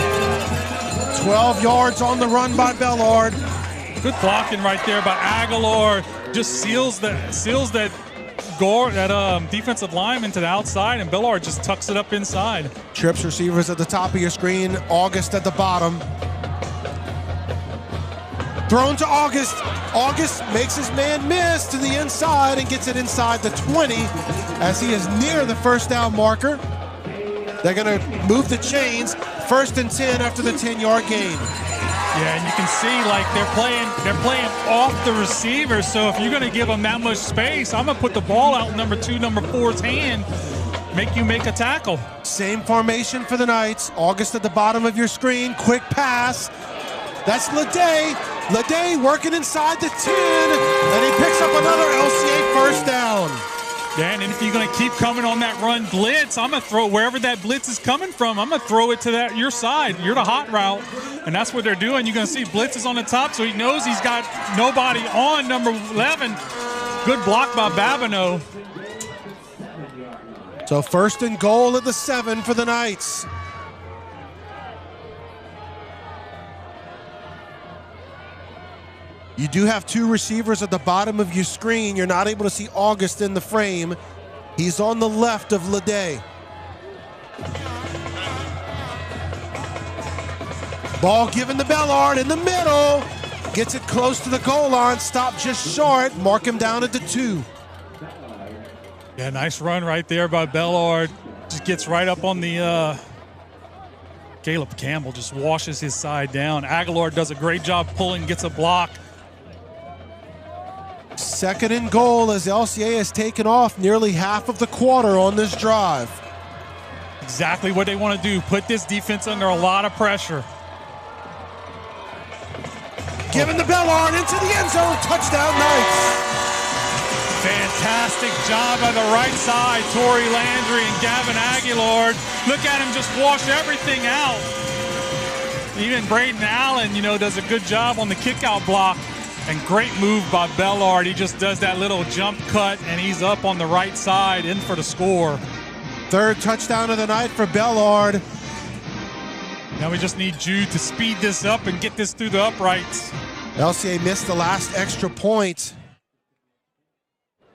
12 yards on the run by Bellard. Good blocking right there by Aguilar. Just seals that defensive lineman to the outside, and Bellard just tucks it up inside. Trips receivers at the top of your screen. August at the bottom. Thrown to August. August makes his man miss to the inside and gets it inside the 20 as he is near the first down marker. They're going to move the chains. 1st and 10 after the 10-yard gain. Yeah, and you can see like they're playing off the receiver. So if you're going to give them that much space, I'm going to put the ball out in number 2, number 4's hand, make you make a tackle. Same formation for the Knights. August at the bottom of your screen. Quick pass. That's Leday. Leday working inside the 10, and he picks up another LCA first down. Yeah, and if you're going to keep coming on that run blitz, I'm going to throw wherever that blitz is coming from. I'm going to throw it to your side. You're the hot route, and that's what they're doing. You're going to see blitz is on the top, so he knows he's got nobody on number 11. Good block by Babineau. So 1st and goal at the 7 for the Knights. You do have 2 receivers at the bottom of your screen. You're not able to see August in the frame. He's on the left of Leday. Ball given to Bellard in the middle. Gets it close to the goal line. Stop just short. Mark him down at the 2. Yeah, nice run right there by Bellard. Just gets right up on the Caleb Campbell just washes his side down. Aguilar does a great job pulling, gets a block. 2nd and goal as LCA has taken off nearly half of the quarter on this drive. Exactly what they want to do. Put this defense under a lot of pressure. Giving the Bellard into the end zone. Touchdown Knights. Fantastic job by the right side. Torrey Landry and Gavin Aguilar. Look at him just wash everything out. Even Braden Allen, does a good job on the kickout block. And great move by Bellard. He just does that little jump cut, and he's up on the right side in for the score. 3rd touchdown of the night for Bellard. Now we just need Jude to speed this up and get this through the uprights. LCA missed the last extra point.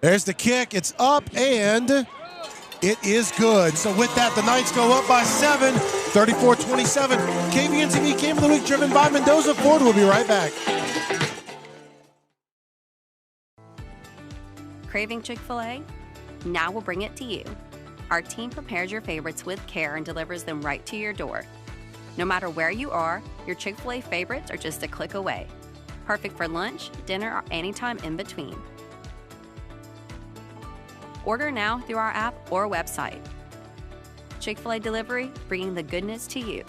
There's the kick. It's up, and it is good. So with that, the Knights go up by 7, 34-27. KVN TV Game of the Week driven by Mendoza Ford. We'll be right back. Craving Chick-fil-A? Now we'll bring it to you. Our team prepares your favorites with care and delivers them right to your door. No matter where you are, your Chick-fil-A favorites are just a click away. Perfect for lunch, dinner, or anytime in between. Order now through our app or website. Chick-fil-A delivery, bringing the goodness to you.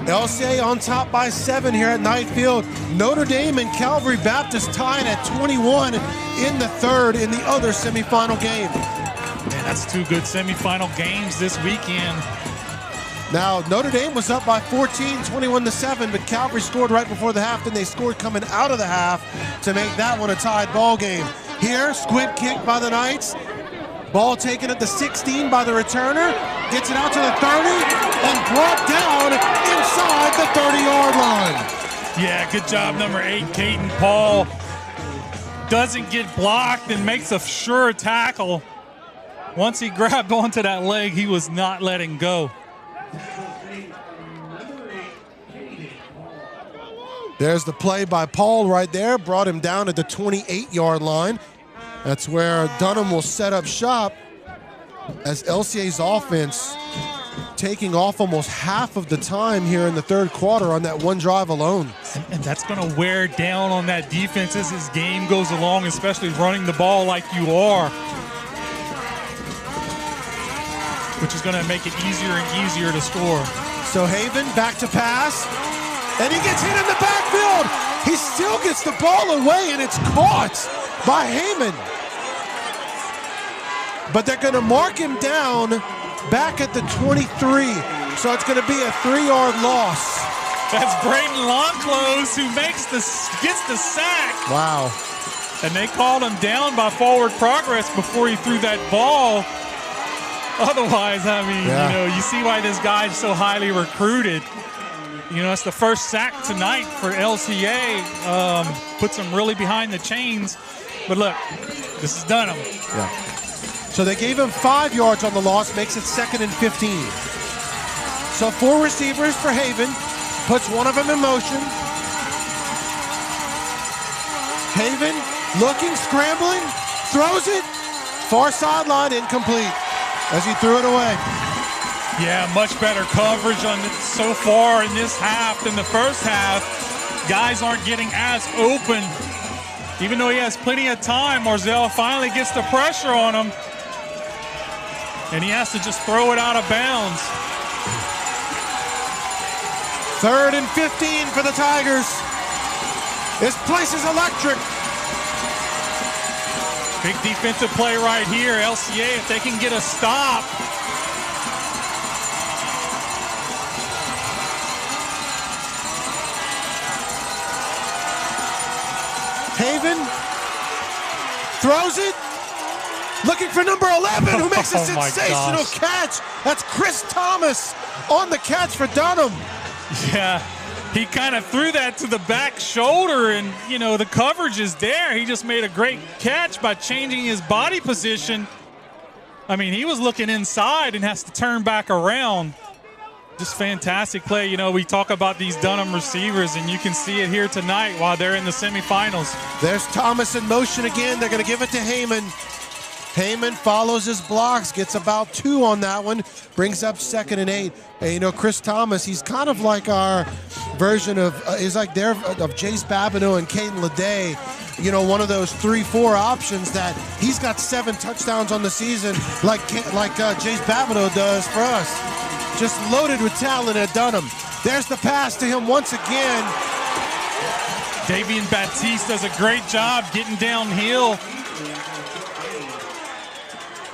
LCA on top by 7 here at Knight Field. Notre Dame and Calvary Baptist tied at 21 in the 3rd in the other semifinal game. Man, that's 2 good semifinal games this weekend. Now, Notre Dame was up by 14, 21-7, but Calvary scored right before the half, then they scored coming out of the half to make that one a tied ball game. Here, squib kick by the Knights. Ball taken at the 16 by the returner. Gets it out to the 30 and brought down inside the 30-yard line. Yeah, good job, number 8, Caden Paul. Doesn't get blocked and makes a sure tackle. Once he grabbed onto that leg, he was not letting go. There's the play by Paul right there. Brought him down at the 28-yard line. That's where Dunham will set up shop as LCA's offense taking off almost half of the time here in the 3rd quarter on that one drive alone. And that's going to wear down on that defense as his game goes along, especially running the ball like you are, which is going to make it easier and easier to score. So Haven back to pass, and he gets hit in the backfield. He still gets the ball away, and it's caught by Heyman. but they're going to mark him down back at the 23. So it's going to be a 3-yard loss. That's Braylon who gets the sack. Wow. And they called him down by forward progress before he threw that ball. Otherwise, I mean, you know, you see why this guy's so highly recruited. You know, it's the first sack tonight for LCA. Puts him really behind the chains. But look, this is Dunham. Yeah. So they gave him 5 yards on the loss, makes it 2nd and 15. So 4 receivers for Haven, puts one of them in motion. Haven looking, scrambling, throws it, far sideline, incomplete as he threw it away. Yeah, much better coverage on so far in this half than the first half. Guys aren't getting as open. Even though he has plenty of time, Marzell finally gets the pressure on him. And he has to just throw it out of bounds. 3rd and 15 for the Tigers. This place is electric. Big defensive play right here. LCA, if they can get a stop. Haven throws it. Looking for number 11, who makes a sensational catch. That's Chris Thomas on the catch for Dunham. Yeah, he kind of threw that to the back shoulder, and, you know, the coverage is there. He just made a great catch by changing his body position. I mean, he was looking inside and has to turn back around. Just fantastic play. You know, we talk about these Dunham receivers, and you can see it here tonight while they're in the semifinals. There's Thomas in motion again. They're going to give it to Heyman. Heyman follows his blocks, gets about 2 on that one, brings up 2nd and 8. And, you know, Chris Thomas, he's kind of like our version of, he's like their, of Jace Babineau and Caden Leday. You know, one of those 3-4 options that he's got 7 touchdowns on the season like Jace Babineau does for us. Just loaded with talent at Dunham. There's the pass to him once again. Davian Baptiste does a great job getting downhill.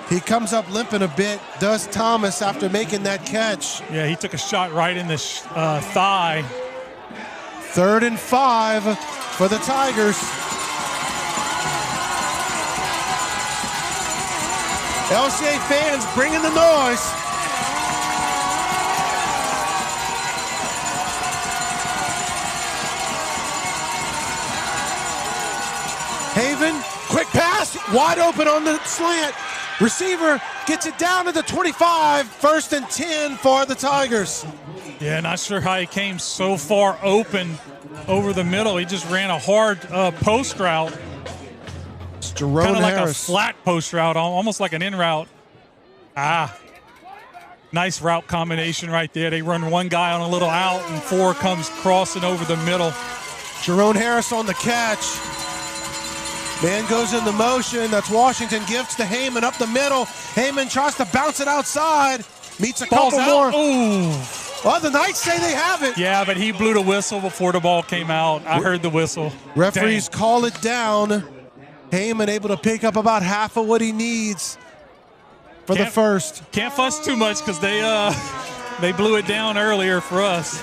He comes up limping a bit, does Thomas, after making that catch. Yeah, he took a shot right in the thigh. 3rd and 5 for the Tigers. LCA fans bringing the noise. Haven, quick pass, wide open on the slant. Receiver gets it down to the 25, 1st and 10 for the Tigers. Yeah, not sure how he came so far open over the middle. He just ran a hard post route. It's Jerome kind of like Harris. A flat post route, almost like an in route. Nice route combination right there. They run one guy on a little out, and 4 comes crossing over the middle. Jerome Harris on the catch. Man goes into motion. That's Washington. Gives to Heyman up the middle. Heyman tries to bounce it outside. Meets a couple more. Ooh. Well, the Knights say they have it. Yeah, but he blew the whistle before the ball came out. I heard the whistle. Referees call it down. Heyman able to pick up about half of what he needs for the first. Can't fuss too much because they blew it down earlier for us.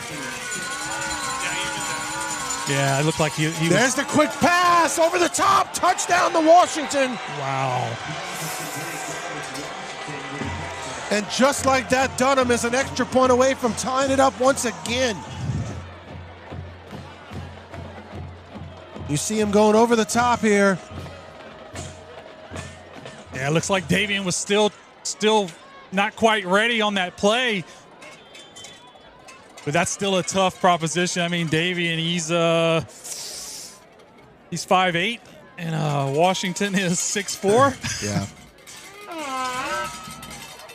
Yeah, it looked like he There's the quick pass over the top. Touchdown to Washington. Wow. And just like that, Dunham is an extra point away from tying it up once again. You see him going over the top here. Yeah, it looks like Davian was still not quite ready on that play. But that's still a tough proposition. I mean, Davian, he's 5'8", and Washington is 6'4". Yeah.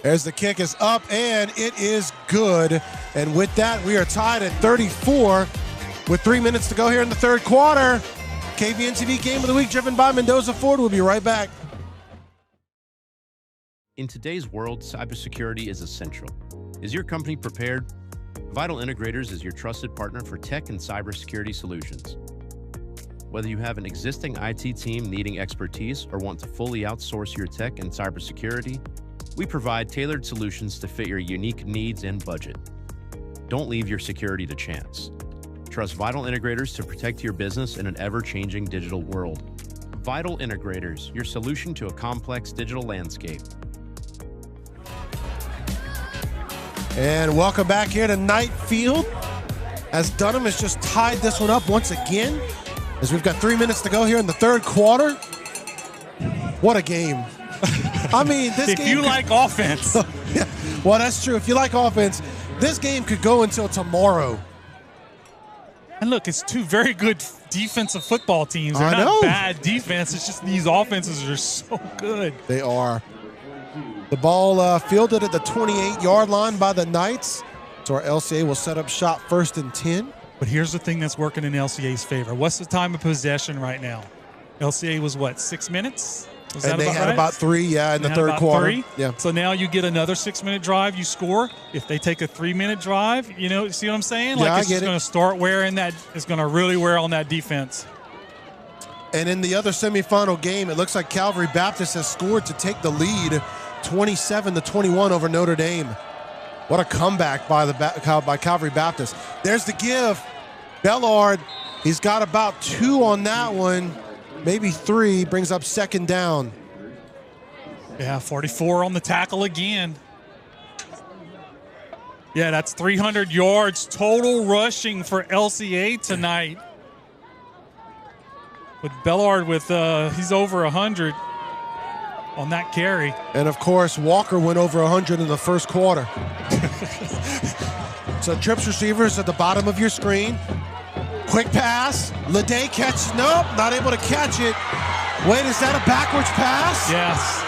As the kick is up, and it is good. And with that, we are tied at 34 with 3 minutes to go here in the third quarter. KVNTV Game of the Week, driven by Mendoza Ford. We'll be right back. In today's world, cybersecurity is essential. Is your company prepared? Vital Integrators is your trusted partner for tech and cybersecurity solutions. Whether you have an existing IT team needing expertise or want to fully outsource your tech and cybersecurity, we provide tailored solutions to fit your unique needs and budget. Don't leave your security to chance. Trust Vital Integrators to protect your business in an ever-changing digital world. Vital Integrators, your solution to a complex digital landscape. And welcome back here to Knight Field as Dunham has just tied this one up once again as we've got 3 minutes to go here in the third quarter. What a game. I mean, this if game... If you like offense. Yeah, well, that's true. If you like offense, this game could go until tomorrow. And look, it's two very good defensive football teams. They're not bad defense. It's just these offenses are so good. They are. The ball fielded at the 28-yard line by the Knights. So our LCA will set up shop 1st and 10. But here's the thing that's working in LCA's favor. What's the time of possession right now? LCA was what, 6 minutes? Was and that they about had right? about 3, in the third quarter. 3. Yeah. So now you get another 6-minute drive, you score. If they take a 3-minute drive, you know, see what I'm saying? Yeah, it's just going to start wearing that. It's going to really wear on that defense. And in the other semifinal game, it looks like Calvary Baptist has scored to take the lead, 27-21 over Notre Dame. What a comeback by Calvary Baptist. There's the give. Bellard, he's got about 2 on that one, maybe 3, brings up 2nd down. Yeah, 44 on the tackle again. Yeah, that's 300 yards total rushing for LCA tonight. With Bellard he's over 100 on that carry. And of course, Walker went over 100 in the first quarter. So trips receivers at the bottom of your screen. Quick pass. Leday catches. Nope, not able to catch it. Wait, is that a backwards pass? Yes.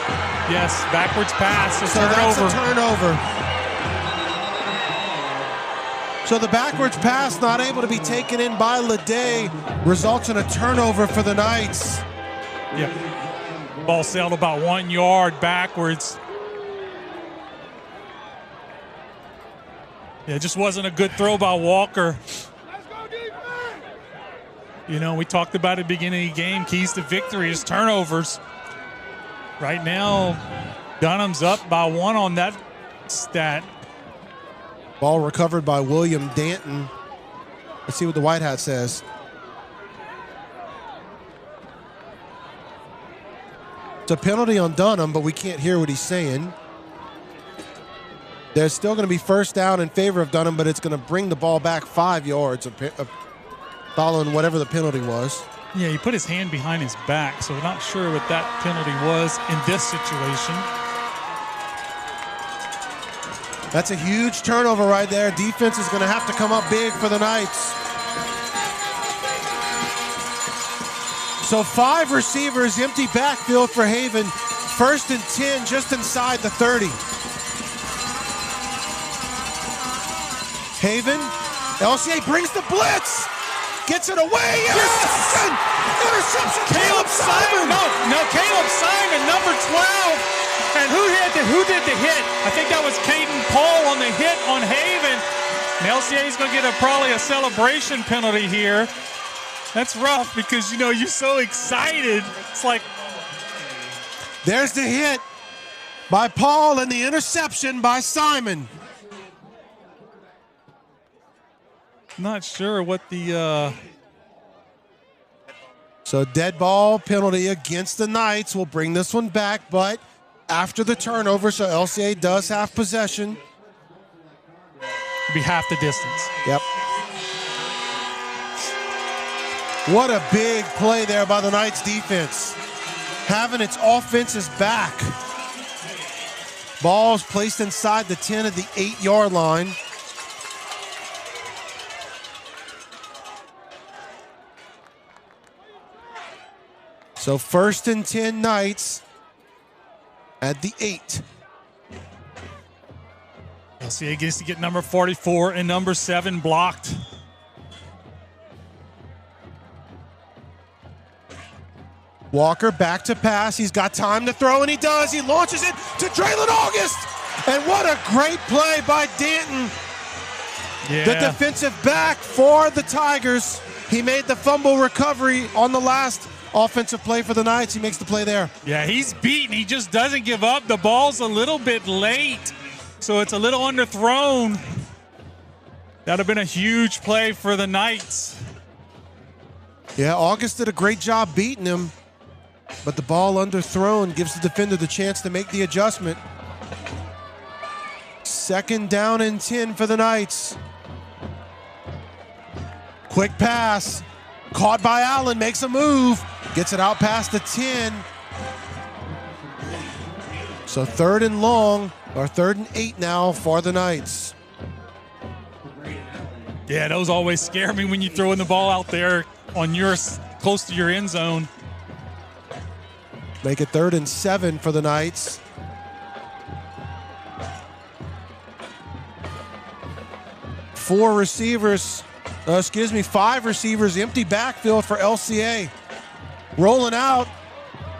Yes, backwards pass. So that's a turnover. So the backwards pass not able to be taken in by Leday results in a turnover for the Knights. Yep. Ball sailed about 1 yard backwards. Yeah, it just wasn't a good throw by Walker. You know, we talked about at the beginning of the game, keys to victory is turnovers. Right now, Dunham's up by 1 on that stat. Ball recovered by William Danton. Let's see what the White Hat says. It's a penalty on Dunham, but we can't hear what he's saying. There's still going to be 1st down in favor of Dunham, but it's going to bring the ball back 5 yards following whatever the penalty was. Yeah, he put his hand behind his back, so we're not sure what that penalty was in this situation. That's a huge turnover right there. Defense is going to have to come up big for the Knights. So 5 receivers, empty backfield for Haven. 1st and 10, just inside the 30. Haven, LCA brings the blitz. Gets it away. Interception! Interception! Caleb Simon! No, Caleb Simon, number 12. And who did the hit? I think that was Caden Paul on the hit on Haven. And LCA is going to get probably a celebration penalty here. That's rough because, you know, you're so excited. It's like... There's the hit by Paul and the interception by Simon. Not sure what the... So dead ball penalty against the Knights will bring this one back, but after the turnover, so LCA does have possession. It'll be half the distance. Yep. What a big play there by the Knights defense. Having its offenses back. Ball's placed inside the 10 at the 8-yard line. So 1st and 10 Knights at the 8. LCA gets to get number 44 and number 7 blocked. Walker back to pass. He's got time to throw, and he does. He launches it to Braylon August. And what a great play by Danton. Yeah. The defensive back for the Tigers. He made the fumble recovery on the last offensive play for the Knights. He makes the play there. Yeah, he's beaten. He just doesn't give up. The ball's a little bit late, so it's a little underthrown. That would have been a huge play for the Knights. Yeah, August did a great job beating him, but the ball underthrown gives the defender the chance to make the adjustment. 2nd down and 10 for the Knights. Quick pass, caught by Allen, makes a move, gets it out past the 10. So 3rd and long, or 3rd and 8 now for the Knights. Yeah, those always scare me when you throw in the ball out there on close to your end zone. Make it 3rd and 7 for the Knights. Five receivers, empty backfield for LCA. Rolling out.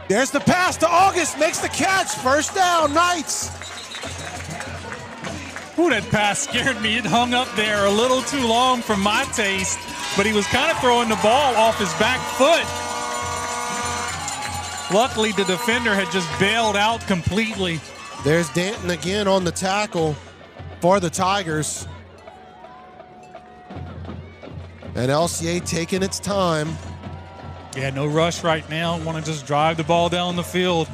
There's the pass to August, makes the catch. 1st down, Knights. Ooh, that pass scared me. It hung up there a little too long for my taste, but he was kind of throwing the ball off his back foot. Luckily, the defender had just bailed out completely. There's Danton again on the tackle for the Tigers. And LCA taking its time. Yeah, no rush right now. Want to just drive the ball down the field.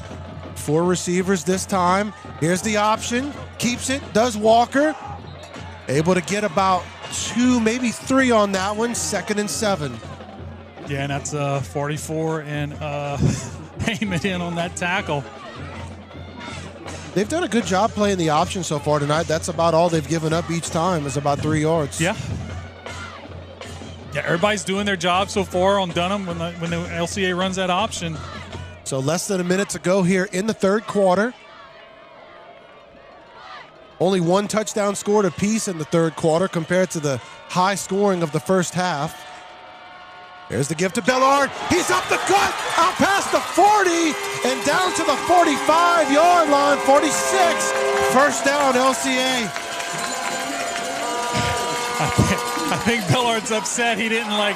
4 receivers this time. Here's the option. Keeps it, does Walker. Able to get about 2, maybe 3 on that one. 2nd and 7. Yeah, and that's 44 and Heyman in on that tackle. They've done a good job playing the option so far tonight. That's about all they've given up each time is about 3 yards. Yeah. Yeah, everybody's doing their job so far on Dunham when the LCA runs that option. So less than a minute to go here in the 3rd quarter. Only 1 touchdown scored apiece in the 3rd quarter compared to the high scoring of the 1st half. There's the gift to Bellard. He's up the gut, out past the 40, and down to the 45-yard line, 46. 1st down, LCA. I think Bellard's upset he didn't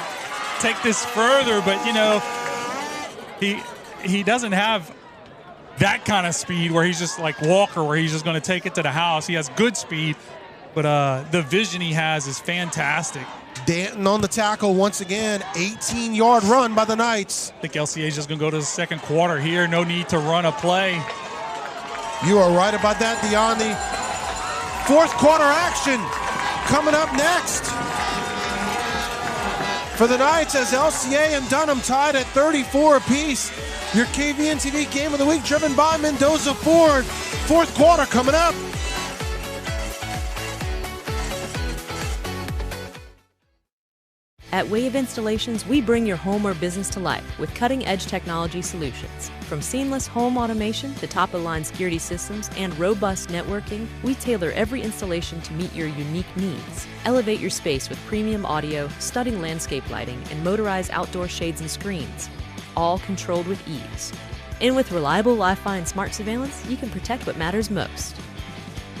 take this further, but he doesn't have that kind of speed where he's just like Walker, where he's just going to take it to the house. He has good speed, but the vision he has is fantastic. Danton on the tackle once again. 18-yard run by the Knights. I think LCA is just going to go to the 2nd quarter here. No need to run a play. You are right about that, Deani. 4th quarter action coming up next for the Knights as LCA and Dunham tied at 34 apiece. Your KVN TV Game of the Week driven by Mendoza Ford. 4th quarter coming up. At Wave Installations, we bring your home or business to life with cutting-edge technology solutions. From seamless home automation to top-of-the-line security systems and robust networking, we tailor every installation to meet your unique needs. Elevate your space with premium audio, stunning landscape lighting, and motorized outdoor shades and screens, all controlled with ease. And with reliable Wi-Fi and smart surveillance, you can protect what matters most.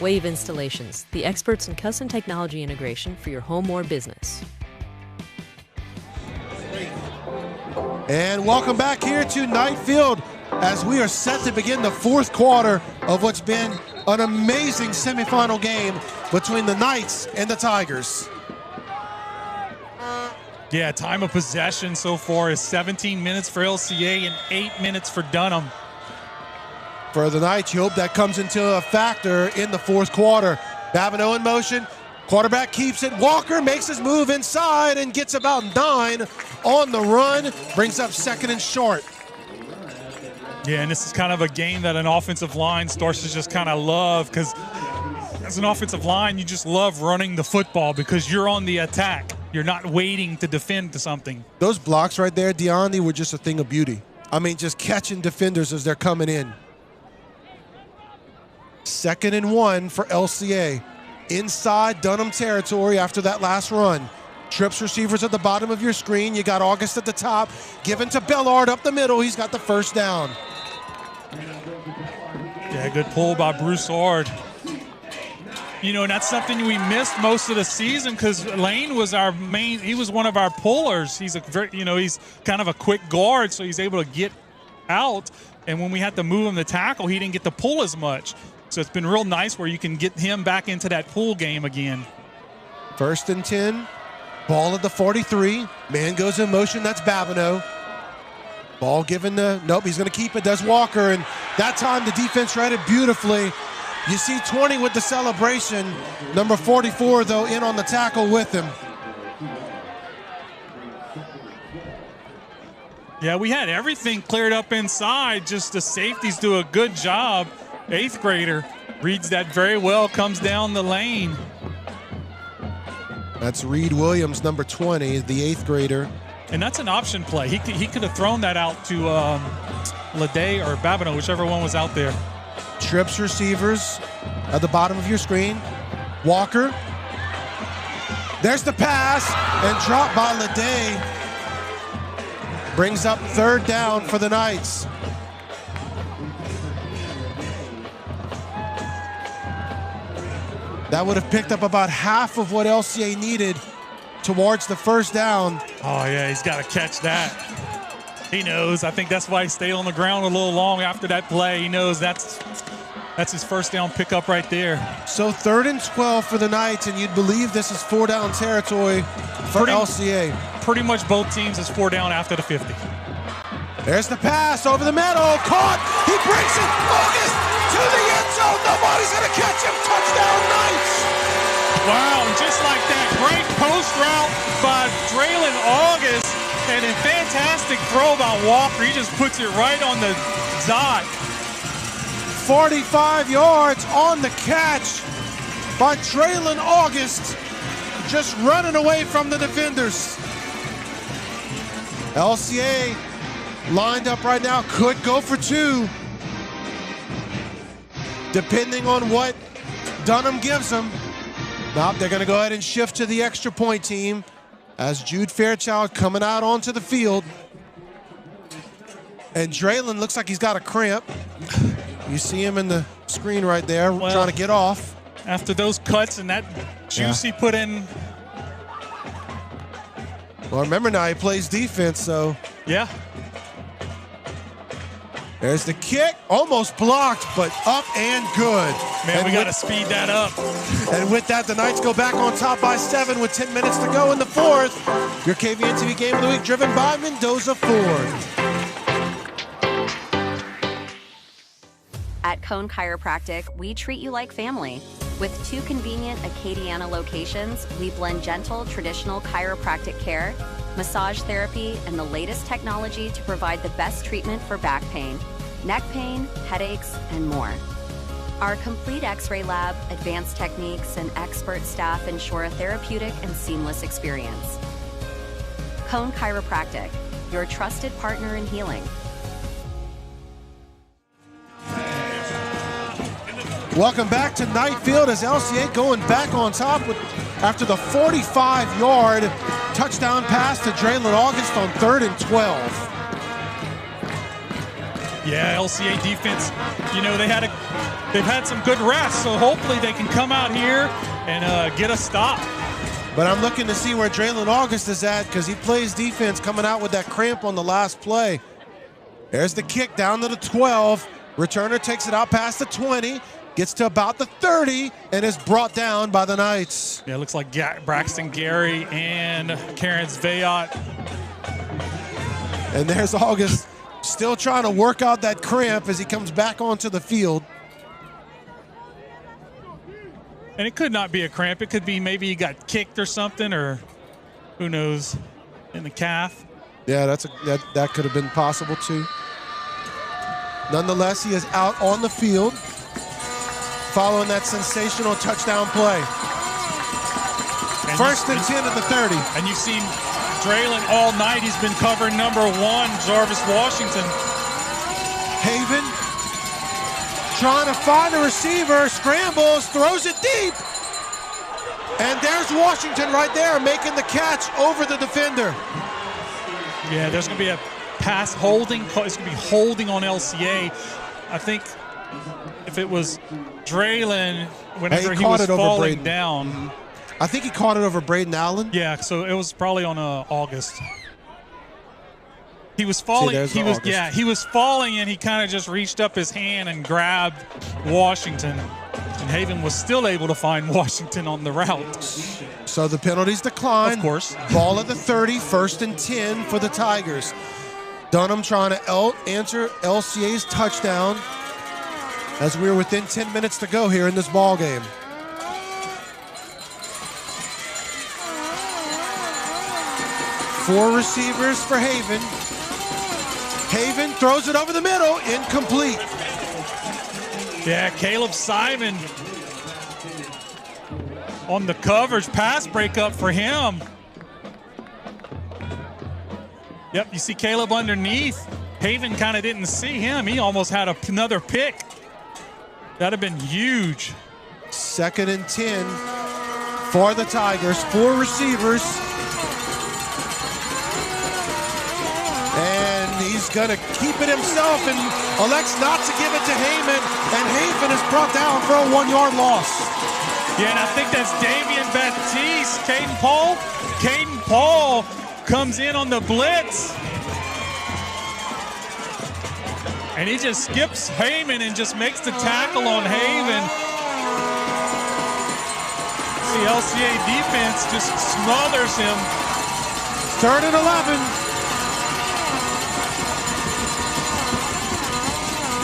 Wave Installations, the experts in custom technology integration for your home or business. And welcome back here to Knight Field as we are set to begin the 4th quarter of what's been an amazing semifinal game between the Knights and the Tigers. Yeah, time of possession so far is 17 minutes for LCA and 8 minutes for Dunham. For the Knights, you hope that comes into a factor in the 4th quarter. Babineau in motion. Quarterback keeps it. Walker makes his move inside and gets about 9 on the run. Brings up 2nd and short. Yeah, and this is kind of a game that an offensive line starts to just kind of love, because as an offensive line, you just love running the football because you're on the attack. You're not waiting to defend to something. Those blocks right there, Deani, were just a thing of beauty. I mean, just catching defenders as they're coming in. 2nd and 1 for LCA. Inside Dunham territory after that last run. Trips receivers at the bottom of your screen. You got August at the top. Given to Bellard up the middle. He's got the 1st down. Yeah, good pull by Broussard. And that's something we missed most of the season because Lane was he was one of our pullers. He's he's kind of a quick guard, so he's able to get out. And when we had to move him to tackle, he didn't get to pull as much. So it's been real nice where you can get him back into that pull game again. 1st and 10, ball at the 43. Man goes in motion, that's Babineau. Ball given nope, he's going to keep it, does Walker. And that time the defense read it beautifully. You see 20 with the celebration. Number 44, though, in on the tackle with him. Yeah, we had everything cleared up inside. Just the safeties do a good job. 8th grader reads that very well, comes down the lane. That's Reed Williams, number 20, the 8th grader. And that's an option play. He could have thrown that out to Lede or Babineau, whichever one was out there. Trips receivers at the bottom of your screen. Walker. There's the pass and dropped by Lede. Brings up 3rd down for the Knights. That would have picked up about half of what LCA needed towards the 1st down. Oh, yeah, he's got to catch that. He knows. I think that's why he stayed on the ground a little long after that play. He knows that's his 1st down pickup right there. So 3rd and 12 for the Knights, and you'd believe this is 4-down territory for LCA. Pretty much both teams is 4 down after the 50. There's the pass over the middle. Caught. He breaks it. August to the end zone. Nobody's going to catch him. Touchdown, Knights. Wow, just like that, great post route by Braylon August, and a fantastic throw by Walker. He just puts it right on the dot. 45 yards on the catch by Braylon August, just running away from the defenders. LCA lined up right now, could go for 2, depending on what Dunham gives them. Now they're going to go ahead and shift to the extra point team as Jude Fairchild coming out onto the field. And Braylon looks like he's got a cramp. You see him in the screen right there, trying to get off. After those cuts and that juice he put in. Well, remember now he plays defense, so. Yeah. There's the kick, almost blocked, but up and good. Man, and we got to speed that up. And with that, the Knights go back on top by 7 with 10 minutes to go in the 4th. Your KVN TV Game of the Week driven by Mendoza Ford. At Cone Chiropractic, we treat you like family. With 2 convenient Acadiana locations, we blend gentle, traditional chiropractic care, massage therapy, and the latest technology to provide the best treatment for back pain, neck pain, headaches, and more. Our complete X-ray lab, advanced techniques, and expert staff ensure a therapeutic and seamless experience. Cone Chiropractic, your trusted partner in healing. Welcome back to Knight Field as LCA going back on top after the 45-yard touchdown pass to Braylon August on 3rd and 12. Yeah, LCA defense, they've had some good rests, so hopefully they can come out here and get a stop. But I'm looking to see where Braylon August is at because he plays defense coming out with that cramp on the last play. There's the kick down to the 12. Returner takes it out past the 20. Gets to about the 30 and is brought down by the Knights. Yeah, it looks like Braxton Gary and Karen Zvayat. And there's August still trying to work out that cramp as he comes back onto the field. And it could not be a cramp. It could be maybe he got kicked or something, or who knows, in the calf. Yeah, that could have been possible too. Nonetheless, he is out on the field following that sensational touchdown play. And 1st and 10 at the 30. And you've seen Braylon all night. He's been covering number 1, Jarvis Washington. Haven trying to find a receiver, scrambles, throws it deep. And there's Washington right there making the catch over the defender. Yeah, there's going to be a pass holding. It's going to be holding on LCA. I think if it was Braylon whenever he caught was it over falling Braden. down. I think he caught it over Braden Allen. Yeah, so it was probably on August. He was falling. See, he was falling, and he kind of just reached up his hand and grabbed Washington, and Haven was still able to find Washington on the route. So the penalties decline. Of course. Ball at the 30, 1st and 10 for the Tigers. Dunham trying to answer LCA's touchdown as we're within 10 minutes to go here in this ball game. Four receivers for Haven. Haven throws it over the middle, incomplete. Yeah, Caleb Simon on the coverage, pass breakup for him. Yep, you see Caleb underneath. Haven kind of didn't see him. He almost had another pick. That'd have been huge. 2nd and 10 for the Tigers. Four receivers. And he's going to keep it himself and elects not to give it to Heyman. And Haven is brought down for a 1-yard loss. Yeah, and I think that's Damian Baptiste. Caden Paul. Caden Paul comes in on the blitz. And he just skips Heyman and just makes the tackle on Haven. The LCA defense just smothers him. 3rd and 11.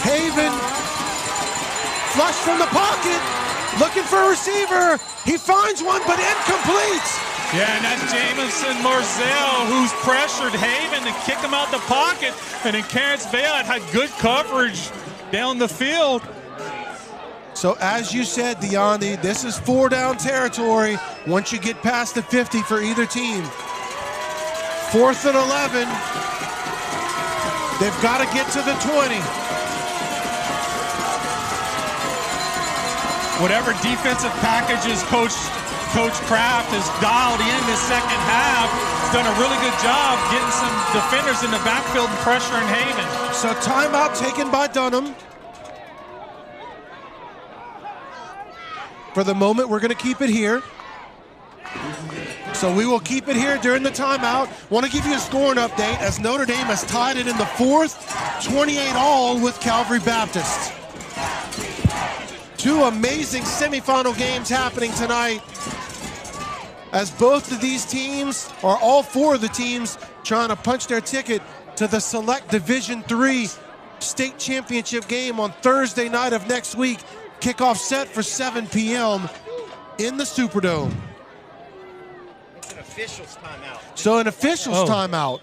Haven flush from the pocket, looking for a receiver. He finds one, but incomplete. Yeah, and that's Jamison Marzell who's pressured Haven to kick him out the pocket. And then Terrence Vale had good coverage down the field. So as you said, Deondi, this is 4-down territory once you get past the 50 for either team. 4th and 11. They've got to get to the 20. Whatever defensive packages Coach Kraft has dialed in this second half, he's done a really good job getting some defenders in the backfield and pressuring Haven. So timeout taken by Dunham. For the moment, we're going to keep it here. So we will keep it here during the timeout. Want to give you a scoring update as Notre Dame has tied it in the 4th, 28-all with Calvary Baptist. Two amazing semifinal games happening tonight as both of these teams, or all four of the teams, trying to punch their ticket to the Select Division III state championship game on Thursday night of next week. Kickoff set for 7 p.m. in the Superdome. It's an official's timeout. So an official's timeout.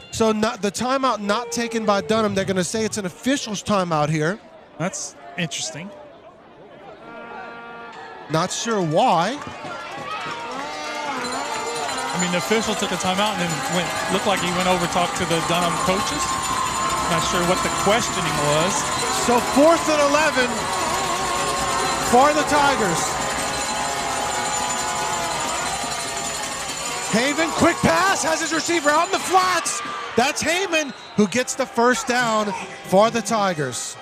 So not the timeout not taken by Dunham. They're going to say it's an official's timeout here. That's interesting. Not sure why. I mean, the official took a timeout and then looked like he went over to talk to the Dunham coaches. Not sure what the questioning was. So 4th and 11 for the Tigers. Haven, quick pass, has his receiver out in the flats. That's Heyman who gets the first down for the Tigers.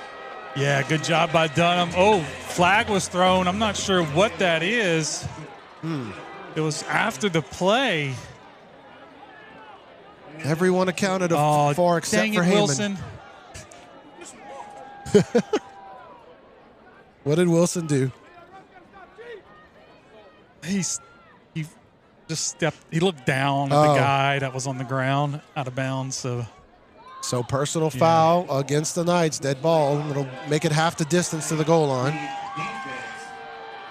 Yeah, good job by Dunham. Oh, flag was thrown. I'm not sure what that is. It was after the play. Everyone accounted for except for Heyman. Wilson. What did Wilson do? He just stepped. He looked down at the guy that was on the ground, out of bounds. So personal foul against the Knights, dead ball. It'll make it half the distance to the goal line.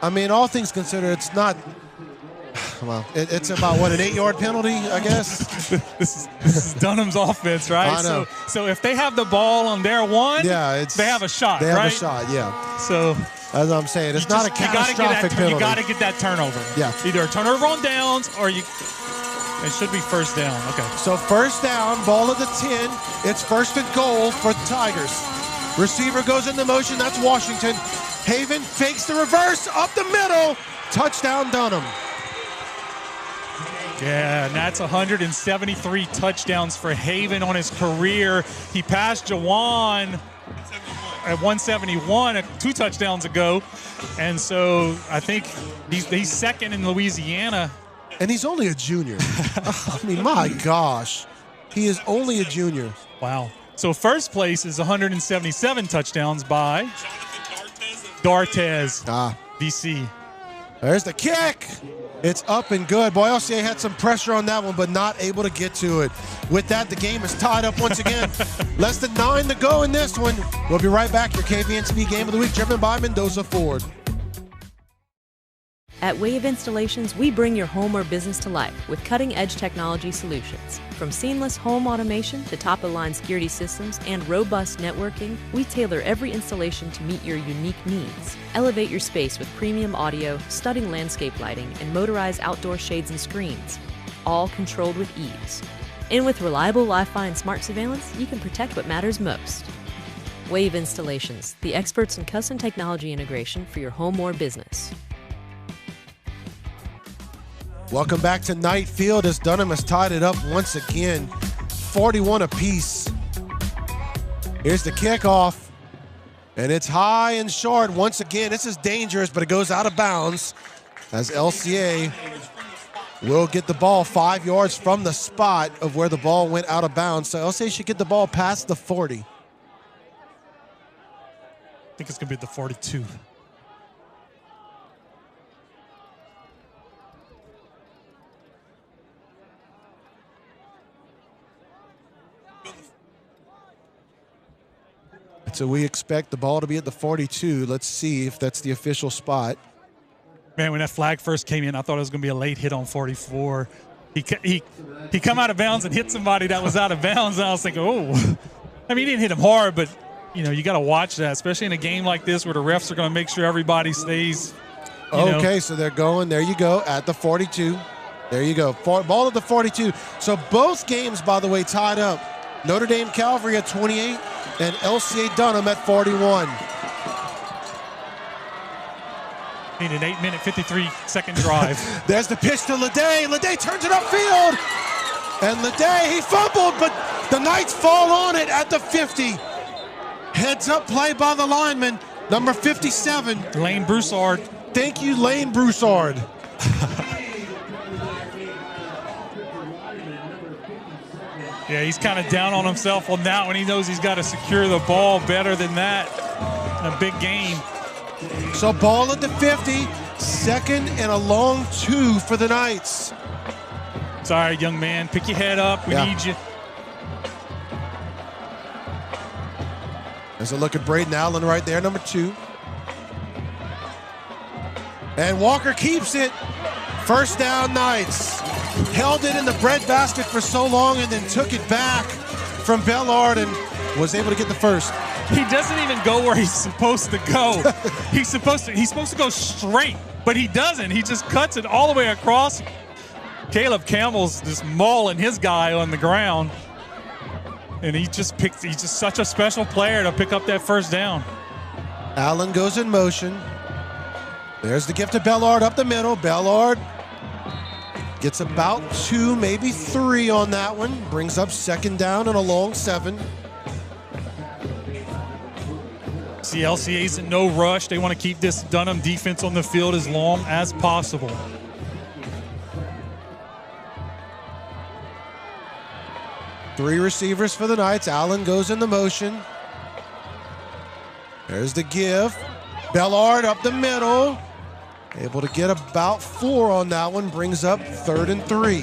I mean, all things considered, it's not. Well, it's about what, an 8-yard penalty, I guess. This is Dunham's offense, right? I know. So if they have the ball on their one, they have a shot, They have right? a shot, yeah. So as I'm saying, it's not a catastrophic penalty. You got to get that turnover. Yeah. Either a turnover on downs or it should be first down. Okay. So first down, ball at the 10. It's 1st and goal for the Tigers. Receiver goes into motion. That's Washington. Haven fakes the reverse up the middle. Touchdown, Dunham. Yeah, and that's 173 touchdowns for Haven on his career. He passed Jawan at 171 2 touchdowns ago. And so I think he's second in Louisiana. And he's only a junior. I mean, my gosh. He is only a junior. Wow. So first place is 177 touchdowns by D'Artez, VC. There's the kick. It's up and good. Boy, LCA had some pressure on that one, but not able to get to it. With that, the game is tied up once again. Less than 9 to go in this one. We'll be right back. Your KVN TV Game of the Week, driven by Mendoza Ford. At Wave Installations, we bring your home or business to life with cutting-edge technology solutions. From seamless home automation to top-of-the-line security systems and robust networking, we tailor every installation to meet your unique needs. Elevate your space with premium audio, stunning landscape lighting, and motorized outdoor shades and screens, all controlled with ease. And with reliable Wi-Fi and smart surveillance, you can protect what matters most. Wave Installations, the experts in custom technology integration for your home or business. Welcome back to Knight Field as Dunham has tied it up once again, 41 apiece. Here's the kickoff, and it's high and short once again. This is dangerous, but it goes out of bounds as LCA will get the ball 5 yards from the spot of where the ball went out of bounds. So LCA should get the ball past the 40. I think it's going to be at the 42. So we expect the ball to be at the 42. Let's see if that's the official spot. Man, when that flag first came in, I thought it was going to be a late hit on 44. He come out of bounds and hit somebody that was out of bounds, and I was thinking, oh. I mean, he didn't hit him hard, but, you know, you got to watch that, especially in a game like this where the refs are going to make sure everybody stays. Okay, so they're going. There you go, at the 42. There you go. Ball at the 42. So both games, by the way, tied up. Notre Dame Calvary at 28 and LCA Dunham at 41. Need an 8-minute, 53-second drive. There's the pitch to Leday. Leday turns it upfield. And Leday, he fumbled, but the Knights fall on it at the 50. Heads up play by the lineman, number 57. Lane Broussard. Thank you, Lane Broussard. Yeah, he's kind of down on himself on that one. He knows he's got to secure the ball better than that in a big game. So ball at the 50, second and a long 2 for the Knights. Sorry, young man, pick your head up. We need you. There's a look at Braden Allen right there, number 2. And Walker keeps it. First down, Knights. Held it in the breadbasket for so long and then took it back from Bellard and was able to get the first. He doesn't even go where he's supposed to go. He's supposed to go straight, but he doesn't. He just cuts it all the way across. Caleb Campbell's just mauling his guy on the ground. And he's just such a special player to pick up that first down. Allen goes in motion. There's the gift to Bellard up the middle. Bellard gets about 2, maybe 3 on that one. Brings up second down and a long 7. See, LCA's in no rush. They want to keep this Dunham defense on the field as long as possible. Three receivers for the Knights. Allen goes in the motion. There's the give. Bellard up the middle. Able to get about 4 on that one. Brings up 3rd and 3.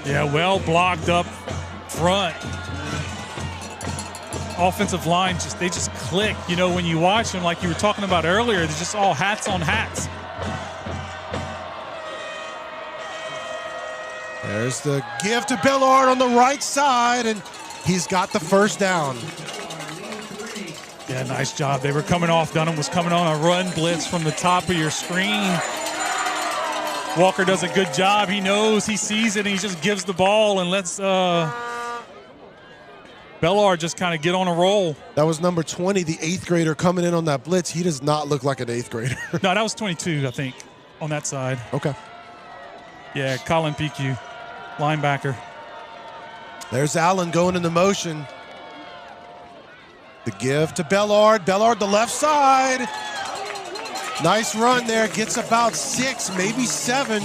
Yeah, well blocked up front. Offensive line, they just click. You know, when you watch them, like you were talking about earlier, they're just all hats on hats. There's the give to Bellard on the right side, and he's got the first down. Yeah, nice job. They were coming off. Dunham was coming on a run blitz from the top of your screen. Walker does a good job. He knows, he sees it, and he just gives the ball and lets Bellard just kind of get on a roll. That was number 20, the 8th grader coming in on that blitz. He does not look like an 8th grader. No, that was 22, I think, on that side. Okay. Yeah, Colin PQ, linebacker. There's Allen going into motion. The give to Bellard. Bellard, the left side. Nice run there. Gets about 6, maybe 7.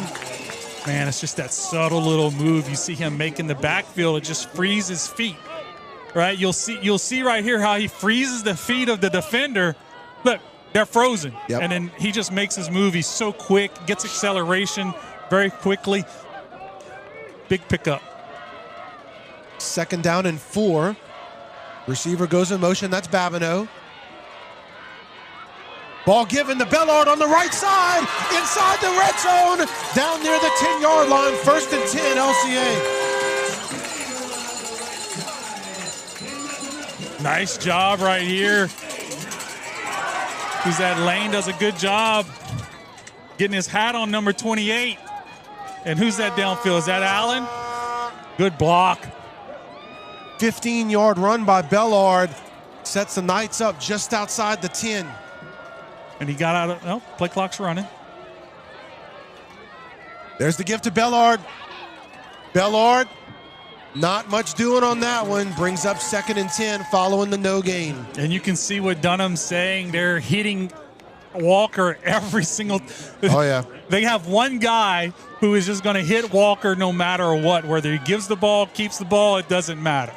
Man, it's just that subtle little move. You see him making the backfield. It just frees his feet, right? You'll see right here how he freezes the feet of the defender. Look, they're frozen. Yep. And then he just makes his move. He's so quick, gets acceleration very quickly. Big pickup. 2nd down and 4. Receiver goes in motion. That's Babineau. Ball given to Bellard on the right side, inside the red zone, down near the 10-yard line, 1st and 10, LCA. Nice job right here. Who's that? Lane does a good job getting his hat on number 28. And who's that downfield? Is that Allen? Good block. 15-yard run by Bellard sets the Knights up just outside the 10. And he got out of, oh, play clock's running. There's the gift to Bellard. Bellard, not much doing on that one. Brings up 2nd and 10 following the no gain. And you can see what Dunham's saying. They're hitting Walker every single. Oh, yeah. They have one guy who is just going to hit Walker no matter what. Whether he gives the ball, keeps the ball, it doesn't matter.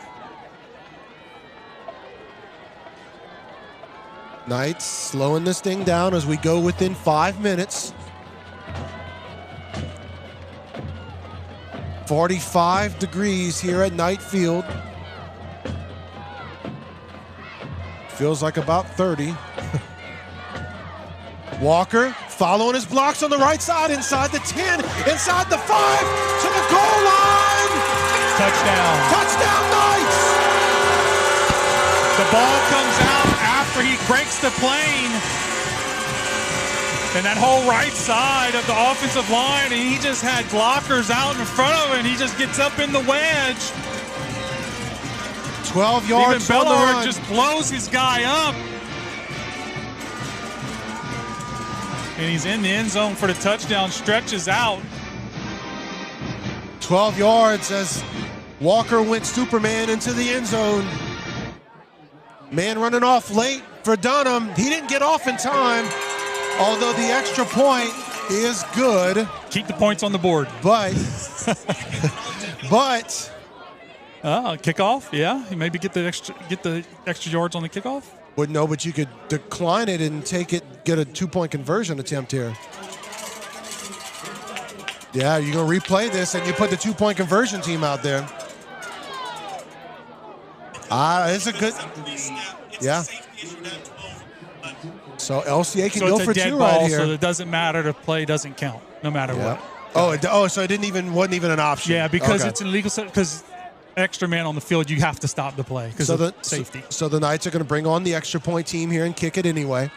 Knights slowing this thing down as we go within 5 minutes. 45 degrees here at Knight Field. Feels like about 30. Walker following his blocks on the right side, inside the 10, inside the 5, to the goal line. Touchdown. Touchdown Knights. The ball comes out after he breaks the plane. And that whole right side of the offensive line, and he just had blockers out in front of him. He just gets up in the wedge. 12 yards. Even Bellard just blows his guy up. And he's in the end zone for the touchdown, stretches out. 12 yards as Walker went Superman into the end zone. Man running off late for Dunham. He didn't get off in time, although the extra point is good. Keep the points on the board. But, kickoff, yeah. Maybe get the extra yards on the kickoff. Well, no, but you could decline it and take it, get a 2-point conversion attempt here. Yeah, you're going to replay this and you put the 2-point conversion team out there. It's a good, yeah. So LCA can go for 2 right here. So it doesn't matter. The play doesn't count, no matter what. So it wasn't even an option. Yeah, because it's illegal. Because extra man on the field, you have to stop the play because of safety. So the Knights are going to bring on the extra point team here and kick it anyway.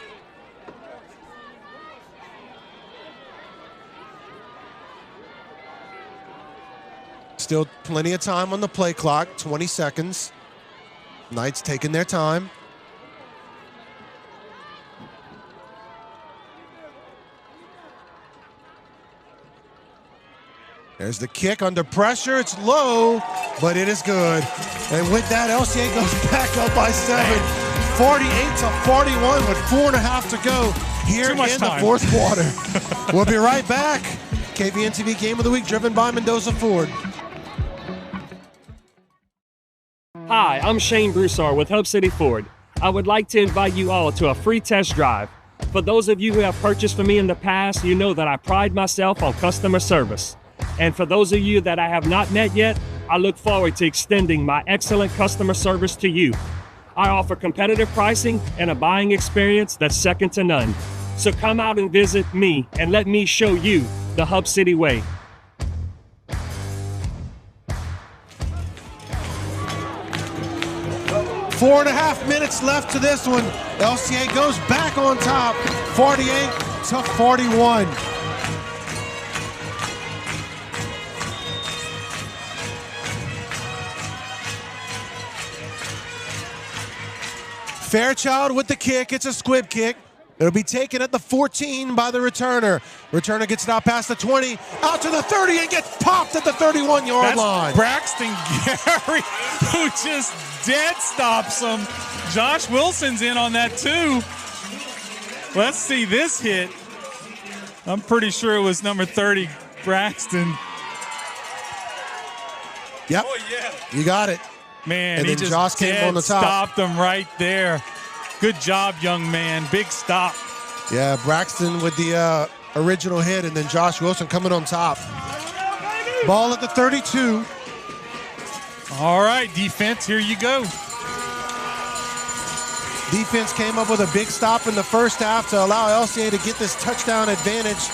Still plenty of time on the play clock, 20 seconds. Knights taking their time. There's the kick under pressure. It's low, but it is good. And with that, LCA goes back up by 7. 48-41 with 4.5 to go here in the fourth quarter. We'll be right back. KVN TV Game of the Week driven by Mendoza Ford. Hi, I'm Shane Broussard with Hub City Ford. I would like to invite you all to a free test drive. For those of you who have purchased from me in the past, you know that I pride myself on customer service. And for those of you that I have not met yet, I look forward to extending my excellent customer service to you. I offer competitive pricing and a buying experience that's second to none. So come out and visit me and let me show you the Hub City way. Four and a half minutes left to this one. LCA goes back on top, 48-41. Fairchild with the kick. It's a squib kick. It'll be taken at the 14 by the returner. Returner gets it out past the 20, out to the 30, and gets popped at the 31-yard line. Braxton Gary, who just dead stops him. Josh Wilson's in on that too. Let's see this hit. I'm pretty sure it was number 30, Braxton. Yep. Oh, yeah. You got it. Man, and he then just Josh came on the top. Stopped him right there. Good job, young man. Big stop. Yeah, Braxton with the original hit, and then Josh Wilson coming on top. Ball at the 32. All right, defense, here you go. Defense came up with a big stop in the first half to allow LCA to get this touchdown advantage,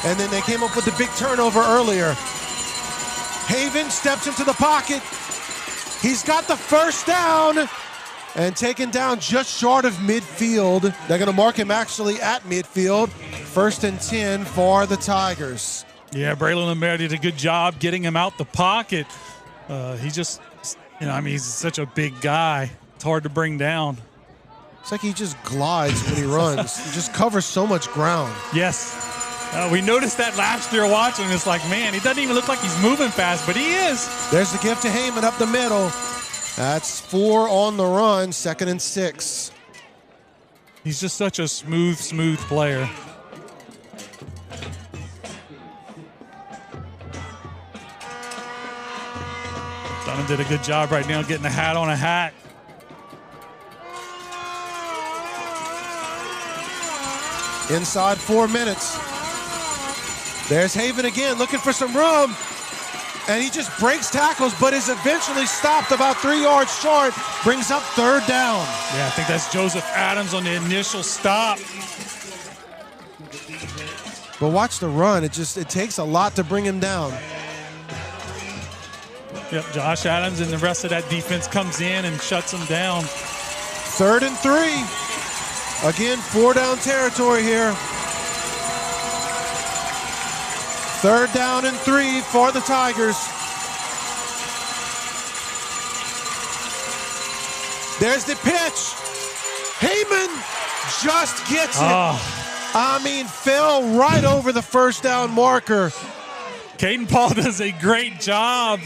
and then they came up with the big turnover earlier. Haven steps into the pocket. He's got the first down and taken down just short of midfield. They're going to mark him actually at midfield. 1st and 10 for the Tigers. Yeah, Braylon Lemaire did a good job getting him out the pocket. He just, he's such a big guy. It's hard to bring down. It's like he just glides when he runs. He just covers so much ground. Yes. We noticed that last year watching. It's like, man, he doesn't even look like he's moving fast, but he is. There's the gift to Heyman up the middle. That's 4 on the run, 2nd and 6. He's just such a smooth player. Dunham did a good job right now getting a hat on a hat. Inside 4 minutes. There's Haven again looking for some room. And he just breaks tackles, but is eventually stopped about 3 yards short. Brings up 3rd down. Yeah, I think that's Joseph Adams on the initial stop. But watch the run. It takes a lot to bring him down. Yep, Josh Adams and the rest of that defense comes in and shuts him down. 3rd and 3. Again, 4 down territory here. 3rd down and 3 for the Tigers. There's the pitch. Heyman just gets it. Fell right over the 1st down marker. Caden Paul does a great job,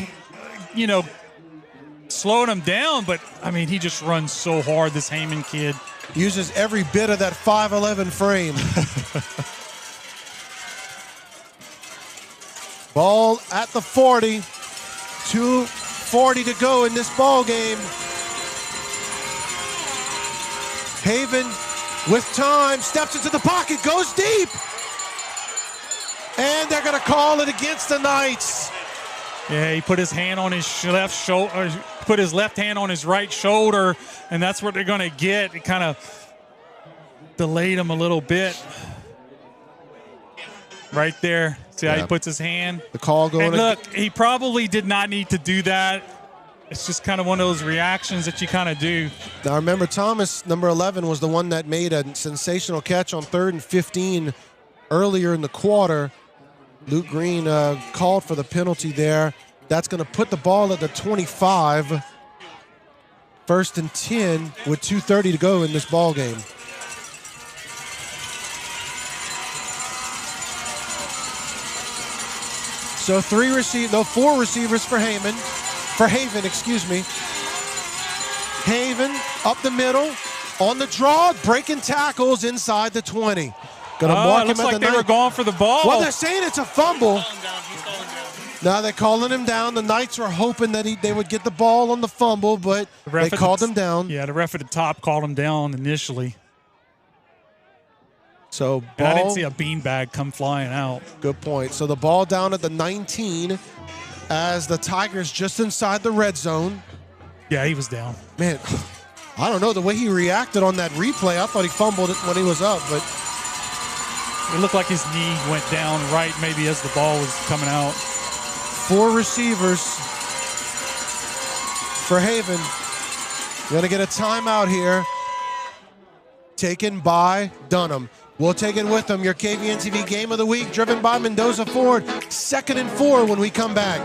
slowing him down, but, he just runs so hard, this Heyman kid. Uses every bit of that 5'11" frame. Ball at the 40. 2:40 to go in this ball game. Haven with time, steps into the pocket, goes deep. And they're going to call it against the Knights. Yeah, he put his hand on his left shoulder, put his left hand on his right shoulder, and that's what they're going to get. It kind of delayed him a little bit. Right there. See how he puts his hand? The call going. And look, he probably did not need to do that. It's just kind of one of those reactions that you kind of do. Now remember, Thomas, number 11, was the one that made a sensational catch on 3rd and 15 earlier in the quarter. Luke Green called for the penalty there. That's going to put the ball at the 25. 1st and 10 with 2:30 to go in this ball game. So 4 receivers for Haven. Haven up the middle, on the draw, breaking tackles inside the 20. Gonna mark him looks at like the they 9. were going for the ball. Well, they're saying it's a fumble. Now they're calling him down. The Knights were hoping that they would get the ball on the fumble, but they called him down. Yeah, the ref at the top called him down initially. So I didn't see a beanbag come flying out. Good point. So the ball down at the 19 as the Tigers just inside the red zone. Yeah, he was down. Man, I don't know. The way he reacted on that replay, I thought he fumbled it when he was up, but it looked like his knee went down right maybe as the ball was coming out. 4 receivers for Haven. Going to get a timeout here. Taken by Dunham. We'll take it with them. Your KVN TV Game of the Week, driven by Mendoza Ford. 2nd and 4 when we come back.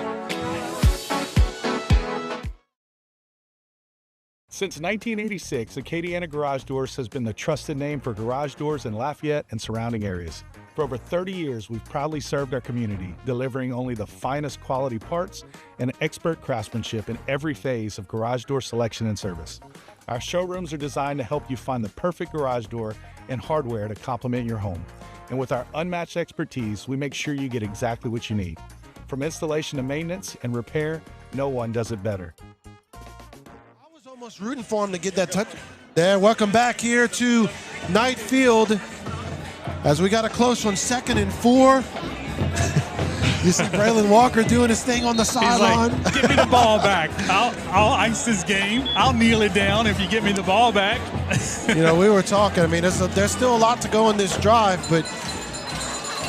Since 1986, Acadiana Garage Doors has been the trusted name for garage doors in Lafayette and surrounding areas. For over 30 years, we've proudly served our community, delivering only the finest quality parts and expert craftsmanship in every phase of garage door selection and service. Our showrooms are designed to help you find the perfect garage door and hardware to complement your home. And with our unmatched expertise, we make sure you get exactly what you need. From installation to maintenance and repair, no one does it better. Almost rooting for him to get that touch. There, welcome back here to Knight Field as we got a close one, 2nd and 4. You see Braylon Walker doing his thing on the sideline. Like, give me the ball back. I'll ice this game. I'll kneel it down if you give me the ball back. You know, we were talking. I mean, there's still a lot to go in this drive, but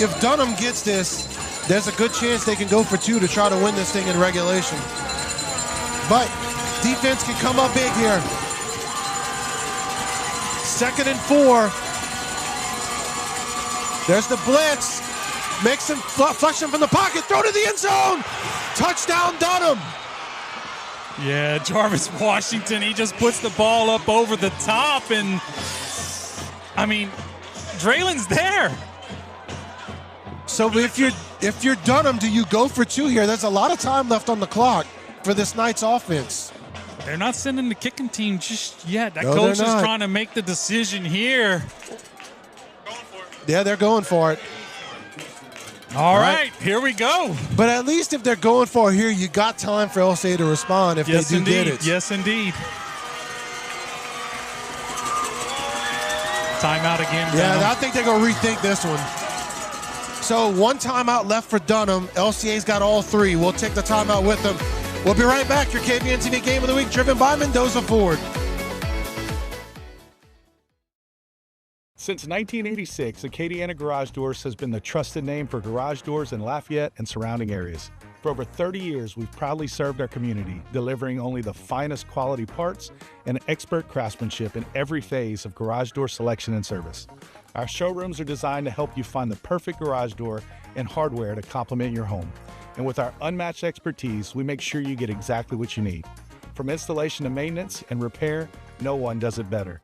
if Dunham gets this, there's a good chance they can go for 2 to try to win this thing in regulation. But defense can come up big here. 2nd and 4. There's the blitz. Makes him flush him from the pocket. Throw to the end zone. Touchdown, Dunham. Yeah, Jarvis Washington, he just puts the ball up over the top. And, I mean, Braylon's there. So if you're Dunham, do you go for 2 here? There's a lot of time left on the clock for this Knights offense. They're not sending the kicking team just yet. That coach is trying to make the decision here. Yeah, they're going for it. All right, here we go. But at least if they're going for it here, you got time for LCA to respond if they do get it. Yes, indeed. Timeout again. Yeah, Dunham. I think they're going to rethink this one. So 1 timeout left for Dunham. LCA's got all 3. We'll take the timeout with them. We'll be right back. Your KVN TV Game of the Week, driven by Mendoza Ford. Since 1986, Acadiana Garage Doors has been the trusted name for garage doors in Lafayette and surrounding areas. For over 30 years, we've proudly served our community, delivering only the finest quality parts and expert craftsmanship in every phase of garage door selection and service. Our showrooms are designed to help you find the perfect garage door and hardware to complement your home. And with our unmatched expertise, we make sure you get exactly what you need. From installation to maintenance and repair, no one does it better.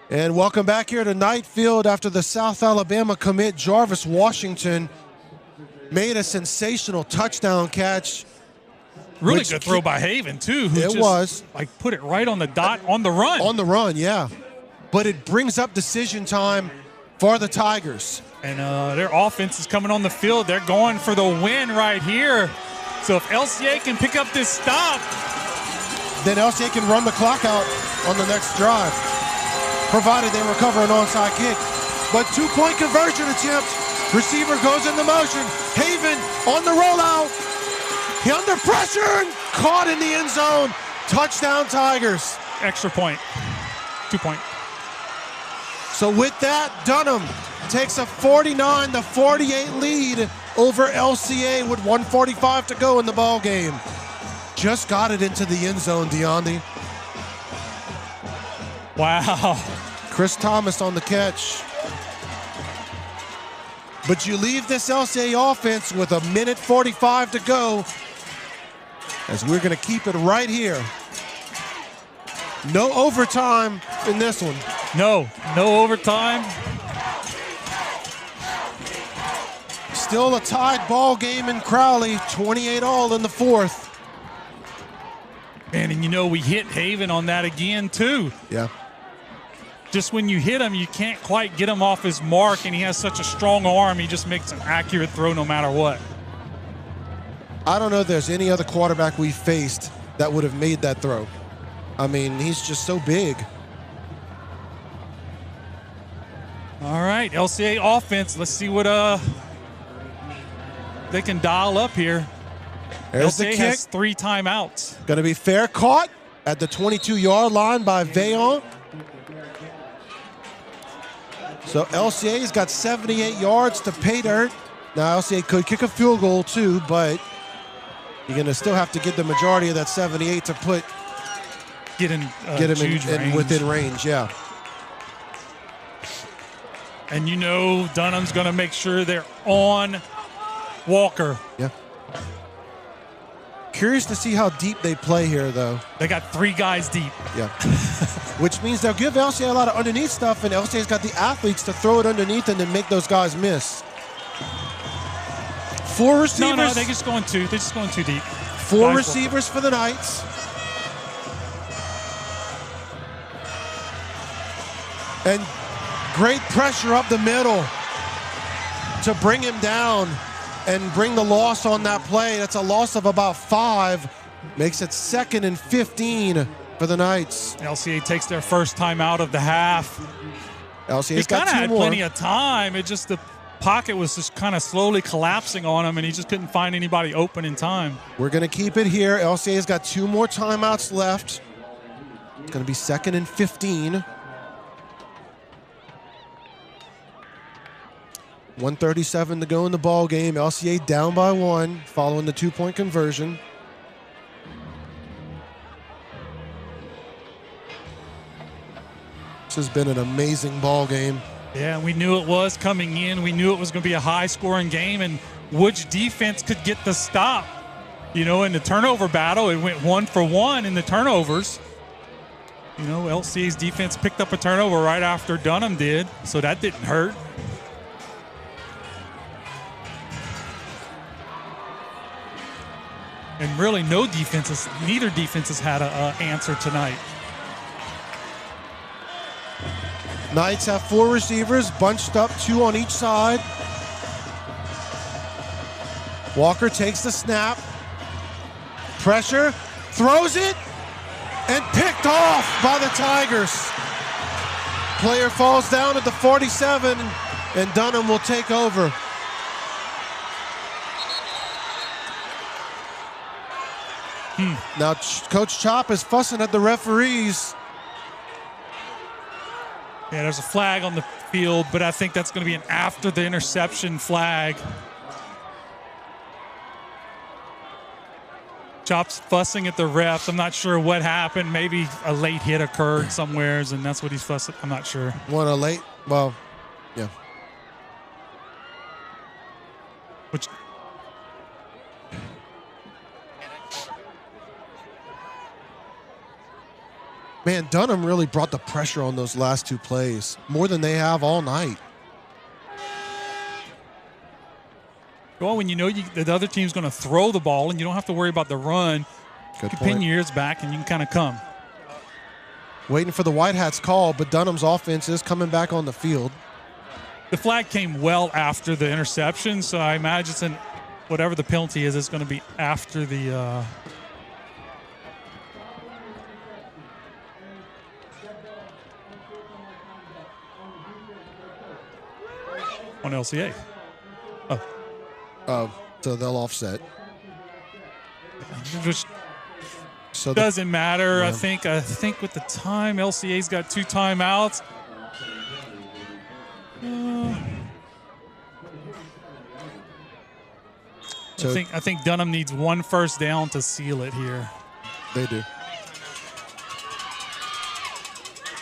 And welcome back here to Knight Field after the South Alabama commit Jarvis Washington made a sensational touchdown catch. Really good throw by Haven, too. It was. Like, put it right on the dot on the run. On the run, yeah. But it brings up decision time for the Tigers. And their offense is coming on the field. They're going for the win right here. So if LCA can pick up this stop, then LCA can run the clock out on the next drive, provided they recover an onside kick. But 2-point conversion attempt. Receiver goes into motion. Haven on the rollout. He under pressure and caught in the end zone. Touchdown, Tigers. Extra point. 2-point. So with that, Dunham takes a 49-48 lead over LCA with 1:45 to go in the ball game. Just got it into the end zone, Deondi. Wow. Chris Thomas on the catch. But you leave this LCA offense with 1:45 to go, as we're going to keep it right here. No overtime in this one. No overtime. Still a tied ball game in Crowley, 28-all in the 4th. Man, and you know, we hit Haven on that again, too. Yeah. Just when you hit him, you can't quite get him off his mark, and he has such a strong arm, he just makes an accurate throw no matter what. I don't know if there's any other quarterback we faced that would have made that throw. I mean, he's just so big. All right, LCA offense. Let's see what they can dial up here. There's the LCA kick. has 3 timeouts. Going to be fair caught at the 22-yard line by Vaillant. So LCA's got 78 yards to pay dirt. Now LCA could kick a field goal too, but you're going to still have to get the majority of that 78 to put get him within range, yeah. And you know Dunham's going to make sure they're on Walker. Yeah. Curious to see how deep they play here, though. They got 3 guys deep. Yeah. Which means they'll give LCA a lot of underneath stuff, and LCA's got the athletes to throw it underneath and then make those guys miss. 4 receivers. No, they're just going too. They're just going too deep. 4 receivers for the Knights. And great pressure up the middle to bring him down and bring the loss on that play. That's a loss of about 5. Makes it 2nd and 15 for the Knights. LCA takes their first time out of the half. LCA's got 2 more. He kind of had plenty of time. It just, the pocket was just kind of slowly collapsing on him, and he just couldn't find anybody open in time. We're going to keep it here. LCA's got 2 more timeouts left. It's going to be 2nd and 15. 1:37 to go in the ball game. LCA down by 1 following the 2-point conversion. This has been an amazing ball game. Yeah, we knew it was coming in. We knew it was going to be a high-scoring game, and which defense could get the stop? You know, in the turnover battle, it went 1 for 1 in the turnovers. You know, LCA's defense picked up a turnover right after Dunham did, so that didn't hurt. And really, neither defense has had an answer tonight. Knights have 4 receivers, bunched up, 2 on each side. Walker takes the snap. Pressure, throws it, and picked off by the Tigers. Player falls down at the 47, and Dunham will take over. Now, Coach Chop is fussing at the referees. Yeah, there's a flag on the field, but I think that's going to be an after the interception flag. Chop's fussing at the refs. I'm not sure what happened. Maybe a late hit occurred somewheres, and that's what he's fussing. I'm not sure. What a late, well, yeah. Which, man, Dunham really brought the pressure on those last 2 plays, more than they have all night. Well, when you know the other team's going to throw the ball and you don't have to worry about the run, you can pin your ears back and you can kind of come. Waiting for the White Hats call, but Dunham's offense is coming back on the field. The flag came well after the interception, so I imagine whatever the penalty is, it's going to be after the on LCA. So they'll offset. Which so doesn't matter. Yeah. I think with the time, LCA's got 2 timeouts. I think Dunham needs 1 first down to seal it here. They do.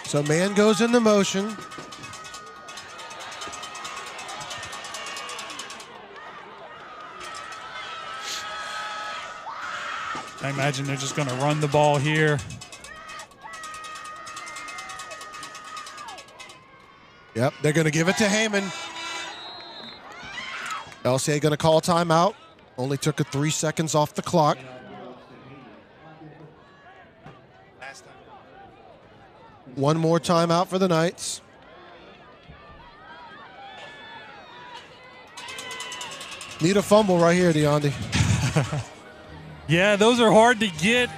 So man goes into motion. I imagine they're just going to run the ball here. Yep, they're going to give it to Heyman. LCA going to call timeout. Only took 3 seconds off the clock. One more timeout for the Knights. Need a fumble right here, Deondi. Yeah, those are hard to get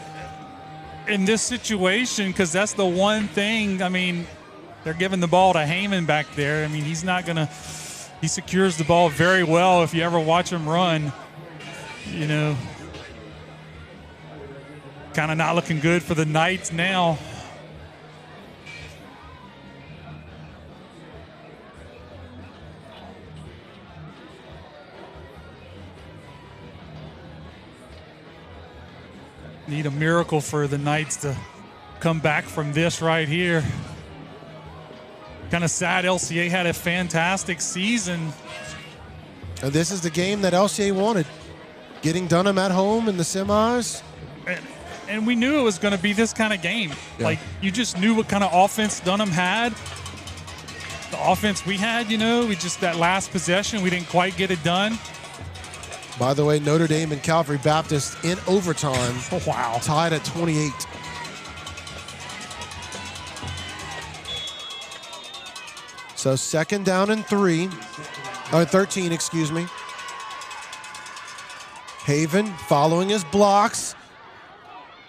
in this situation because that's the one thing. I mean, they're giving the ball to Heyman back there. I mean, he's not going to – he secures the ball very well if you ever watch him run. You know, kind of not looking good for the Knights now. Need a miracle for the Knights to come back from this right here. Kind of sad. LCA had a fantastic season. And this is the game that LCA wanted. getting Dunham at home in the semis. And we knew it was going to be this kind of game. Yeah. Like, you just knew what kind of offense Dunham had. The offense we had, we just, that last possession, we didn't quite get it done. By the way, Notre Dame and Calvary Baptist in overtime. Wow. Tied at 28. So 2nd down and 13, excuse me. Haven following his blocks.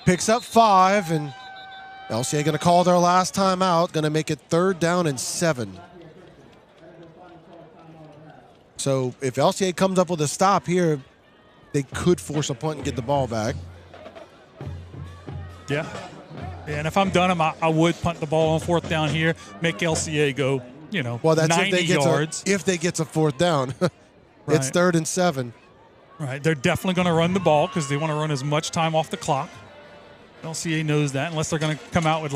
Picks up 5, and LCA going to call their last time out. Going to make it 3rd down and 7. So if LCA comes up with a stop here, they could force a punt and get the ball back. Yeah. And if I'm Dunham, I would punt the ball on 4th down here, make LCA go, well, that's 90 yards. If they get a 4th down. It's 3rd and 7. Right. They're definitely going to run the ball because they want to run as much time off the clock. LCA knows that, unless they're going to come out with,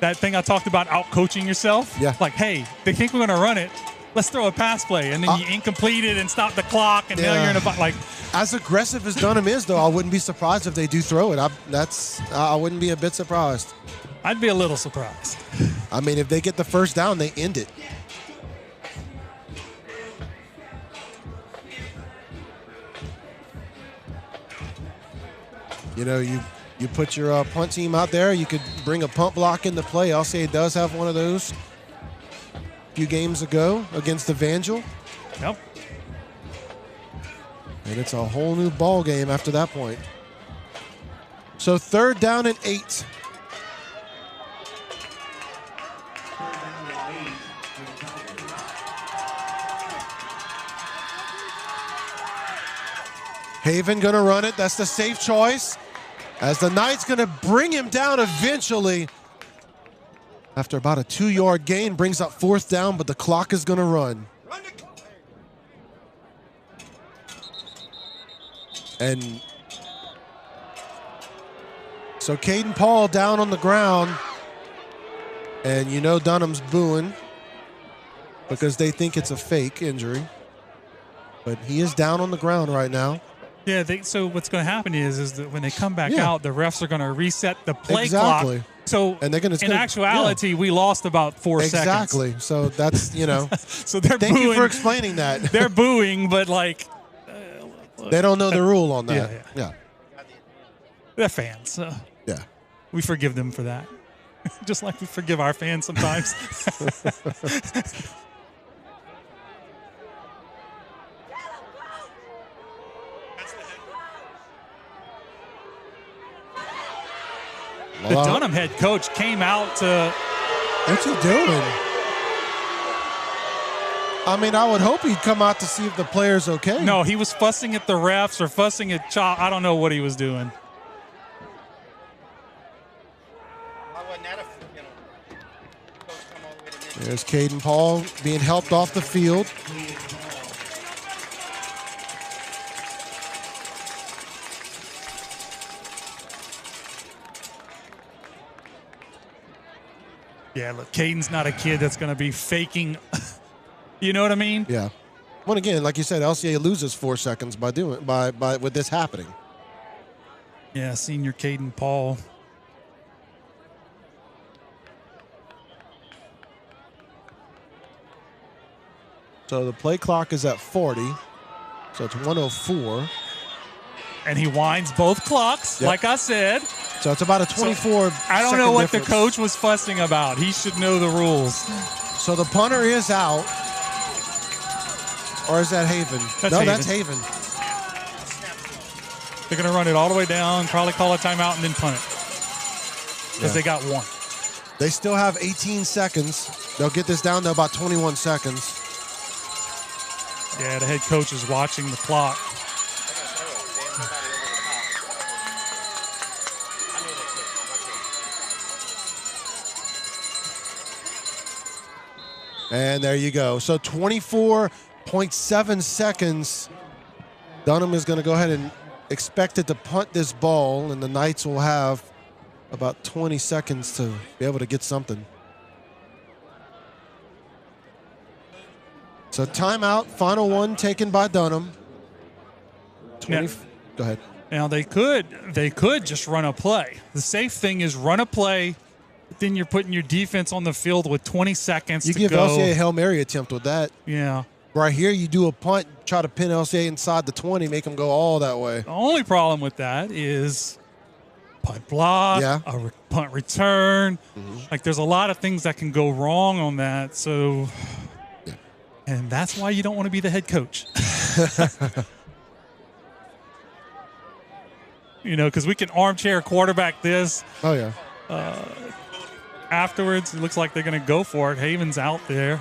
that thing I talked about, out-coaching yourself. Yeah. Like, hey, they think we're going to run it. Let's throw a pass play. And then you incomplete it and stop the clock, and now you're in a As aggressive as Dunham is, though, I wouldn't be surprised if they do throw it. I wouldn't be a bit surprised. I'd be a little surprised. I mean, if they get the 1st down, they end it. You put your punt team out there. You could bring a punt block into play. LCA does have one of those a few games ago against Evangel. Yep. And it's a whole new ball game after that point. So 3rd down and 8. Haven going to run it. That's the safe choice. As the Knights going to bring him down eventually. After about a 2-yard gain, brings up 4th down, but the clock is going to run. And so Caden Paul down on the ground. And Dunham's booing because they think it's a fake injury. But he is down on the ground right now. Yeah, so what's going to happen is that when they come back out, the refs are going to reset the play clock. So and they're gonna, in actuality, we lost about 4 seconds. Exactly. So that's, so they're thank booing. you for explaining that. They're booing, but they don't know the rule on that. Yeah. They're fans. So yeah. We forgive them for that. Just like we forgive our fans sometimes. The Dunham head coach came out to... What's he doing? I mean, I would hope he'd come out to see if the player's okay. No, he was fussing at the refs or fussing at Chop. I don't know what he was doing. There's Caden Paul being helped off the field. Yeah, look, Caden's not a kid that's going to be faking. You know what I mean? Yeah. Well, again, like you said, LCA loses 4 seconds by with this happening. Yeah, senior Caden Paul. So the play clock is at 40. So it's 104. And he winds both clocks, like I said. So it's about a 24 I don't know what difference. the coach was fussing about. He should know the rules. So the punter is out. Or is that Haven? That's Haven. They're going to run it all the way down, probably call a timeout, and then punt it. Because they got 1. They still have 18 seconds. They'll get this down to about 21 seconds. Yeah, the head coach is watching the clock. And there you go. So 24.7 seconds. Dunham is going to go ahead and expect it to punt this ball, and the Knights will have about 20 seconds to be able to get something. So timeout, final one taken by Dunham. 20. Go ahead. Now they could just run a play. The safe thing is run a play, but then you're putting your defense on the field with 20 seconds to go. You give LCA a Hail Mary attempt with that. Yeah. Right here, you do a punt, try to pin LCA inside the 20, make them go all that way. The only problem with that is punt block, a punt return. Like, there's a lot of things that can go wrong on that. So, and that's why you don't want to be the head coach. You know, because we can armchair quarterback this. Oh, yeah. Afterwards, it looks like they're going to go for it. Haven's out there.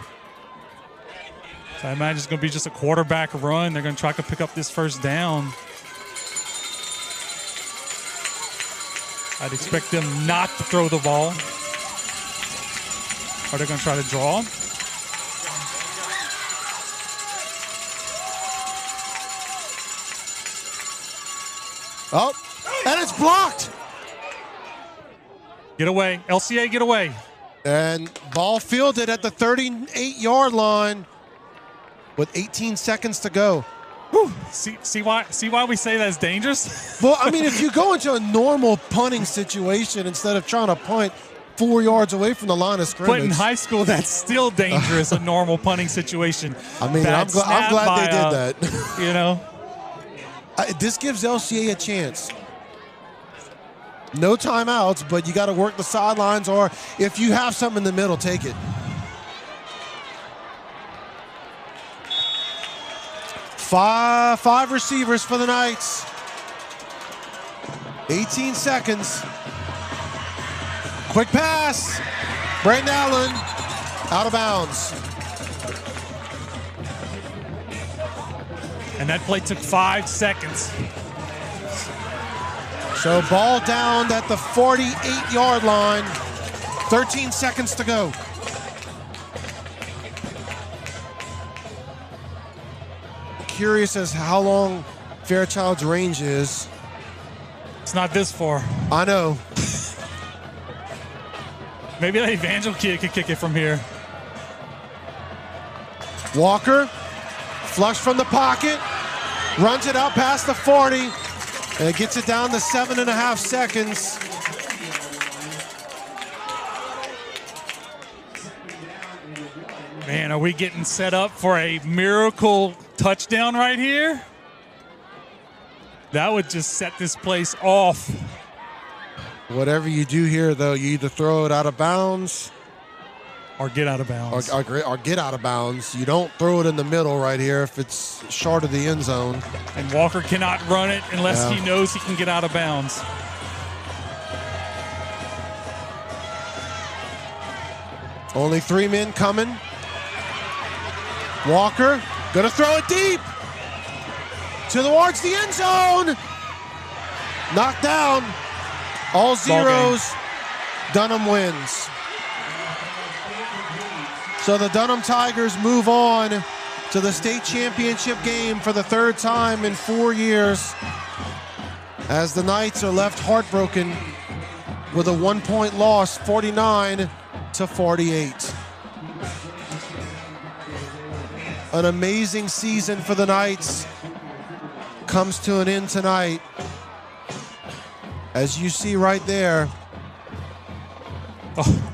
So I imagine it's going to be just a quarterback run. They're going to try to pick up this first down. I'd expect them not to throw the ball. Are they going to try to draw? Oh, and it's blocked. Get away. LCA, get away. And ball fielded at the 38-yard line with 18 seconds to go. Whew. See why we say that's dangerous? Well, I mean, if you go into a normal punting situation instead of trying to punt 4 yards away from the line of scrimmage. But in high school, that's still dangerous, a normal punting situation. I mean, I'm glad they did that. You know? This gives LCA a chance. No timeouts, but you got to work the sidelines, or if you have something in the middle, take it. Five receivers for the Knights. 18 seconds. Quick pass. Brandon Allen out of bounds. And that play took 5 seconds. So ball down at the 48-yard line. 13 seconds to go. Curious as how long Fairchild's range is. It's not this far. I know. Maybe that Evangel kid could kick it from here. Walker, flush from the pocket, runs it out past the 40, and gets it down to 7.5 seconds. Man, are we getting set up for a miracle touchdown right here? That would just set this place off. Whatever you do here, though, you either throw it out of bounds or get out of bounds. Or get out of bounds. You don't throw it in the middle right here if it's short of the end zone. And Walker cannot run it unless he knows he can get out of bounds. Only 3 men coming. Walker gonna throw it deep towards the end zone. Knocked down. All zeros. Dunham wins. So the Dunham Tigers move on to the state championship game for the 3rd time in 4 years, as the Knights are left heartbroken with a 1-point loss, 49-48. An amazing season for the Knights comes to an end tonight. As you see right there. Oh,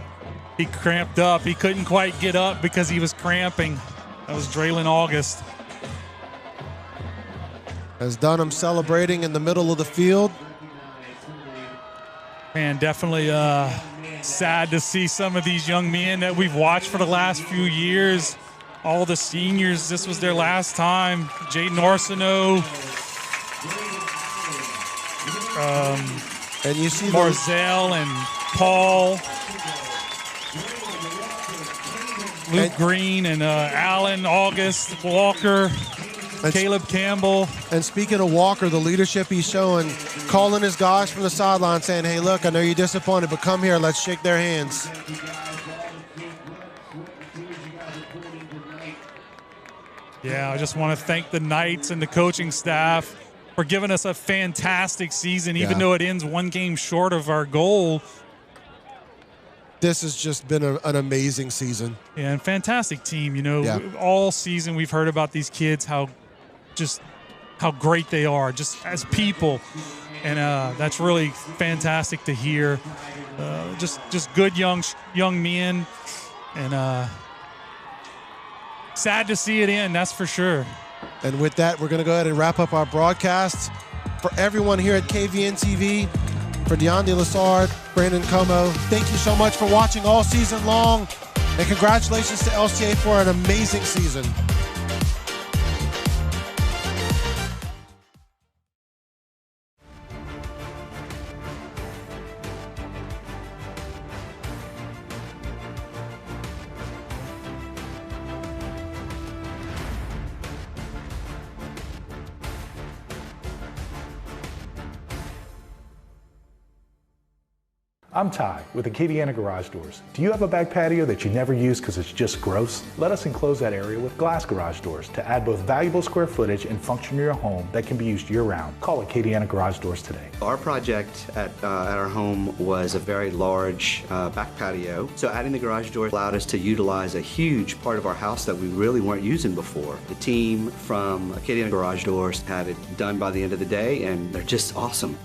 he cramped up. He couldn't quite get up because he was cramping. That was Braylon August. As Dunham celebrating in the middle of the field. Man, definitely sad to see some of these young men that we've watched for the last few years. All the seniors, this was their last time. Jaden Arsenault. And you see Marzell and Paul. Luke Green and Allen, August, Walker, Caleb Campbell. And speaking of Walker, the leadership he's showing, calling his guys from the sideline saying, hey, look, I know you're disappointed, but come here, let's shake their hands. Yeah, I just want to thank the Knights and the coaching staff for giving us a fantastic season, even though it ends 1 game short of our goal. This has just been an amazing season. Yeah, and fantastic team. You know, all season we've heard about these kids, how how great they are just as people. And that's really fantastic to hear. Just good young men, and sad to see it end, that's for sure. And with that, we're going to go ahead and wrap up our broadcast. For everyone here at KVN TV, for DeAndre Lassard, Brandon Como, thank you so much for watching all season long, and congratulations to LCA for an amazing season. I'm Ty with Acadiana Garage Doors. Do you have a back patio that you never use because it's just gross? Let us enclose that area with glass garage doors to add both valuable square footage and function in your home that can be used year-round. Call Acadiana Garage Doors today. Our project at our home was a very large back patio, so adding the garage door allowed us to utilize a huge part of our house that we really weren't using before. The team from Acadiana Garage Doors had it done by the end of the day, and they're just awesome.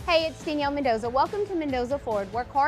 Hey, it's Danielle Mendoza. Welcome to Mendoza Ford, where cars